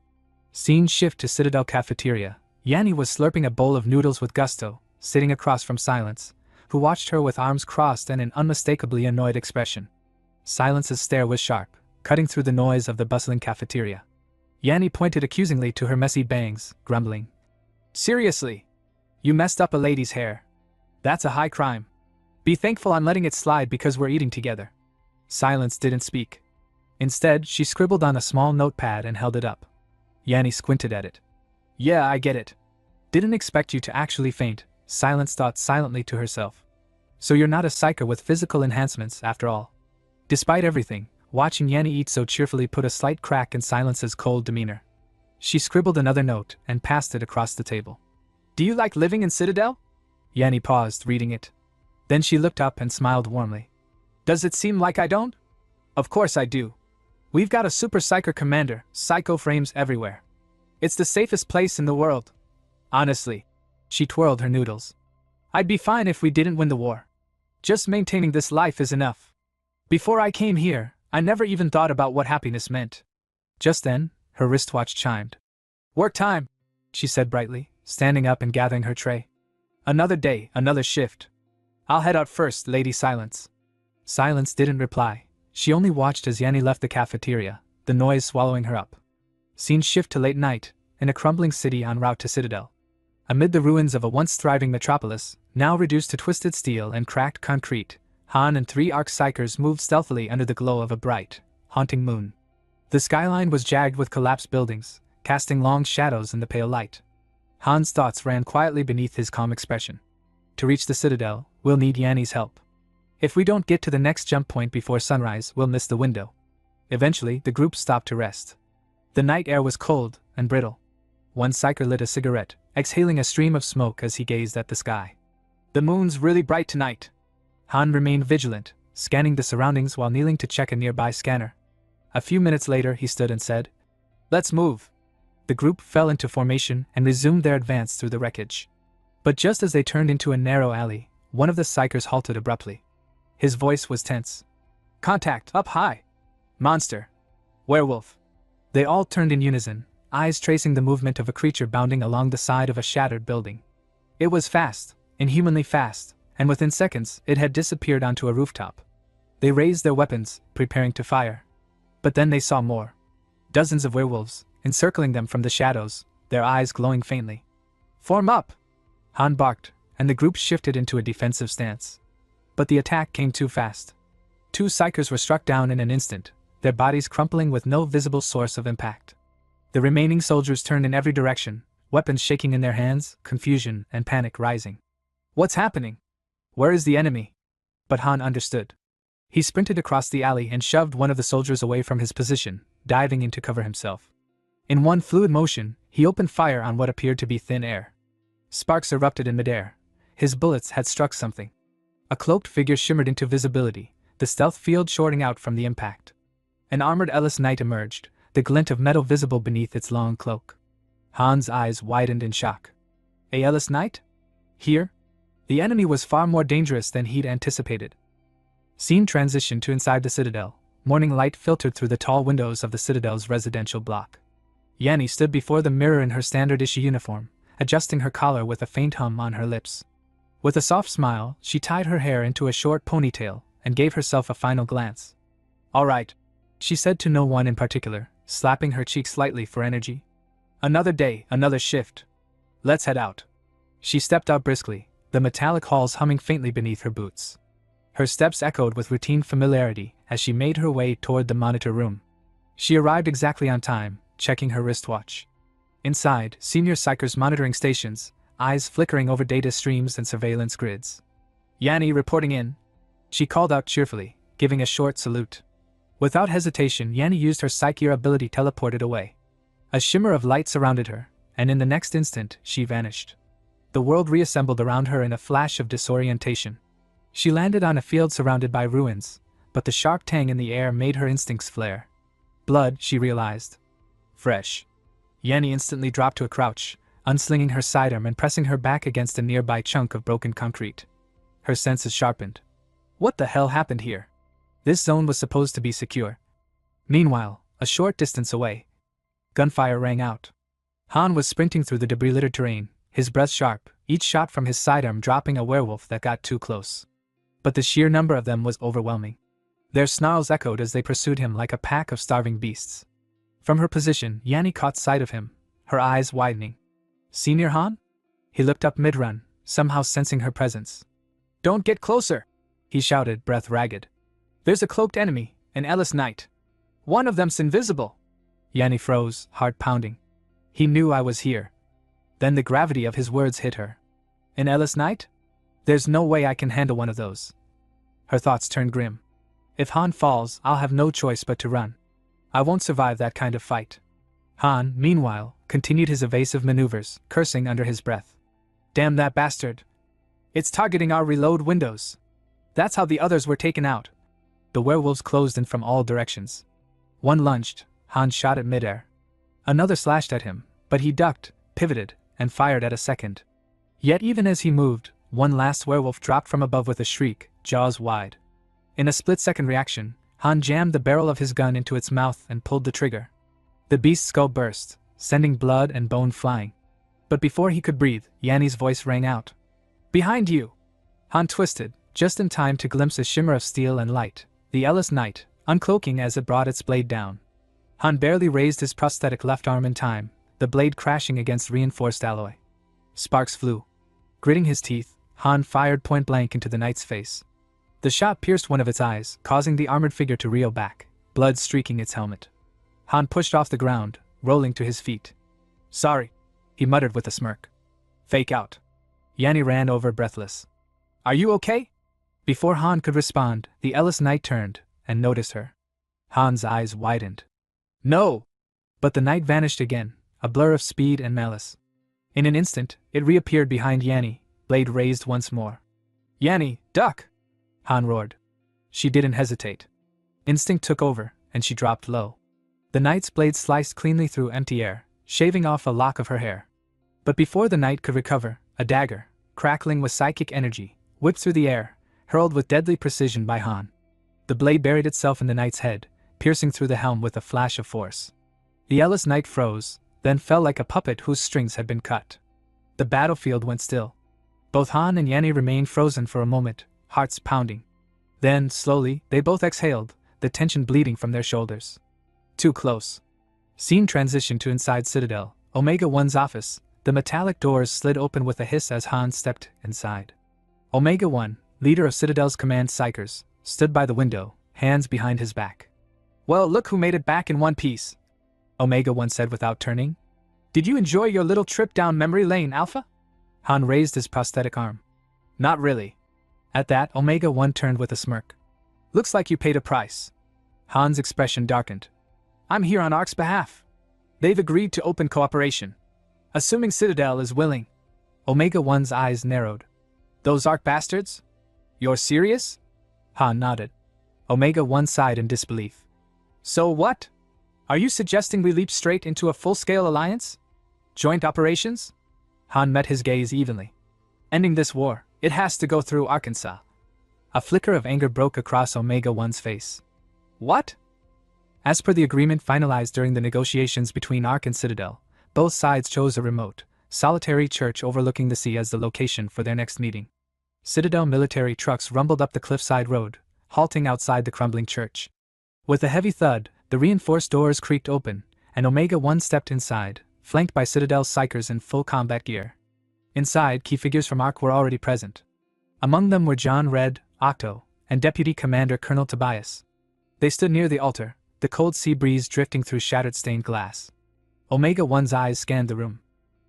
Scene shift to Citadel Cafeteria. Yanni was slurping a bowl of noodles with gusto, sitting across from Silence, who watched her with arms crossed and an unmistakably annoyed expression. Silence's stare was sharp, cutting through the noise of the bustling cafeteria. Yanni pointed accusingly to her messy bangs, grumbling. Seriously? You messed up a lady's hair. That's a high crime. Be thankful I'm letting it slide because we're eating together. Silence didn't speak. Instead, she scribbled on a small notepad and held it up. Yanni squinted at it. Yeah, I get it. Didn't expect you to actually faint, Silence thought silently to herself. So you're not a psyker with physical enhancements, after all. Despite everything, watching Yanni eat so cheerfully put a slight crack in Silence's cold demeanor. She scribbled another note and passed it across the table. Do you like living in Citadel? Yanni paused, reading it. Then she looked up and smiled warmly. Does it seem like I don't? Of course I do. We've got a super psyker commander, psycho frames everywhere. It's the safest place in the world. Honestly. She twirled her noodles. I'd be fine if we didn't win the war. Just maintaining this life is enough. Before I came here, I never even thought about what happiness meant. Just then, her wristwatch chimed. Work time, she said brightly, standing up and gathering her tray. Another day, another shift. I'll head out first, Lady Silence. Silence didn't reply. She only watched as Yanni left the cafeteria, the noise swallowing her up. Scene shift to late night, in a crumbling city en route to Citadel. Amid the ruins of a once thriving metropolis, now reduced to twisted steel and cracked concrete, Han and 3 Arc-Psychers moved stealthily under the glow of a bright, haunting moon. The skyline was jagged with collapsed buildings, casting long shadows in the pale light. Han's thoughts ran quietly beneath his calm expression. To reach the Citadel, we'll need Yanni's help. If we don't get to the next jump point before sunrise, we'll miss the window. Eventually, the group stopped to rest. The night air was cold and brittle. One psyker lit a cigarette, exhaling a stream of smoke as he gazed at the sky. The moon's really bright tonight. Han remained vigilant, scanning the surroundings while kneeling to check a nearby scanner. A few minutes later, he stood and said, "Let's move." The group fell into formation and resumed their advance through the wreckage. But just as they turned into a narrow alley, one of the psychers halted abruptly. His voice was tense. "Contact, up high! Monster! Werewolf!" They all turned in unison, eyes tracing the movement of a creature bounding along the side of a shattered building. It was fast, inhumanly fast, and within seconds it had disappeared onto a rooftop. They raised their weapons, preparing to fire. But then they saw more. Dozens of werewolves, encircling them from the shadows, their eyes glowing faintly. "Form up!" Han barked, and the group shifted into a defensive stance. But the attack came too fast. 2 psychers were struck down in an instant, their bodies crumpling with no visible source of impact. The remaining soldiers turned in every direction, weapons shaking in their hands, confusion and panic rising. "What's happening? Where is the enemy?" But Han understood. He sprinted across the alley and shoved one of the soldiers away from his position, diving in to cover himself. In one fluid motion, he opened fire on what appeared to be thin air. Sparks erupted in midair. His bullets had struck something. A cloaked figure shimmered into visibility, the stealth field shorting out from the impact. An armored Ellis Knight emerged, the glint of metal visible beneath its long cloak. Han's eyes widened in shock. A Ellis Knight? Here? The enemy was far more dangerous than he'd anticipated. Scene transitioned to inside the Citadel. Morning light filtered through the tall windows of the Citadel's residential block. Yanni stood before the mirror in her standard-issue uniform, adjusting her collar with a faint hum on her lips. With a soft smile, she tied her hair into a short ponytail and gave herself a final glance. "All right," she said to no one in particular, slapping her cheek slightly for energy. "Another day, another shift. Let's head out." She stepped out briskly, the metallic halls humming faintly beneath her boots. Her steps echoed with routine familiarity as she made her way toward the monitor room. She arrived exactly on time, checking her wristwatch. Inside, senior psychers monitoring stations, eyes flickering over data streams and surveillance grids. "Yanni reporting in," she called out cheerfully, giving a short salute. Without hesitation, Yanni used her Psyche ability teleported away. A shimmer of light surrounded her, and in the next instant, she vanished. The world reassembled around her in a flash of disorientation. She landed on a field surrounded by ruins, but the sharp tang in the air made her instincts flare. Blood, she realized. Fresh. Yanni instantly dropped to a crouch, unslinging her sidearm and pressing her back against a nearby chunk of broken concrete. Her senses sharpened. What the hell happened here? This zone was supposed to be secure. Meanwhile, a short distance away, gunfire rang out. Han was sprinting through the debris-littered terrain, his breath sharp, each shot from his sidearm dropping a werewolf that got too close. But the sheer number of them was overwhelming. Their snarls echoed as they pursued him like a pack of starving beasts. From her position, Yanni caught sight of him, her eyes widening. "Senior Han?" He looked up mid-run, somehow sensing her presence. "Don't get closer!" he shouted, breath ragged. "There's a cloaked enemy, an Ellis Knight. One of them's invisible." Yanni froze, heart pounding. He knew I was here. Then the gravity of his words hit her. "An Ellis Knight? There's no way I can handle one of those." Her thoughts turned grim. If Han falls, I'll have no choice but to run. I won't survive that kind of fight. Han, meanwhile, continued his evasive maneuvers, cursing under his breath. Damn that bastard. It's targeting our reload windows. That's how the others were taken out. The werewolves closed in from all directions. One lunged, Han shot at midair. Another slashed at him, but he ducked, pivoted, and fired at a second. Yet even as he moved, one last werewolf dropped from above with a shriek, jaws wide. In a split-second reaction, Han jammed the barrel of his gun into its mouth and pulled the trigger. The beast's skull burst, sending blood and bone flying. But before he could breathe, Yanni's voice rang out. "Behind you!" Han twisted, just in time to glimpse a shimmer of steel and light, the Ellis Knight, uncloaking as it brought its blade down. Han barely raised his prosthetic left arm in time, the blade crashing against reinforced alloy. Sparks flew. Gritting his teeth, Han fired point-blank into the knight's face. The shot pierced one of its eyes, causing the armored figure to reel back, blood streaking its helmet. Han pushed off the ground, rolling to his feet. "Sorry," he muttered with a smirk. "Fake out." Yanni ran over breathless. "Are you okay?" Before Han could respond, the Ellis Knight turned and noticed her. Han's eyes widened. "No!" But the knight vanished again, a blur of speed and malice. In an instant, it reappeared behind Yanni, blade raised once more. "Yanni, duck!" Han roared. She didn't hesitate. Instinct took over, and she dropped low. The knight's blade sliced cleanly through empty air, shaving off a lock of her hair. But before the knight could recover, a dagger, crackling with psychic energy, whipped through the air, hurled with deadly precision by Han. The blade buried itself in the knight's head, piercing through the helm with a flash of force. The Ellis Knight froze, then fell like a puppet whose strings had been cut. The battlefield went still. Both Han and Yanni remained frozen for a moment, hearts pounding. Then, slowly, they both exhaled, the tension bleeding from their shoulders. Too close. Scene transitioned to inside Citadel, Omega-1's office. The metallic doors slid open with a hiss as Han stepped inside. Omega-1, leader of Citadel's command psychers, stood by the window, hands behind his back. "Well, look who made it back in one piece," Omega-1 said without turning. "Did you enjoy your little trip down memory lane, Alpha?" Han raised his prosthetic arm. "Not really." At that, Omega-1 turned with a smirk. "Looks like you paid a price." Han's expression darkened. "I'm here on ARC's behalf. They've agreed to open cooperation. Assuming Citadel is willing." Omega-1's eyes narrowed. "Those ARC bastards? You're serious?" Han nodded. Omega-1 sighed in disbelief. "So what? Are you suggesting we leap straight into a full-scale alliance? Joint operations?" Han met his gaze evenly. "Ending this war, it has to go through Arkansas." A flicker of anger broke across Omega-1's face. "What?" As per the agreement finalized during the negotiations between ARC and Citadel, both sides chose a remote, solitary church overlooking the sea as the location for their next meeting. Citadel military trucks rumbled up the cliffside road, halting outside the crumbling church. With a heavy thud, the reinforced doors creaked open, and Omega-1 stepped inside, flanked by Citadel's psychers in full combat gear. Inside, key figures from ARC were already present. Among them were John Red, Octo, and Deputy Commander Colonel Tobias. They stood near the altar, the cold sea breeze drifting through shattered stained glass. Omega-1's eyes scanned the room.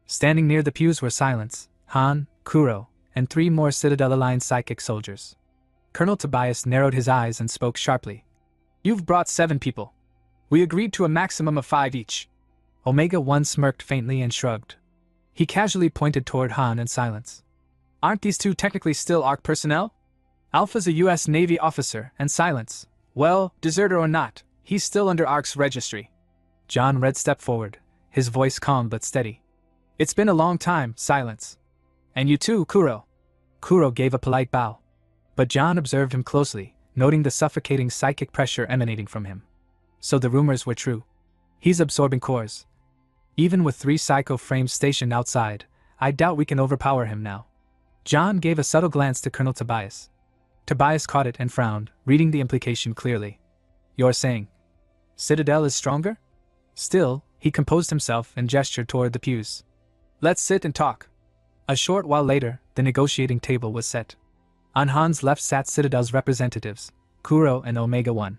Standing near the pews were Silence, Han, Kuro, and 3 more Citadel-aligned psychic soldiers. Colonel Tobias narrowed his eyes and spoke sharply. "You've brought 7 people. We agreed to a maximum of 5 each." Omega-1 smirked faintly and shrugged. He casually pointed toward Han and Silence. "Aren't these 2 technically still ARC personnel? Alpha's a US Navy officer, and Silence, well, deserter or not, he's still under ARC's registry." John Red stepped forward, his voice calm but steady. "It's been a long time, Silence. And you too, Kuro." Kuro gave a polite bow. But John observed him closely, noting the suffocating psychic pressure emanating from him. So the rumors were true. He's absorbing cores. Even with 3 psycho frames stationed outside, I doubt we can overpower him now. John gave a subtle glance to Colonel Tobias. Tobias caught it and frowned, reading the implication clearly. "You're saying Citadel is stronger?" Still, he composed himself and gestured toward the pews. "Let's sit and talk." A short while later, the negotiating table was set. On Han's left sat Citadel's representatives, Kuro and Omega-1.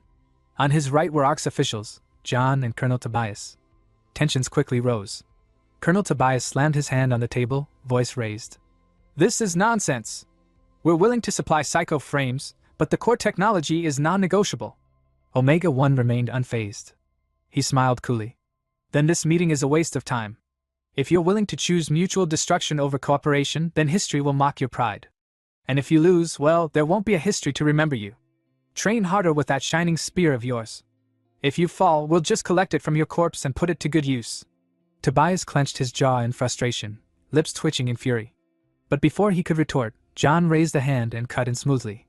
On his right were ARC's officials, John and Colonel Tobias. Tensions quickly rose. Colonel Tobias slammed his hand on the table, voice raised. "This is nonsense. We're willing to supply psycho frames, but the core technology is non-negotiable." Omega-1 remained unfazed. He smiled coolly. "Then this meeting is a waste of time. If you're willing to choose mutual destruction over cooperation, then history will mock your pride. And if you lose, well, there won't be a history to remember you. Train harder with that shining spear of yours. If you fall, we'll just collect it from your corpse and put it to good use. Tobias clenched his jaw in frustration, lips twitching in fury. But before he could retort, John raised a hand and cut in smoothly.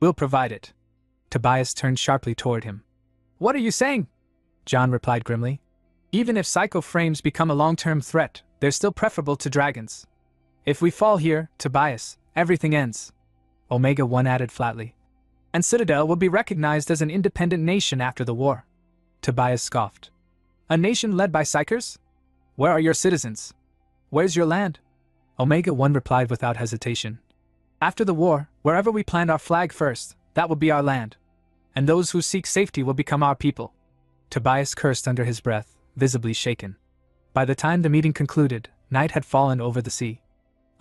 We'll provide it. Tobias turned sharply toward him. What are you saying? John replied grimly. Even if psycho frames become a long-term threat, they're still preferable to dragons. If we fall here, Tobias, everything ends. Omega 1 added flatly. And Citadel will be recognized as an independent nation after the war. Tobias scoffed. A nation led by psychers? Where are your citizens? Where's your land? Omega 1 replied without hesitation. After the war, wherever we plant our flag first, that will be our land. And those who seek safety will become our people. Tobias cursed under his breath, visibly shaken. By the time the meeting concluded, night had fallen over the sea.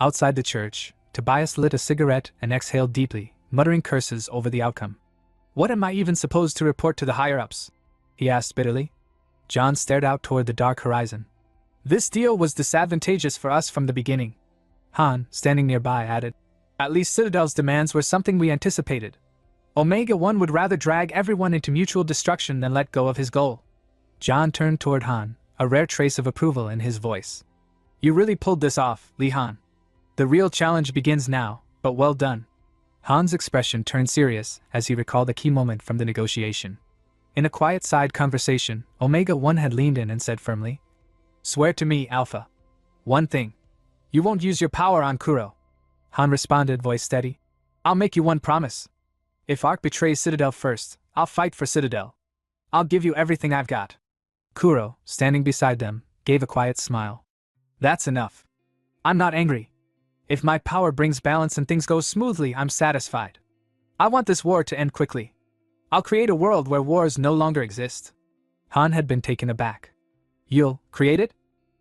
Outside the church, Tobias lit a cigarette and exhaled deeply, muttering curses over the outcome. What am I even supposed to report to the higher-ups? He asked bitterly. John stared out toward the dark horizon. This deal was disadvantageous for us from the beginning. Han, standing nearby, added. At least Citadel's demands were something we anticipated. Omega 1 would rather drag everyone into mutual destruction than let go of his goal. John turned toward Han, a rare trace of approval in his voice. You really pulled this off, Li Han. The real challenge begins now, but well done. Han's expression turned serious as he recalled a key moment from the negotiation. In a quiet side conversation, Omega 1 had leaned in and said firmly, Swear to me, Alpha. One thing. You won't use your power on Kuro. Han responded, voice steady. I'll make you one promise. If Ark betrays Citadel first, I'll fight for Citadel. I'll give you everything I've got. Kuro, standing beside them, gave a quiet smile. That's enough. I'm not angry. If my power brings balance and things go smoothly, I'm satisfied. I want this war to end quickly. I'll create a world where wars no longer exist. Han had been taken aback. You'll create it?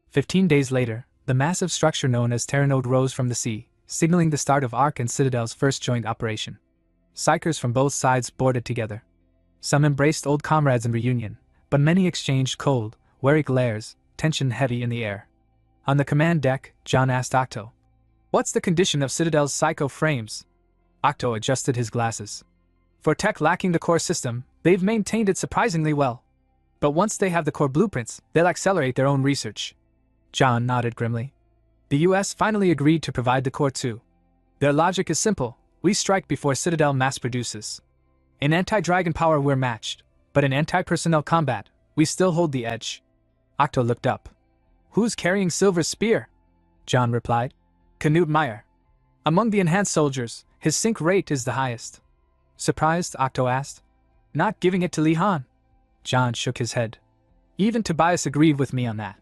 15 days later, the massive structure known as Terranode rose from the sea, signaling the start of Ark and Citadel's first joint operation. Psychers from both sides boarded together. Some embraced old comrades in reunion, but many exchanged cold, wary glares, tension heavy in the air. On the command deck, John asked Octo. What's the condition of Citadel's psycho frames? Octo adjusted his glasses. For tech lacking the core system, they've maintained it surprisingly well. But once they have the core blueprints, they'll accelerate their own research. John nodded grimly. The US finally agreed to provide the core too. Their logic is simple. We strike before Citadel mass produces. In anti-dragon power we're matched, but in anti-personnel combat, we still hold the edge. Octo looked up. Who's carrying Silver's spear? John replied. Knut Meyer. Among the enhanced soldiers, his sync rate is the highest. Surprised, Octo asked. Not giving it to Li Han. John shook his head. Even Tobias agreed with me on that.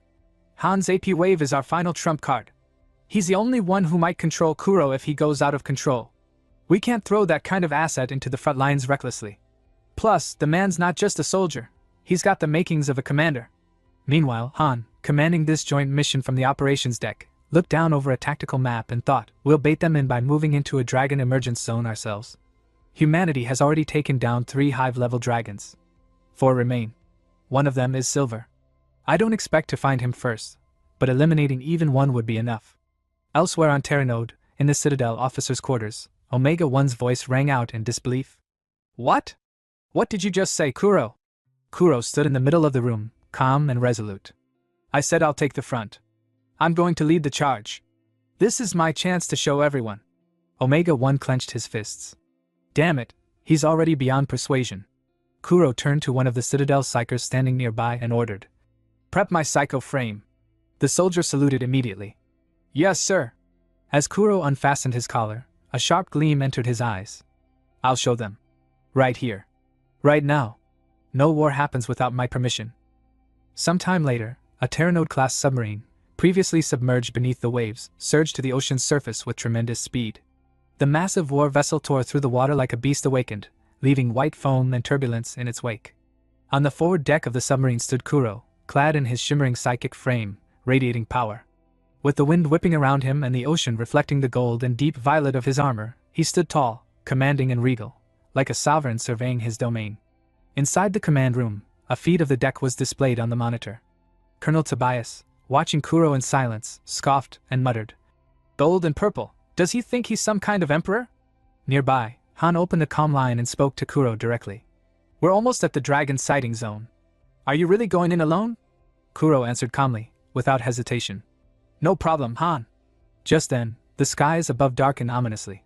Han's AP wave is our final trump card. He's the only one who might control Kuro if he goes out of control. We can't throw that kind of asset into the front lines recklessly. Plus, the man's not just a soldier. He's got the makings of a commander. Meanwhile, Han, commanding this joint mission from the operations deck, looked down over a tactical map and thought, we'll bait them in by moving into a dragon emergence zone ourselves. Humanity has already taken down 3 hive-level dragons. 4 remain. One of them is Silver. I don't expect to find him first, but eliminating even one would be enough. Elsewhere on Terranode, in the Citadel officers' quarters, Omega 1's voice rang out in disbelief. What? What did you just say, Kuro? Kuro stood in the middle of the room, calm and resolute. I said I'll take the front. I'm going to lead the charge. This is my chance to show everyone. Omega 1 clenched his fists. Damn it, he's already beyond persuasion. Kuro turned to one of the Citadel psychers standing nearby and ordered. Prep my psycho frame. The soldier saluted immediately. Yes, sir. As Kuro unfastened his collar, a sharp gleam entered his eyes. I'll show them. Right here. Right now. No war happens without my permission. Some time later, a Terranode-class submarine, previously submerged beneath the waves, surged to the ocean's surface with tremendous speed. The massive war vessel tore through the water like a beast awakened, leaving white foam and turbulence in its wake. On the forward deck of the submarine stood Kuro, clad in his shimmering psychic frame, radiating power. With the wind whipping around him and the ocean reflecting the gold and deep violet of his armor, he stood tall, commanding and regal, like a sovereign surveying his domain. Inside the command room, a feed of the deck was displayed on the monitor. Colonel Tobias, watching Kuro in silence, scoffed and muttered, "Gold and purple, does he think he's some kind of emperor?" Nearby, Han opened a calm line and spoke to Kuro directly. "We're almost at the dragon sighting zone. Are you really going in alone?" Kuro answered calmly, without hesitation. "No problem, Han." Just then, the skies above darkened ominously.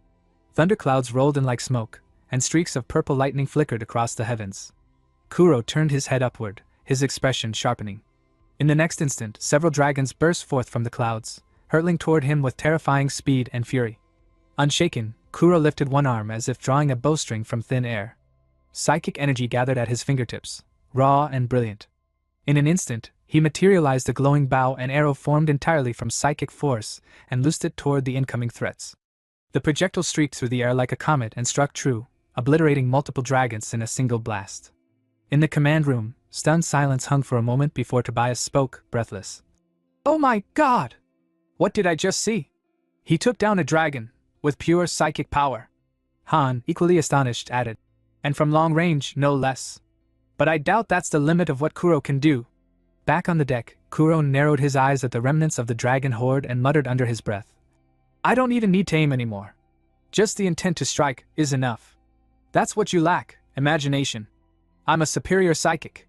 Thunderclouds rolled in like smoke, and streaks of purple lightning flickered across the heavens. Kuro turned his head upward, his expression sharpening. In the next instant, several dragons burst forth from the clouds, hurtling toward him with terrifying speed and fury. Unshaken, Kuro lifted one arm as if drawing a bowstring from thin air. Psychic energy gathered at his fingertips, raw and brilliant. In an instant, he materialized a glowing bow and arrow formed entirely from psychic force and loosed it toward the incoming threats. The projectile streaked through the air like a comet and struck true, obliterating multiple dragons in a single blast. In the command room, stunned silence hung for a moment before Tobias spoke, breathless. "Oh my God! What did I just see? He took down a dragon, with pure psychic power." Han, equally astonished, added, "And from long range, no less. But I doubt that's the limit of what Kuro can do." Back on the deck, Kuro narrowed his eyes at the remnants of the dragon horde and muttered under his breath, "I don't even need to aim anymore. Just the intent to strike is enough. That's what you lack, imagination. I'm a superior psychic.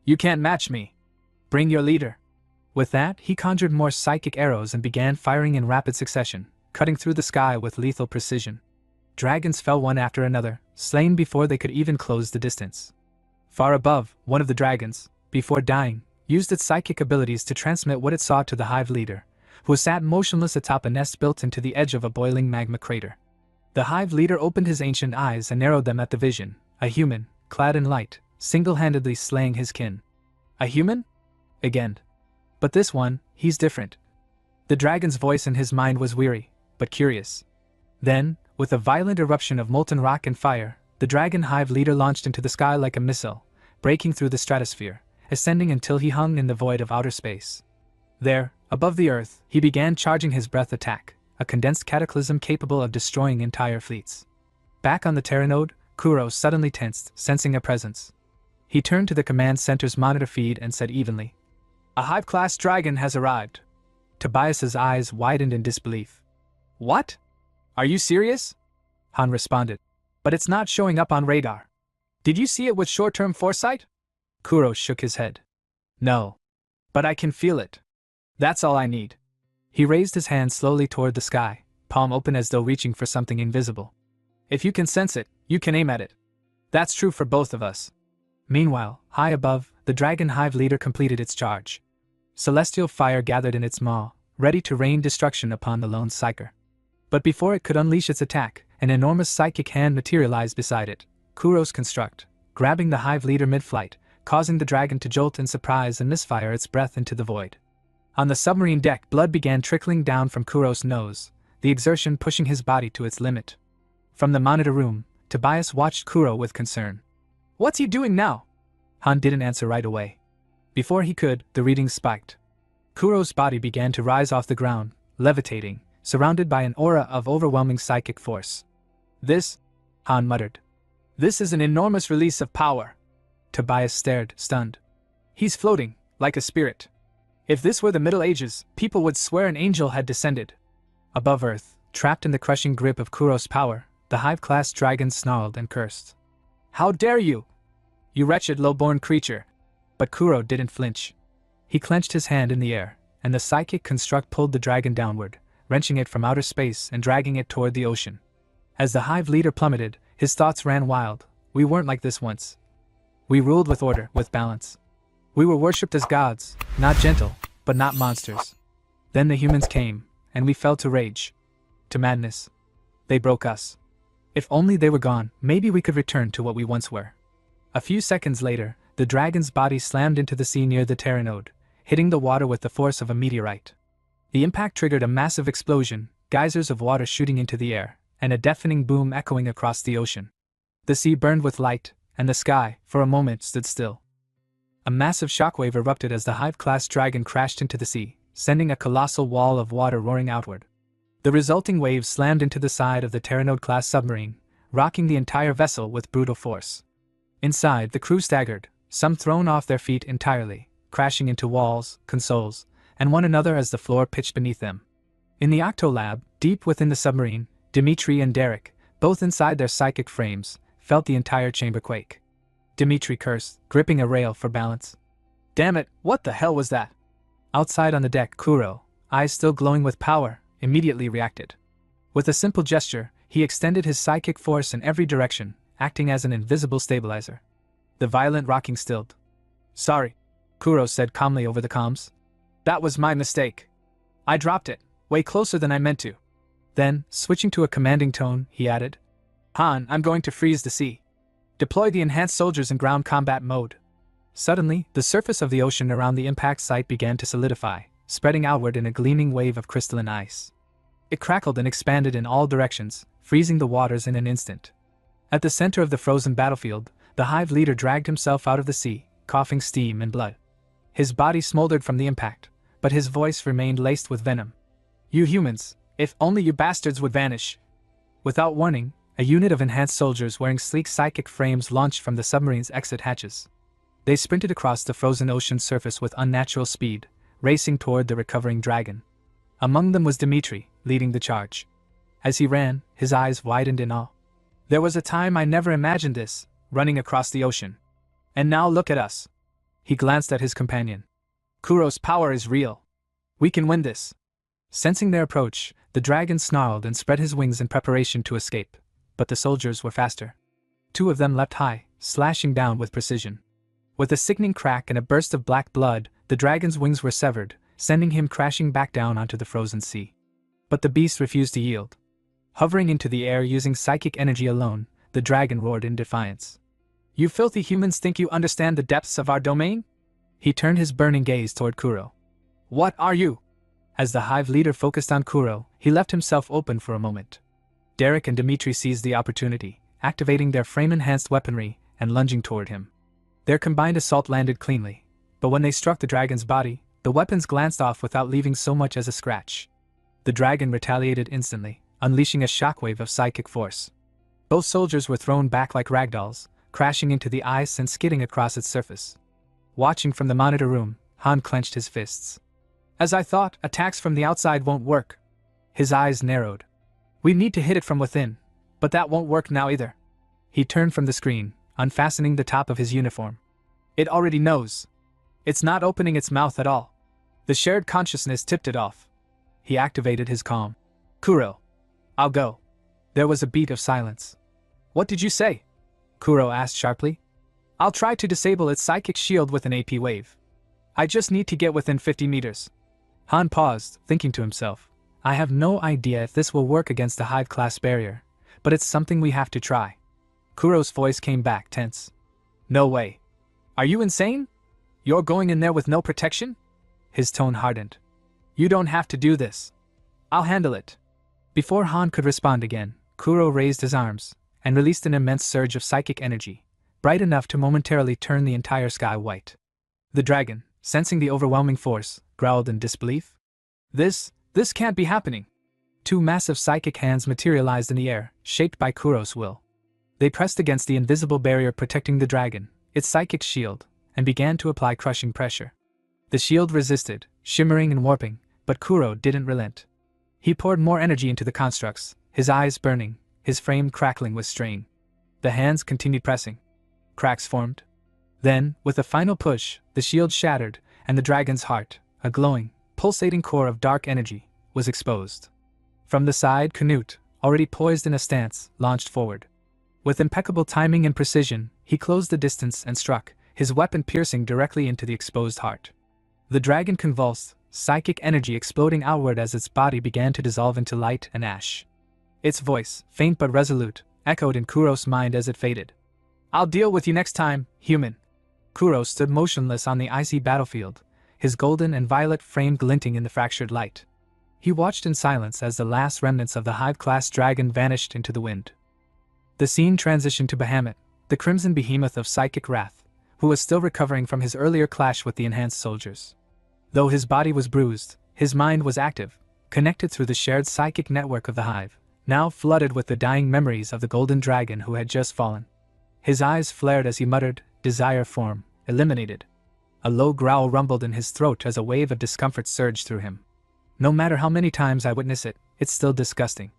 You can't match me. Bring your leader." With that, he conjured more psychic arrows and began firing in rapid succession, cutting through the sky with lethal precision. Dragons fell one after another, slain before they could even close the distance. Far above, one of the dragons, before dying, used its psychic abilities to transmit what it saw to the hive leader, who sat motionless atop a nest built into the edge of a boiling magma crater. The hive leader opened his ancient eyes and narrowed them at the vision, a human, clad in light, single-handedly slaying his kin. "A human?" Again. "But this one, he's different." The dragon's voice in his mind was weary, but curious. Then, with a violent eruption of molten rock and fire, the dragon hive leader launched into the sky like a missile, breaking through the stratosphere, ascending until he hung in the void of outer space. There, above the earth, he began charging his breath attack, a condensed cataclysm capable of destroying entire fleets. Back on the Terranode, Kuro suddenly tensed, sensing a presence. He turned to the command center's monitor feed and said evenly, "A hive-class dragon has arrived." Tobias's eyes widened in disbelief. "What? Are you serious?" Han responded. "But it's not showing up on radar. Did you see it with short-term foresight?" Kuro shook his head. "No. But I can feel it. That's all I need." He raised his hand slowly toward the sky, palm open as though reaching for something invisible. "If you can sense it, you can aim at it. That's true for both of us." Meanwhile, high above, the dragon hive leader completed its charge. Celestial fire gathered in its maw, ready to rain destruction upon the lone psyker. But before it could unleash its attack, an enormous psychic hand materialized beside it, Kuro's construct, grabbing the hive leader mid-flight, causing the dragon to jolt in surprise and misfire its breath into the void. On the submarine deck, blood began trickling down from Kuro's nose, the exertion pushing his body to its limit. From the monitor room, Tobias watched Kuro with concern. "What's he doing now?" Han didn't answer right away. Before he could, the readings spiked. Kuro's body began to rise off the ground, levitating, surrounded by an aura of overwhelming psychic force. "This," Han muttered. "This is an enormous release of power." Tobias stared, stunned. "He's floating, like a spirit. If this were the Middle Ages, people would swear an angel had descended." Above Earth, trapped in the crushing grip of Kuro's power, the hive-class dragon snarled and cursed. "How dare you! You wretched low-born creature!" But Kuro didn't flinch. He clenched his hand in the air, and the psychic construct pulled the dragon downward, wrenching it from outer space and dragging it toward the ocean. As the hive leader plummeted, his thoughts ran wild. "We weren't like this once. We ruled with order, with balance. We were worshipped as gods, not gentle, but not monsters. Then the humans came, and we fell to rage. To madness. They broke us. If only they were gone, maybe we could return to what we once were." A few seconds later, the dragon's body slammed into the sea near the Terranode, hitting the water with the force of a meteorite. The impact triggered a massive explosion, geysers of water shooting into the air, and a deafening boom echoing across the ocean. The sea burned with light, and the sky, for a moment, stood still. A massive shockwave erupted as the hive-class dragon crashed into the sea, sending a colossal wall of water roaring outward. The resulting waves slammed into the side of the Terranode-class submarine, rocking the entire vessel with brutal force. Inside, the crew staggered, some thrown off their feet entirely, crashing into walls, consoles, and one another as the floor pitched beneath them. In the Octolab, deep within the submarine, Dimitri and Derek, both inside their psychic frames, felt the entire chamber quake. Dimitri cursed, gripping a rail for balance. "Damn it, what the hell was that?" Outside on the deck, Kuro, eyes still glowing with power, immediately reacted. With a simple gesture, he extended his psychic force in every direction, acting as an invisible stabilizer. The violent rocking stilled. "Sorry," Kuro said calmly over the comms. "That was my mistake. I dropped it, way closer than I meant to." Then, switching to a commanding tone, he added, "Han, I'm going to freeze the sea. Deploy the enhanced soldiers in ground combat mode." Suddenly, the surface of the ocean around the impact site began to solidify, spreading outward in a gleaming wave of crystalline ice. It crackled and expanded in all directions, freezing the waters in an instant. At the center of the frozen battlefield, the hive leader dragged himself out of the sea, coughing steam and blood. His body smoldered from the impact, but his voice remained laced with venom. "You humans, if only you bastards would vanish." Without warning, a unit of enhanced soldiers wearing sleek psychic frames launched from the submarine's exit hatches. They sprinted across the frozen ocean surface with unnatural speed, racing toward the recovering dragon. Among them was Dimitri, leading the charge. As he ran, his eyes widened in awe. "There was a time I never imagined this, running across the ocean. And now look at us." He glanced at his companion. "Kuro's power is real. We can win this." Sensing their approach, the dragon snarled and spread his wings in preparation to escape, but the soldiers were faster. Two of them leapt high, slashing down with precision. With a sickening crack and a burst of black blood, the dragon's wings were severed, sending him crashing back down onto the frozen sea. But the beast refused to yield. Hovering into the air using psychic energy alone, the dragon roared in defiance. "You filthy humans think you understand the depths of our domain?" He turned his burning gaze toward Kuro. "What are you?" As the hive leader focused on Kuro, he left himself open for a moment. Derek and Dimitri seized the opportunity, activating their frame-enhanced weaponry and lunging toward him. Their combined assault landed cleanly, but when they struck the dragon's body, the weapons glanced off without leaving so much as a scratch. The dragon retaliated instantly, unleashing a shockwave of psychic force. Both soldiers were thrown back like ragdolls, crashing into the ice and skidding across its surface. Watching from the monitor room, Han clenched his fists. "As I thought, attacks from the outside won't work." His eyes narrowed. "We need to hit it from within, but that won't work now either." He turned from the screen, unfastening the top of his uniform. "It already knows. It's not opening its mouth at all. The shared consciousness tipped it off." He activated his calm. "Kuro, I'll go." There was a beat of silence. "What did you say?" Kuro asked sharply. "I'll try to disable its psychic shield with an AP wave. I just need to get within 50 meters. Han paused, thinking to himself, "I have no idea if this will work against the Hive-class barrier, but it's something we have to try." Kuro's voice came back tense. "No way. Are you insane? You're going in there with no protection?" His tone hardened. "You don't have to do this. I'll handle it." Before Han could respond again, Kuro raised his arms and released an immense surge of psychic energy, bright enough to momentarily turn the entire sky white. The dragon, sensing the overwhelming force, growled in disbelief. This can't be happening." Two massive psychic hands materialized in the air, shaped by Kuro's will. They pressed against the invisible barrier protecting the dragon, its psychic shield, and began to apply crushing pressure. The shield resisted, shimmering and warping, but Kuro didn't relent. He poured more energy into the constructs, his eyes burning, his frame crackling with strain. The hands continued pressing. Cracks formed. Then, with a final push, the shield shattered, and the dragon's heart, a glowing, pulsating core of dark energy, was exposed. From the side, Canute, already poised in a stance, launched forward. With impeccable timing and precision, he closed the distance and struck, his weapon piercing directly into the exposed heart. The dragon convulsed, psychic energy exploding outward as its body began to dissolve into light and ash. Its voice, faint but resolute, echoed in Kuro's mind as it faded. "I'll deal with you next time, human." Kuro stood motionless on the icy battlefield, his golden and violet frame glinting in the fractured light. He watched in silence as the last remnants of the Hive-class dragon vanished into the wind. The scene transitioned to Bahamut, the crimson behemoth of psychic wrath, who was still recovering from his earlier clash with the enhanced soldiers. Though his body was bruised, his mind was active, connected through the shared psychic network of the Hive, now flooded with the dying memories of the golden dragon who had just fallen. His eyes flared as he muttered, "Desire form, eliminated." A low growl rumbled in his throat as a wave of discomfort surged through him. No matter how many times I witness it, it's still disgusting.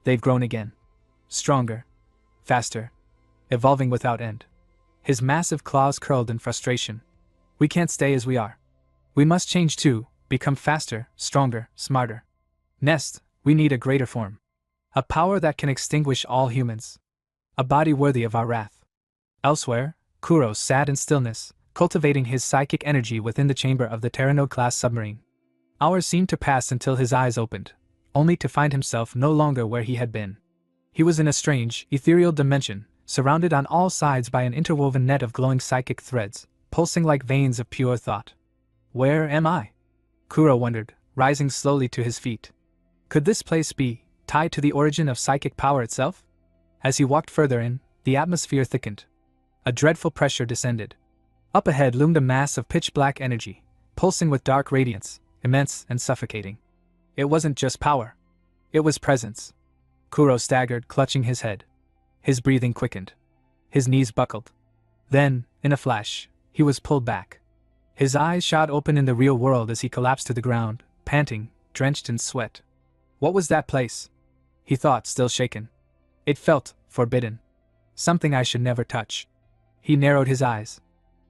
They've grown again. Stronger. Faster. Evolving without end. His massive claws curled in frustration. We can't stay as we are. We must change too, become faster, stronger, smarter. Next, we need a greater form. A power that can extinguish all humans. A body worthy of our wrath. Elsewhere, Kuro sat in stillness, cultivating his psychic energy within the chamber of the Terranode-class submarine. Hours seemed to pass until his eyes opened, only to find himself no longer where he had been. He was in a strange, ethereal dimension, surrounded on all sides by an interwoven net of glowing psychic threads, pulsing like veins of pure thought. Where am I? Kuro wondered, rising slowly to his feet. Could this place be tied to the origin of psychic power itself? As he walked further in, the atmosphere thickened. A dreadful pressure descended. Up ahead loomed a mass of pitch-black energy, pulsing with dark radiance, immense and suffocating. It wasn't just power. It was presence. Kuro staggered, clutching his head. His breathing quickened. His knees buckled. Then, in a flash, he was pulled back. His eyes shot open in the real world as he collapsed to the ground, panting, drenched in sweat. What was that place? He thought, still shaken. It felt forbidden. Something I should never touch. He narrowed his eyes.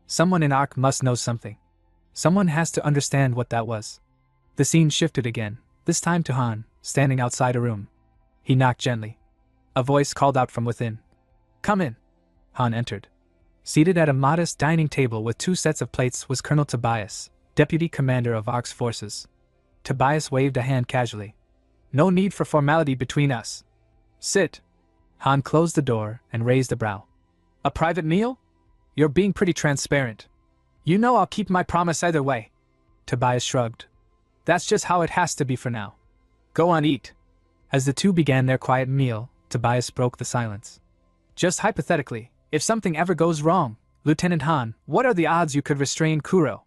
Someone in Ark must know something. Someone has to understand what that was. The scene shifted again, this time to Han, standing outside a room. He knocked gently. A voice called out from within. Come in. Han entered. Seated at a modest dining table with 2 sets of plates was Colonel Tobias, deputy commander of Ark's forces. Tobias waved a hand casually. No need for formality between us. Sit. Han closed the door and raised a brow. A private meal? You're being pretty transparent. You know I'll keep my promise either way. Tobias shrugged. That's just how it has to be for now. Go on, eat. As the two began their quiet meal, Tobias broke the silence. Just hypothetically, if something ever goes wrong, Lieutenant Han, what are the odds you could restrain Kuro?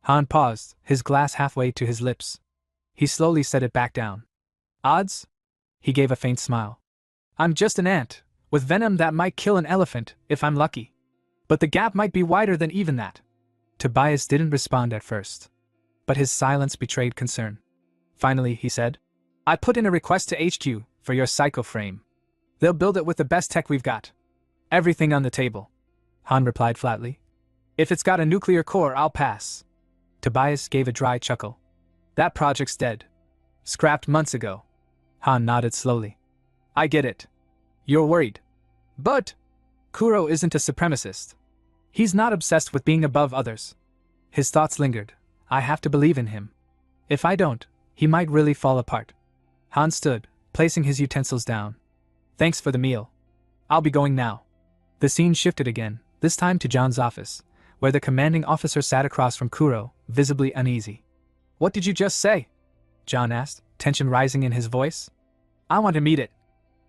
Han paused, his glass halfway to his lips. He slowly set it back down. Odds? He gave a faint smile. I'm just an ant, with venom that might kill an elephant, if I'm lucky. But the gap might be wider than even that. Tobias didn't respond at first. But his silence betrayed concern. Finally, he said, I put in a request to HQ for your psycho frame. They'll build it with the best tech we've got. Everything on the table. Han replied flatly. If it's got a nuclear core, I'll pass. Tobias gave a dry chuckle. That project's dead. Scrapped months ago. Han nodded slowly. I get it. You're worried. But Kuro isn't a supremacist. He's not obsessed with being above others. His thoughts lingered. I have to believe in him. If I don't, he might really fall apart. Han stood, placing his utensils down. Thanks for the meal. I'll be going now. The scene shifted again, this time to John's office, where the commanding officer sat across from Kuro, visibly uneasy. What did you just say? John asked, tension rising in his voice. I want to meet it.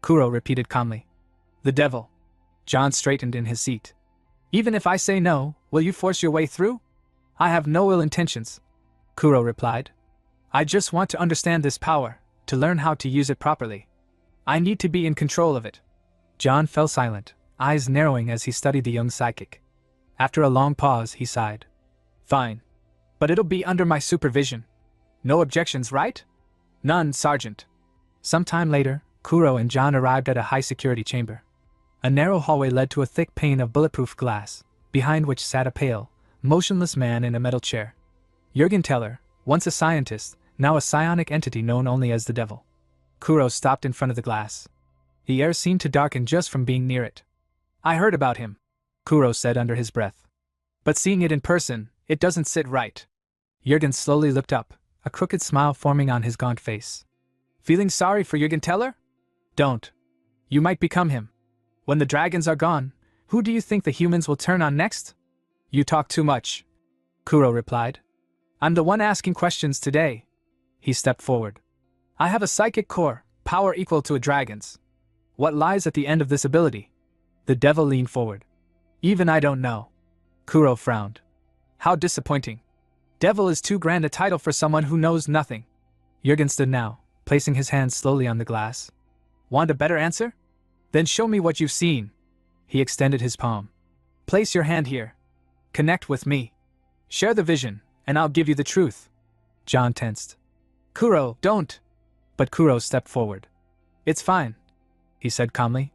Kuro repeated calmly. The devil. John straightened in his seat. Even if I say no, will you force your way through? I have no ill intentions. Kuro replied. I just want to understand this power, to learn how to use it properly. I need to be in control of it. John fell silent, eyes narrowing as he studied the young psychic. After a long pause, he sighed. Fine. But it'll be under my supervision. No objections, right? None, Sergeant. Some time later, Kuro and John arrived at a high-security chamber. A narrow hallway led to a thick pane of bulletproof glass, behind which sat a pale, motionless man in a metal chair. Jürgen Teller, once a scientist, now a psionic entity known only as the Devil. Kuro stopped in front of the glass. The air seemed to darken just from being near it. I heard about him, Kuro said under his breath. But seeing it in person, it doesn't sit right. Jürgen slowly looked up, a crooked smile forming on his gaunt face. Feeling sorry for Jürgen Teller? Don't. You might become him. When the dragons are gone, who do you think the humans will turn on next? You talk too much, Kuro replied. I'm the one asking questions today. He stepped forward. I have a psychic core, power equal to a dragon's. What lies at the end of this ability? The devil leaned forward. Even I don't know. Kuro frowned. How disappointing. Devil is too grand a title for someone who knows nothing. Jürgen stood now, placing his hands slowly on the glass. Want a better answer? Then show me what you've seen. He extended his palm. Place your hand here. Connect with me. Share the vision, and I'll give you the truth. John tensed. Kuro, don't! But Kuro stepped forward. It's fine, he said calmly.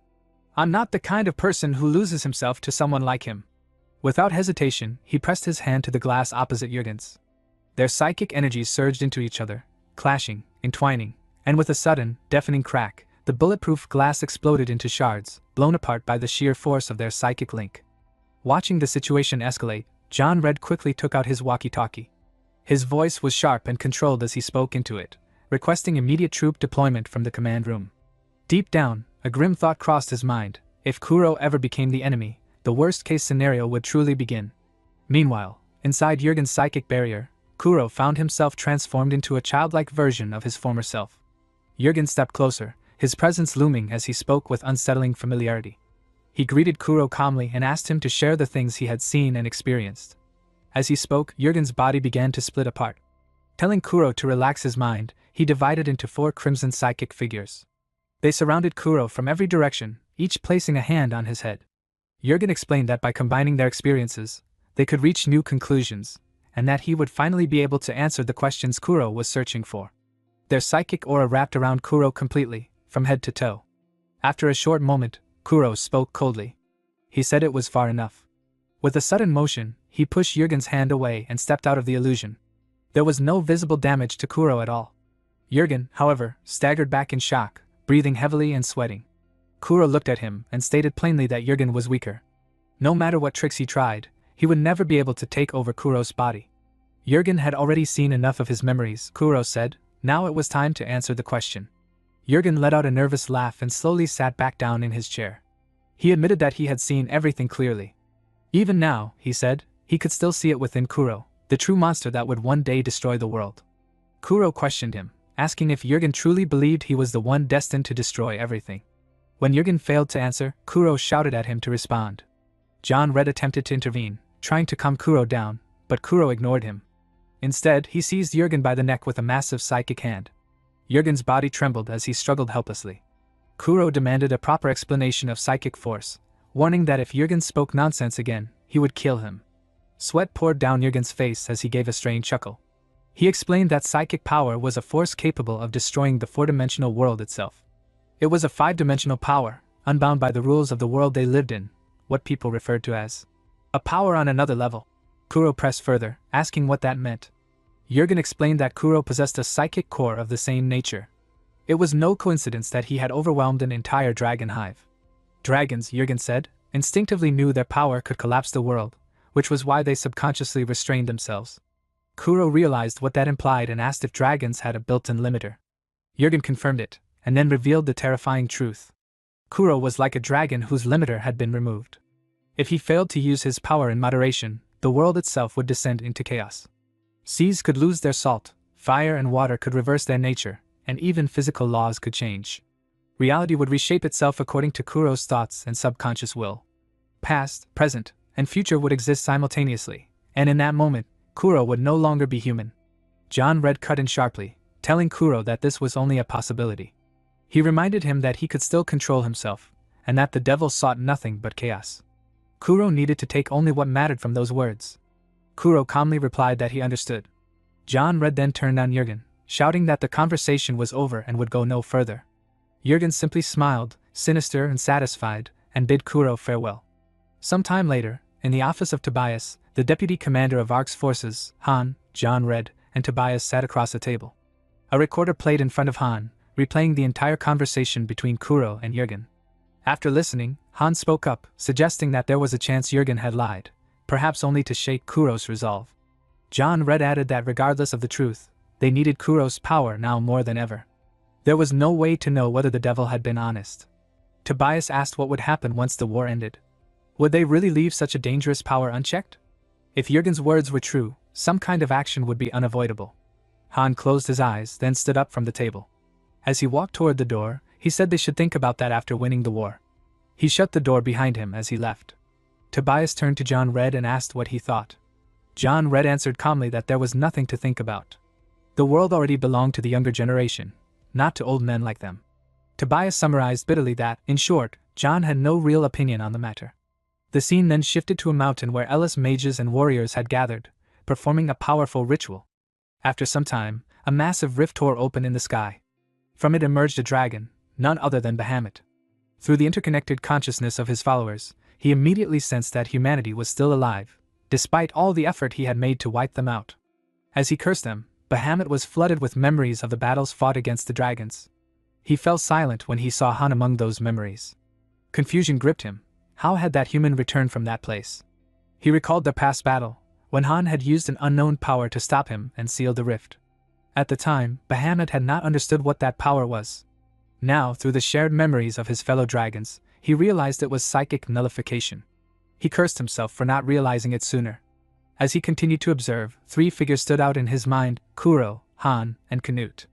I'm not the kind of person who loses himself to someone like him. Without hesitation, he pressed his hand to the glass opposite Jurgen's. Their psychic energies surged into each other, clashing, entwining, and with a sudden, deafening crack, the bulletproof glass exploded into shards, blown apart by the sheer force of their psychic link. Watching the situation escalate, John Red quickly took out his walkie-talkie. His voice was sharp and controlled as he spoke into it, requesting immediate troop deployment from the command room. Deep down, a grim thought crossed his mind. If Kuro ever became the enemy, the worst-case scenario would truly begin. Meanwhile, inside Jurgen's psychic barrier, Kuro found himself transformed into a childlike version of his former self. Jurgen stepped closer, his presence looming as he spoke with unsettling familiarity. He greeted Kuro calmly and asked him to share the things he had seen and experienced. As he spoke, Jurgen's body began to split apart. Telling Kuro to relax his mind, he divided into 4 crimson psychic figures. They surrounded Kuro from every direction, each placing a hand on his head. Jurgen explained that by combining their experiences, they could reach new conclusions, and that he would finally be able to answer the questions Kuro was searching for. Their psychic aura wrapped around Kuro completely, from head to toe. After a short moment, Kuro spoke coldly. He said it was far enough. With a sudden motion, he pushed Jurgen's hand away and stepped out of the illusion. There was no visible damage to Kuro at all. Jurgen, however, staggered back in shock, breathing heavily and sweating. Kuro looked at him and stated plainly that Jurgen was weaker. No matter what tricks he tried, he would never be able to take over Kuro's body. Jurgen had already seen enough of his memories, Kuro said. Now it was time to answer the question. Jurgen let out a nervous laugh and slowly sat back down in his chair. He admitted that he had seen everything clearly. Even now, he said, he could still see it within Kuro, the true monster that would one day destroy the world. Kuro questioned him, asking if Jurgen truly believed he was the one destined to destroy everything. When Jurgen failed to answer, Kuro shouted at him to respond. John Red attempted to intervene, trying to calm Kuro down, but Kuro ignored him. Instead, he seized Jurgen by the neck with a massive psychic hand. Jurgen's body trembled as he struggled helplessly. Kuro demanded a proper explanation of psychic force, warning that if Jurgen spoke nonsense again, he would kill him. Sweat poured down Jurgen's face as he gave a strange chuckle. He explained that psychic power was a force capable of destroying the 4-dimensional world itself. It was a 5-dimensional power, unbound by the rules of the world they lived in, what people referred to as a power on another level. Kuro pressed further, asking what that meant. Jurgen explained that Kuro possessed a psychic core of the same nature. It was no coincidence that he had overwhelmed an entire dragon hive. Dragons, Jurgen said, instinctively knew their power could collapse the world, which was why they subconsciously restrained themselves. Kuro realized what that implied and asked if dragons had a built-in limiter. Jurgen confirmed it, and then revealed the terrifying truth. Kuro was like a dragon whose limiter had been removed. If he failed to use his power in moderation, the world itself would descend into chaos. Seas could lose their salt, fire and water could reverse their nature, and even physical laws could change. Reality would reshape itself according to Kuro's thoughts and subconscious will. Past, present, and future would exist simultaneously, and in that moment, Kuro would no longer be human. John Red cut in sharply, telling Kuro that this was only a possibility. He reminded him that he could still control himself, and that the devil sought nothing but chaos. Kuro needed to take only what mattered from those words. Kuro calmly replied that he understood. John Red then turned on Jurgen, shouting that the conversation was over and would go no further. Jurgen simply smiled, sinister and satisfied, and bid Kuro farewell. Some time later, in the office of Tobias, the deputy commander of ARC's forces, Han, John Red, and Tobias sat across a table. A recorder played in front of Han, replaying the entire conversation between Kuro and Jurgen. After listening, Han spoke up, suggesting that there was a chance Jurgen had lied, perhaps only to shake Kuro's resolve. John Red added that regardless of the truth, they needed Kuro's power now more than ever. There was no way to know whether the devil had been honest. Tobias asked what would happen once the war ended. Would they really leave such a dangerous power unchecked? If Jurgen's words were true, some kind of action would be unavoidable. Han closed his eyes, then stood up from the table. As he walked toward the door, he said they should think about that after winning the war. He shut the door behind him as he left. Tobias turned to John Red and asked what he thought. John Red answered calmly that there was nothing to think about. The world already belonged to the younger generation, not to old men like them. Tobias summarized bitterly that, in short, John had no real opinion on the matter. The scene then shifted to a mountain where Ellis mages and warriors had gathered, performing a powerful ritual. After some time, a massive rift tore open in the sky. From it emerged a dragon, none other than Bahamut. Through the interconnected consciousness of his followers, he immediately sensed that humanity was still alive, despite all the effort he had made to wipe them out. As he cursed them, Bahamut was flooded with memories of the battles fought against the dragons. He fell silent when he saw Han among those memories. Confusion gripped him. How had that human returned from that place? He recalled the past battle, when Han had used an unknown power to stop him and seal the rift. At the time, Bahamut had not understood what that power was. Now, through the shared memories of his fellow dragons, he realized it was psychic nullification. He cursed himself for not realizing it sooner. As he continued to observe, 3 figures stood out in his mind: Kuro, Han, and Canute.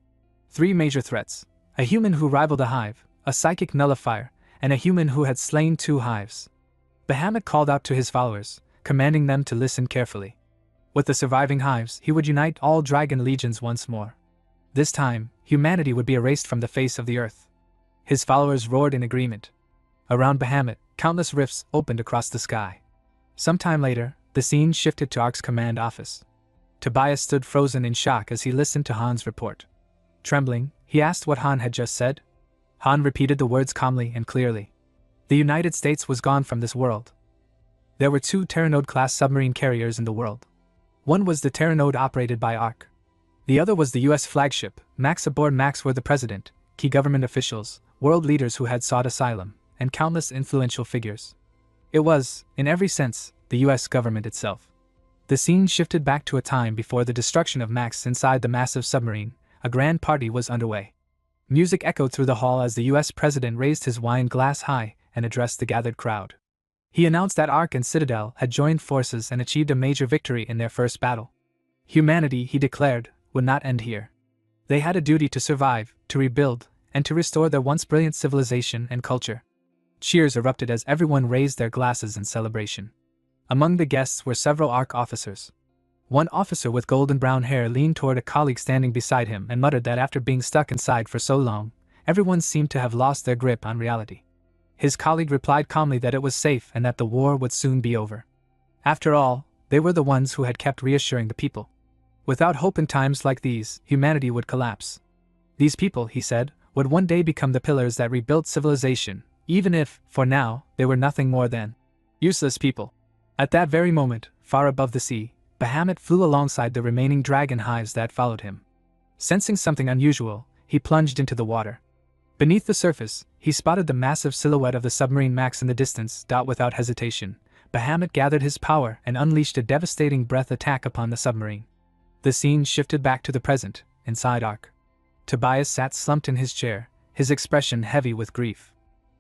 3 major threats: a human who rivaled a hive, a psychic nullifier, and a human who had slain 2 hives. Bahamut called out to his followers, commanding them to listen carefully. With the surviving hives, he would unite all dragon legions once more. This time, humanity would be erased from the face of the earth. His followers roared in agreement. Around Bahamut, countless rifts opened across the sky. Some time later, the scene shifted to Ark's command office. Tobias stood frozen in shock as he listened to Han's report. Trembling, he asked what Han had just said. Han repeated the words calmly and clearly. The United States was gone from this world. There were 2 Terranode-class submarine carriers in the world. One was the Terranode operated by Ark. The other was the U.S. flagship, Max. Aboard Max were the president, key government officials, world leaders who had sought asylum, and countless influential figures. It was, in every sense, the U.S. government itself. The scene shifted back to a time before the destruction of Max. Inside the massive submarine, a grand party was underway. Music echoed through the hall as the U.S. president raised his wine glass high and addressed the gathered crowd. He announced that Ark and Citadel had joined forces and achieved a major victory in their first battle. Humanity, he declared, would not end here. They had a duty to survive, to rebuild, and to restore their once brilliant civilization and culture. Cheers erupted as everyone raised their glasses in celebration. Among the guests were several Ark officers. One officer with golden brown hair leaned toward a colleague standing beside him and muttered that after being stuck inside for so long, everyone seemed to have lost their grip on reality. His colleague replied calmly that it was safe and that the war would soon be over. After all, they were the ones who had kept reassuring the people. Without hope in times like these, humanity would collapse. These people, he said, would one day become the pillars that rebuilt civilization, even if, for now, they were nothing more than useless people. At that very moment, far above the sea, Bahamut flew alongside the remaining dragon hives that followed him. Sensing something unusual, he plunged into the water. Beneath the surface, he spotted the massive silhouette of the submarine Max in the distance. Without hesitation, Bahamut gathered his power and unleashed a devastating breath attack upon the submarine. The scene shifted back to the present, inside Ark. Tobias sat slumped in his chair, his expression heavy with grief.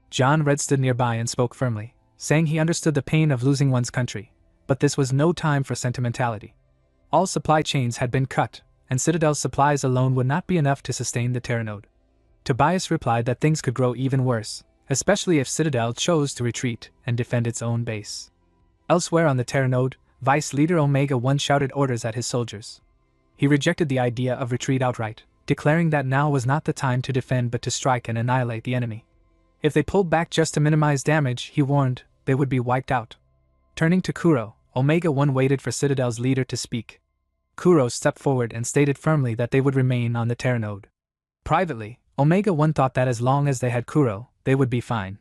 John Red stood nearby and spoke firmly, saying he understood the pain of losing one's country, but this was no time for sentimentality. All supply chains had been cut, and Citadel's supplies alone would not be enough to sustain the Terranode. Tobias replied that things could grow even worse, especially if Citadel chose to retreat and defend its own base. Elsewhere on the Terranode, Vice Leader Omega-1 shouted orders at his soldiers. He rejected the idea of retreat outright, declaring that now was not the time to defend but to strike and annihilate the enemy. If they pulled back just to minimize damage, he warned, they would be wiped out. Turning to Kuro, Omega-1 waited for Citadel's leader to speak. Kuro stepped forward and stated firmly that they would remain on the Terranode. Privately, Omega-1 thought that as long as they had Kuro, they would be fine.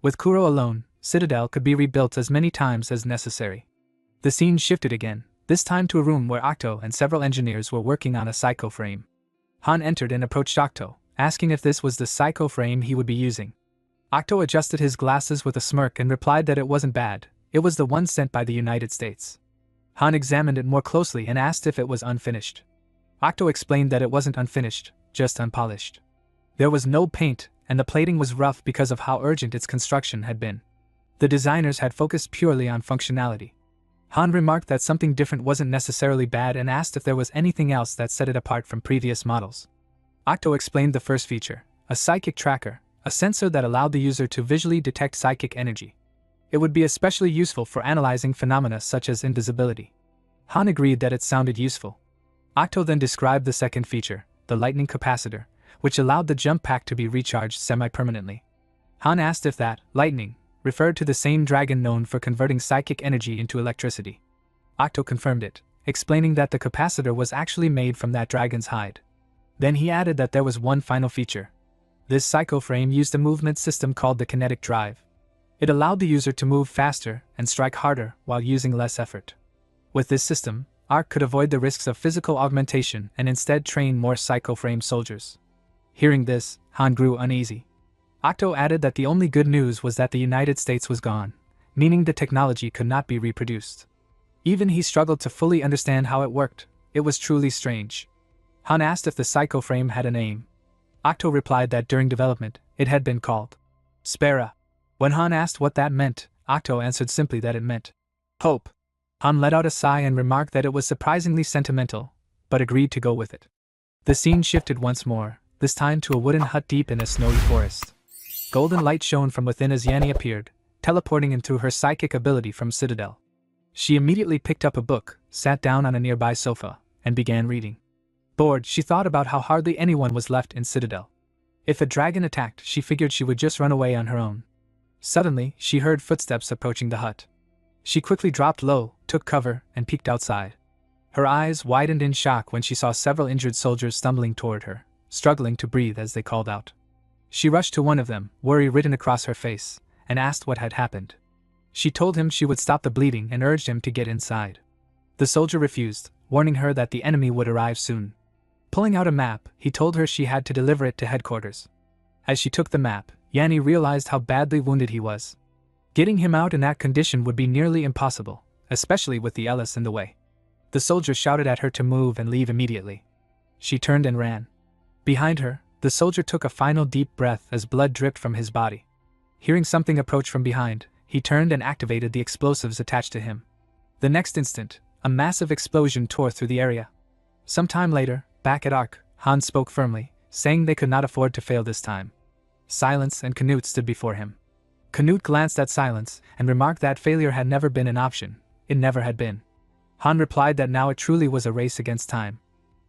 With Kuro alone, Citadel could be rebuilt as many times as necessary. The scene shifted again, this time to a room where Octo and several engineers were working on a psycho frame. Han entered and approached Octo, asking if this was the psycho frame he would be using. Octo adjusted his glasses with a smirk and replied that it wasn't bad, it was the one sent by the United States. Han examined it more closely and asked if it was unfinished. Octo explained that it wasn't unfinished, just unpolished. There was no paint, and the plating was rough because of how urgent its construction had been. The designers had focused purely on functionality. Han remarked that something different wasn't necessarily bad and asked if there was anything else that set it apart from previous models. Octo explained the first feature, a psychic tracker, a sensor that allowed the user to visually detect psychic energy. It would be especially useful for analyzing phenomena such as invisibility. Han agreed that it sounded useful. Octo then described the second feature, the lightning capacitor, which allowed the jump pack to be recharged semi-permanently. Han asked if that lightning referred to the same dragon known for converting psychic energy into electricity. Octo confirmed it, explaining that the capacitor was actually made from that dragon's hide. Then he added that there was one final feature. This psycho frame used a movement system called the kinetic drive. It allowed the user to move faster and strike harder while using less effort. With this system, Arc could avoid the risks of physical augmentation and instead train more psycho frame soldiers. Hearing this, Han grew uneasy. Octo added that the only good news was that the United States was gone, meaning the technology could not be reproduced. Even he struggled to fully understand how it worked. It was truly strange. Han asked if the psycho frame had a name. Octo replied that during development, it had been called Spera. When Han asked what that meant, Octo answered simply that it meant hope. Han let out a sigh and remarked that it was surprisingly sentimental, but agreed to go with it. The scene shifted once more, this time to a wooden hut deep in a snowy forest. Golden light shone from within as Yanni appeared, teleporting in through her psychic ability from Citadel. She immediately picked up a book, sat down on a nearby sofa, and began reading. Bored, she thought about how hardly anyone was left in Citadel. If a dragon attacked, she figured she would just run away on her own. Suddenly, she heard footsteps approaching the hut. She quickly dropped low, took cover, and peeked outside. Her eyes widened in shock when she saw several injured soldiers stumbling toward her, struggling to breathe as they called out. She rushed to one of them, worry written across her face, and asked what had happened. She told him she would stop the bleeding and urged him to get inside. The soldier refused, warning her that the enemy would arrive soon. Pulling out a map, he told her she had to deliver it to headquarters. As she took the map, Yanni realized how badly wounded he was. Getting him out in that condition would be nearly impossible, especially with the Ellis in the way. The soldier shouted at her to move and leave immediately. She turned and ran. Behind her, the soldier took a final deep breath as blood dripped from his body. Hearing something approach from behind, he turned and activated the explosives attached to him. The next instant, a massive explosion tore through the area. Some time later, back at Ark, Han spoke firmly, saying they could not afford to fail this time. Silence and Canute stood before him. Canute glanced at Silence and remarked that failure had never been an option. It never had been. Han replied that now it truly was a race against time.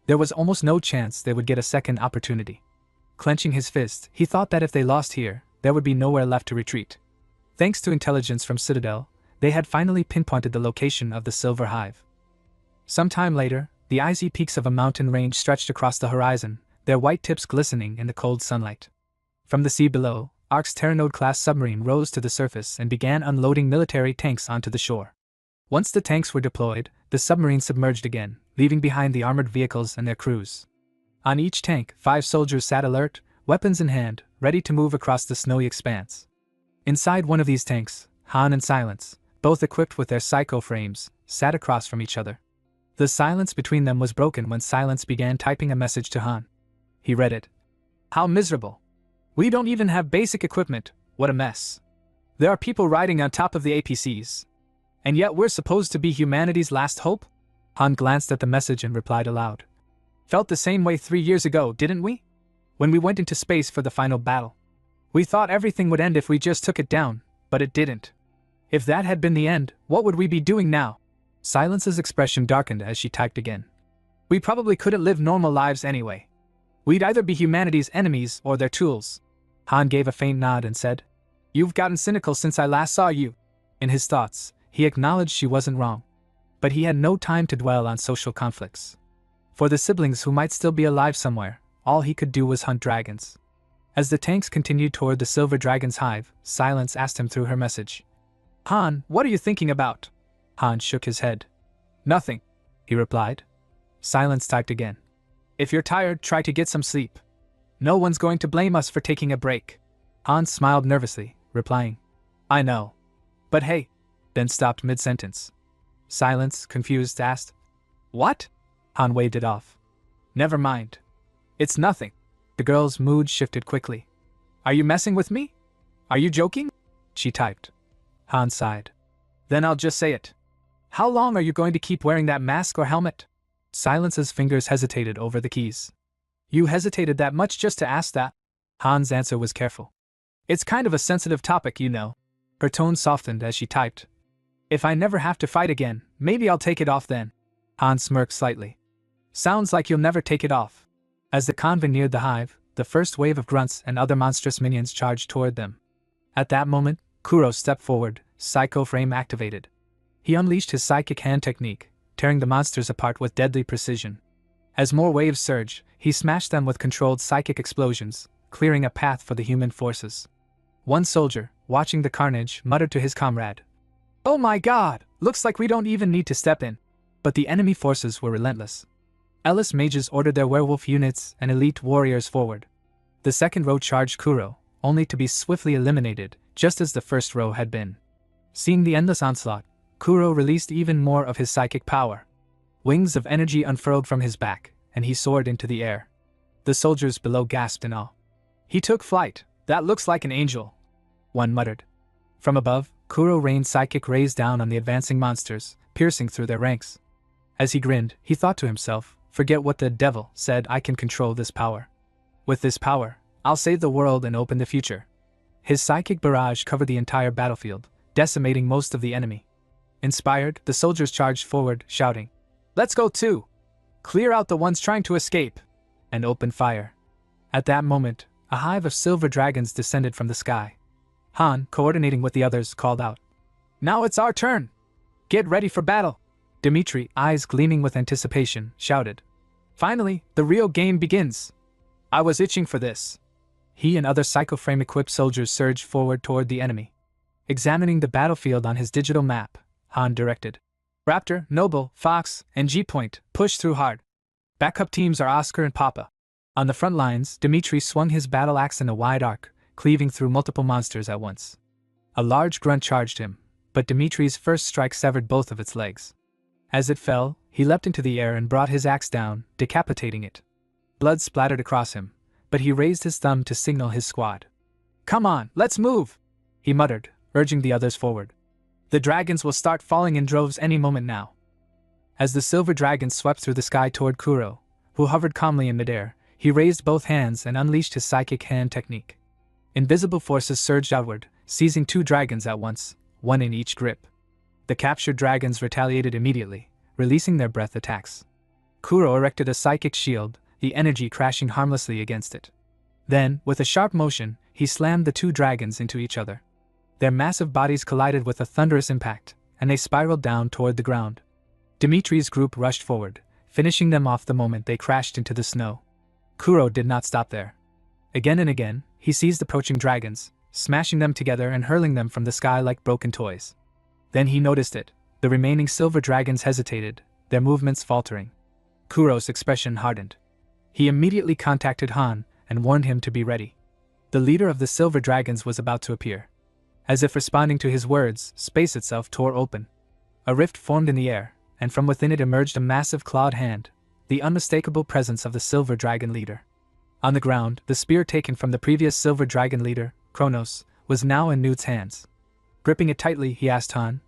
There was almost no chance they would get a second opportunity. Clenching his fist, he thought that if they lost here, there would be nowhere left to retreat. Thanks to intelligence from Citadel, they had finally pinpointed the location of the Silver Hive. Some time later, the icy peaks of a mountain range stretched across the horizon, their white tips glistening in the cold sunlight. From the sea below, Ark's Terranode-class submarine rose to the surface and began unloading military tanks onto the shore. Once the tanks were deployed, the submarine submerged again, leaving behind the armored vehicles and their crews. On each tank, 5 soldiers sat alert, weapons in hand, ready to move across the snowy expanse. Inside one of these tanks, Han and Silence, both equipped with their psycho frames, sat across from each other. The silence between them was broken when Silence began typing a message to Han. He read it. "How miserable. We don't even have basic equipment, what a mess. There are people riding on top of the APCs. And yet we're supposed to be humanity's last hope?" Han glanced at the message and replied aloud. "Felt the same way 3 years ago, didn't we? When we went into space for the final battle. We thought everything would end if we just took it down, but it didn't. If that had been the end, what would we be doing now?" Silence's expression darkened as she typed again. "We probably couldn't live normal lives anyway. We'd either be humanity's enemies or their tools." Han gave a faint nod and said, "You've gotten cynical since I last saw you." In his thoughts, he acknowledged she wasn't wrong. But he had no time to dwell on social conflicts. For the siblings who might still be alive somewhere, all he could do was hunt dragons. As the tanks continued toward the Silver Dragon's hive, Silence asked him through her message. "Han, what are you thinking about?" Han shook his head. "Nothing," he replied. Silence typed again. "If you're tired, try to get some sleep. No one's going to blame us for taking a break." Han smiled nervously, replying, "I know. But hey," then stopped mid-sentence. Silence, confused, asked, "What?" Han waved it off. "Never mind. It's nothing." The girl's mood shifted quickly. "Are you messing with me? Are you joking?" she typed. Han sighed. "Then I'll just say it. How long are you going to keep wearing that mask or helmet?" Silence's fingers hesitated over the keys. "You hesitated that much just to ask that?" Han's answer was careful. "It's kind of a sensitive topic, you know." Her tone softened as she typed. "If I never have to fight again, maybe I'll take it off then." Han smirked slightly. "Sounds like you'll never take it off." As the convoy neared the hive, the first wave of grunts and other monstrous minions charged toward them. At that moment, Kuro stepped forward, psycho frame activated. He unleashed his psychic hand technique, tearing the monsters apart with deadly precision. As more waves surged, he smashed them with controlled psychic explosions, clearing a path for the human forces. One soldier, watching the carnage, muttered to his comrade, "Oh my god, looks like we don't even need to step in." But the enemy forces were relentless. Ellis mages ordered their werewolf units and elite warriors forward. The second row charged Kuro, only to be swiftly eliminated, just as the first row had been. Seeing the endless onslaught, Kuro released even more of his psychic power. Wings of energy unfurled from his back, and he soared into the air. The soldiers below gasped in awe. "He took flight. That looks like an angel," one muttered. From above, Kuro rained psychic rays down on the advancing monsters, piercing through their ranks. As he grinned, he thought to himself, "Forget what the devil said, I can control this power. With this power, I'll save the world and open the future." His psychic barrage covered the entire battlefield, decimating most of the enemy. Inspired, the soldiers charged forward, shouting, "Let's go too! Clear out the ones trying to escape!" and open fire. At that moment, a hive of silver dragons descended from the sky. Han, coordinating with the others, called out, "Now it's our turn! Get ready for battle!" Dimitri, eyes gleaming with anticipation, shouted, "Finally, the real game begins! I was itching for this." He and other psychoframe-equipped soldiers surged forward toward the enemy. Examining the battlefield on his digital map, Han directed, "Raptor, Noble, Fox, and G-Point, push through hard. Backup teams are Oscar and Papa." On the front lines, Dimitri swung his battle axe in a wide arc, cleaving through multiple monsters at once. A large grunt charged him, but Dimitri's first strike severed both of its legs. As it fell, he leapt into the air and brought his axe down, decapitating it. Blood splattered across him, but he raised his thumb to signal his squad. "Come on, let's move!" he muttered, urging the others forward. "The dragons will start falling in droves any moment now." As the silver dragons swept through the sky toward Kuro, who hovered calmly in midair, he raised both hands and unleashed his psychic hand technique. Invisible forces surged outward, seizing two dragons at once, one in each grip. The captured dragons retaliated immediately, releasing their breath attacks. Kuro erected a psychic shield, the energy crashing harmlessly against it. Then, with a sharp motion, he slammed the two dragons into each other. Their massive bodies collided with a thunderous impact, and they spiraled down toward the ground. Dimitri's group rushed forward, finishing them off the moment they crashed into the snow. Kuro did not stop there. Again and again, he seized approaching dragons, smashing them together and hurling them from the sky like broken toys. Then he noticed it. The remaining silver dragons hesitated, their movements faltering. Kuro's expression hardened. He immediately contacted Han and warned him to be ready. The leader of the silver dragons was about to appear. As if responding to his words, space itself tore open. A rift formed in the air, and from within it emerged a massive clawed hand, the unmistakable presence of the silver dragon leader. On the ground, the spear taken from the previous silver dragon leader, Kronos, was now in Newt's hands. Gripping it tightly, he asked Han,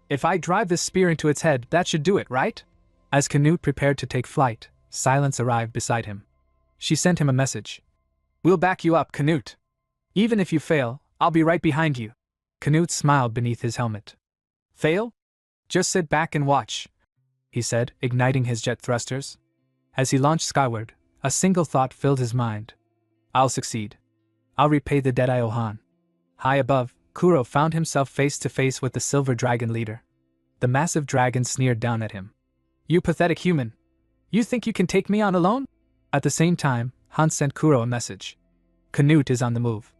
"If I drive this spear into its head, that should do it, right?" As Canute prepared to take flight, Silence arrived beside him. She sent him a message. "We'll back you up, Canute. Even if you fail, I'll be right behind you." Canute smiled beneath his helmet. "Fail? Just sit back and watch," he said, igniting his jet thrusters. As he launched skyward, a single thought filled his mind. "I'll succeed. I'll repay the debt I owe Han." High above, Kuro found himself face to face with the silver dragon leader. The massive dragon sneered down at him. "You pathetic human. You think you can take me on alone?" At the same time, Han sent Kuro a message. "Canute is on the move.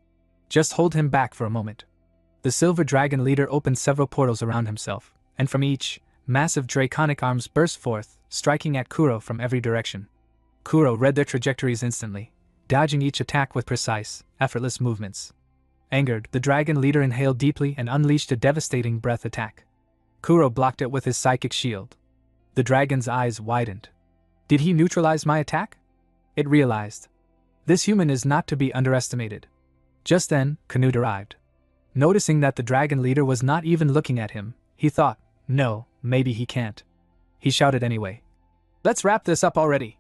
Just hold him back for a moment." The silver dragon leader opened several portals around himself, and from each, massive draconic arms burst forth, striking at Kuro from every direction. Kuro read their trajectories instantly, dodging each attack with precise, effortless movements. Angered, the dragon leader inhaled deeply and unleashed a devastating breath attack. Kuro blocked it with his psychic shield. The dragon's eyes widened. Did he neutralize my attack? It realized. This human is not to be underestimated. Just then, Canute arrived. Noticing that the dragon leader was not even looking at him, he thought, no, maybe he can't. He shouted anyway. "Let's wrap this up already.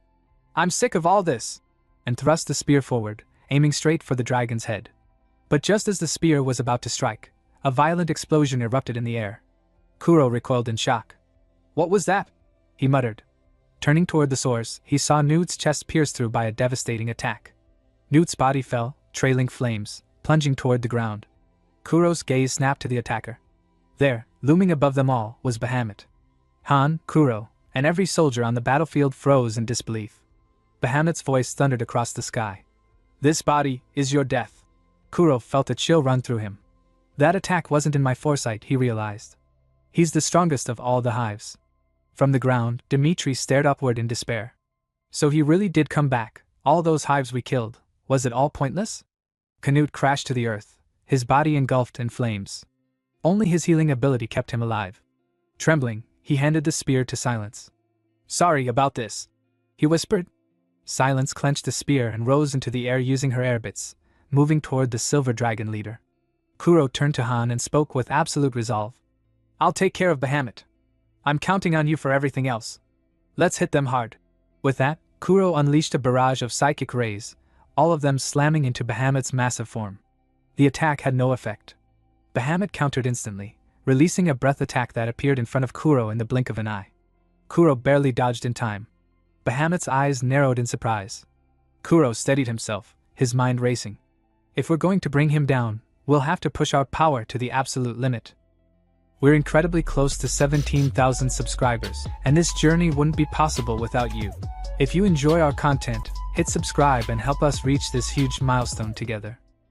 I'm sick of all this," and thrust the spear forward, aiming straight for the dragon's head. But just as the spear was about to strike, a violent explosion erupted in the air. Kuro recoiled in shock. "What was that?" he muttered. Turning toward the source, he saw Newt's chest pierced through by a devastating attack. Newt's body fell, trailing flames, plunging toward the ground. Kuro's gaze snapped to the attacker. There, looming above them all, was Bahamut. Han, Kuro, and every soldier on the battlefield froze in disbelief. Bahamut's voice thundered across the sky. This body is your death. Kuro felt a chill run through him. That attack wasn't in my foresight, he realized. He's the strongest of all the hives. From the ground, Dimitri stared upward in despair. So he really did come back. All those hives we killed, was it all pointless? Canute crashed to the earth, his body engulfed in flames. Only his healing ability kept him alive. Trembling, he handed the spear to Silence. Sorry about this, he whispered. Silence clenched the spear and rose into the air using her airbits, moving toward the silver dragon leader. Kuro turned to Han and spoke with absolute resolve. I'll take care of Bahamut. I'm counting on you for everything else. Let's hit them hard. With that, Kuro unleashed a barrage of psychic rays, all of them slamming into Bahamut's massive form. The attack had no effect. Bahamut countered instantly, releasing a breath attack that appeared in front of Kuro in the blink of an eye. Kuro barely dodged in time. Bahamut's eyes narrowed in surprise. Kuro steadied himself, his mind racing. If we're going to bring him down, we'll have to push our power to the absolute limit. We're incredibly close to 17,000 subscribers, and this journey wouldn't be possible without you. If you enjoy our content, hit subscribe and help us reach this huge milestone together.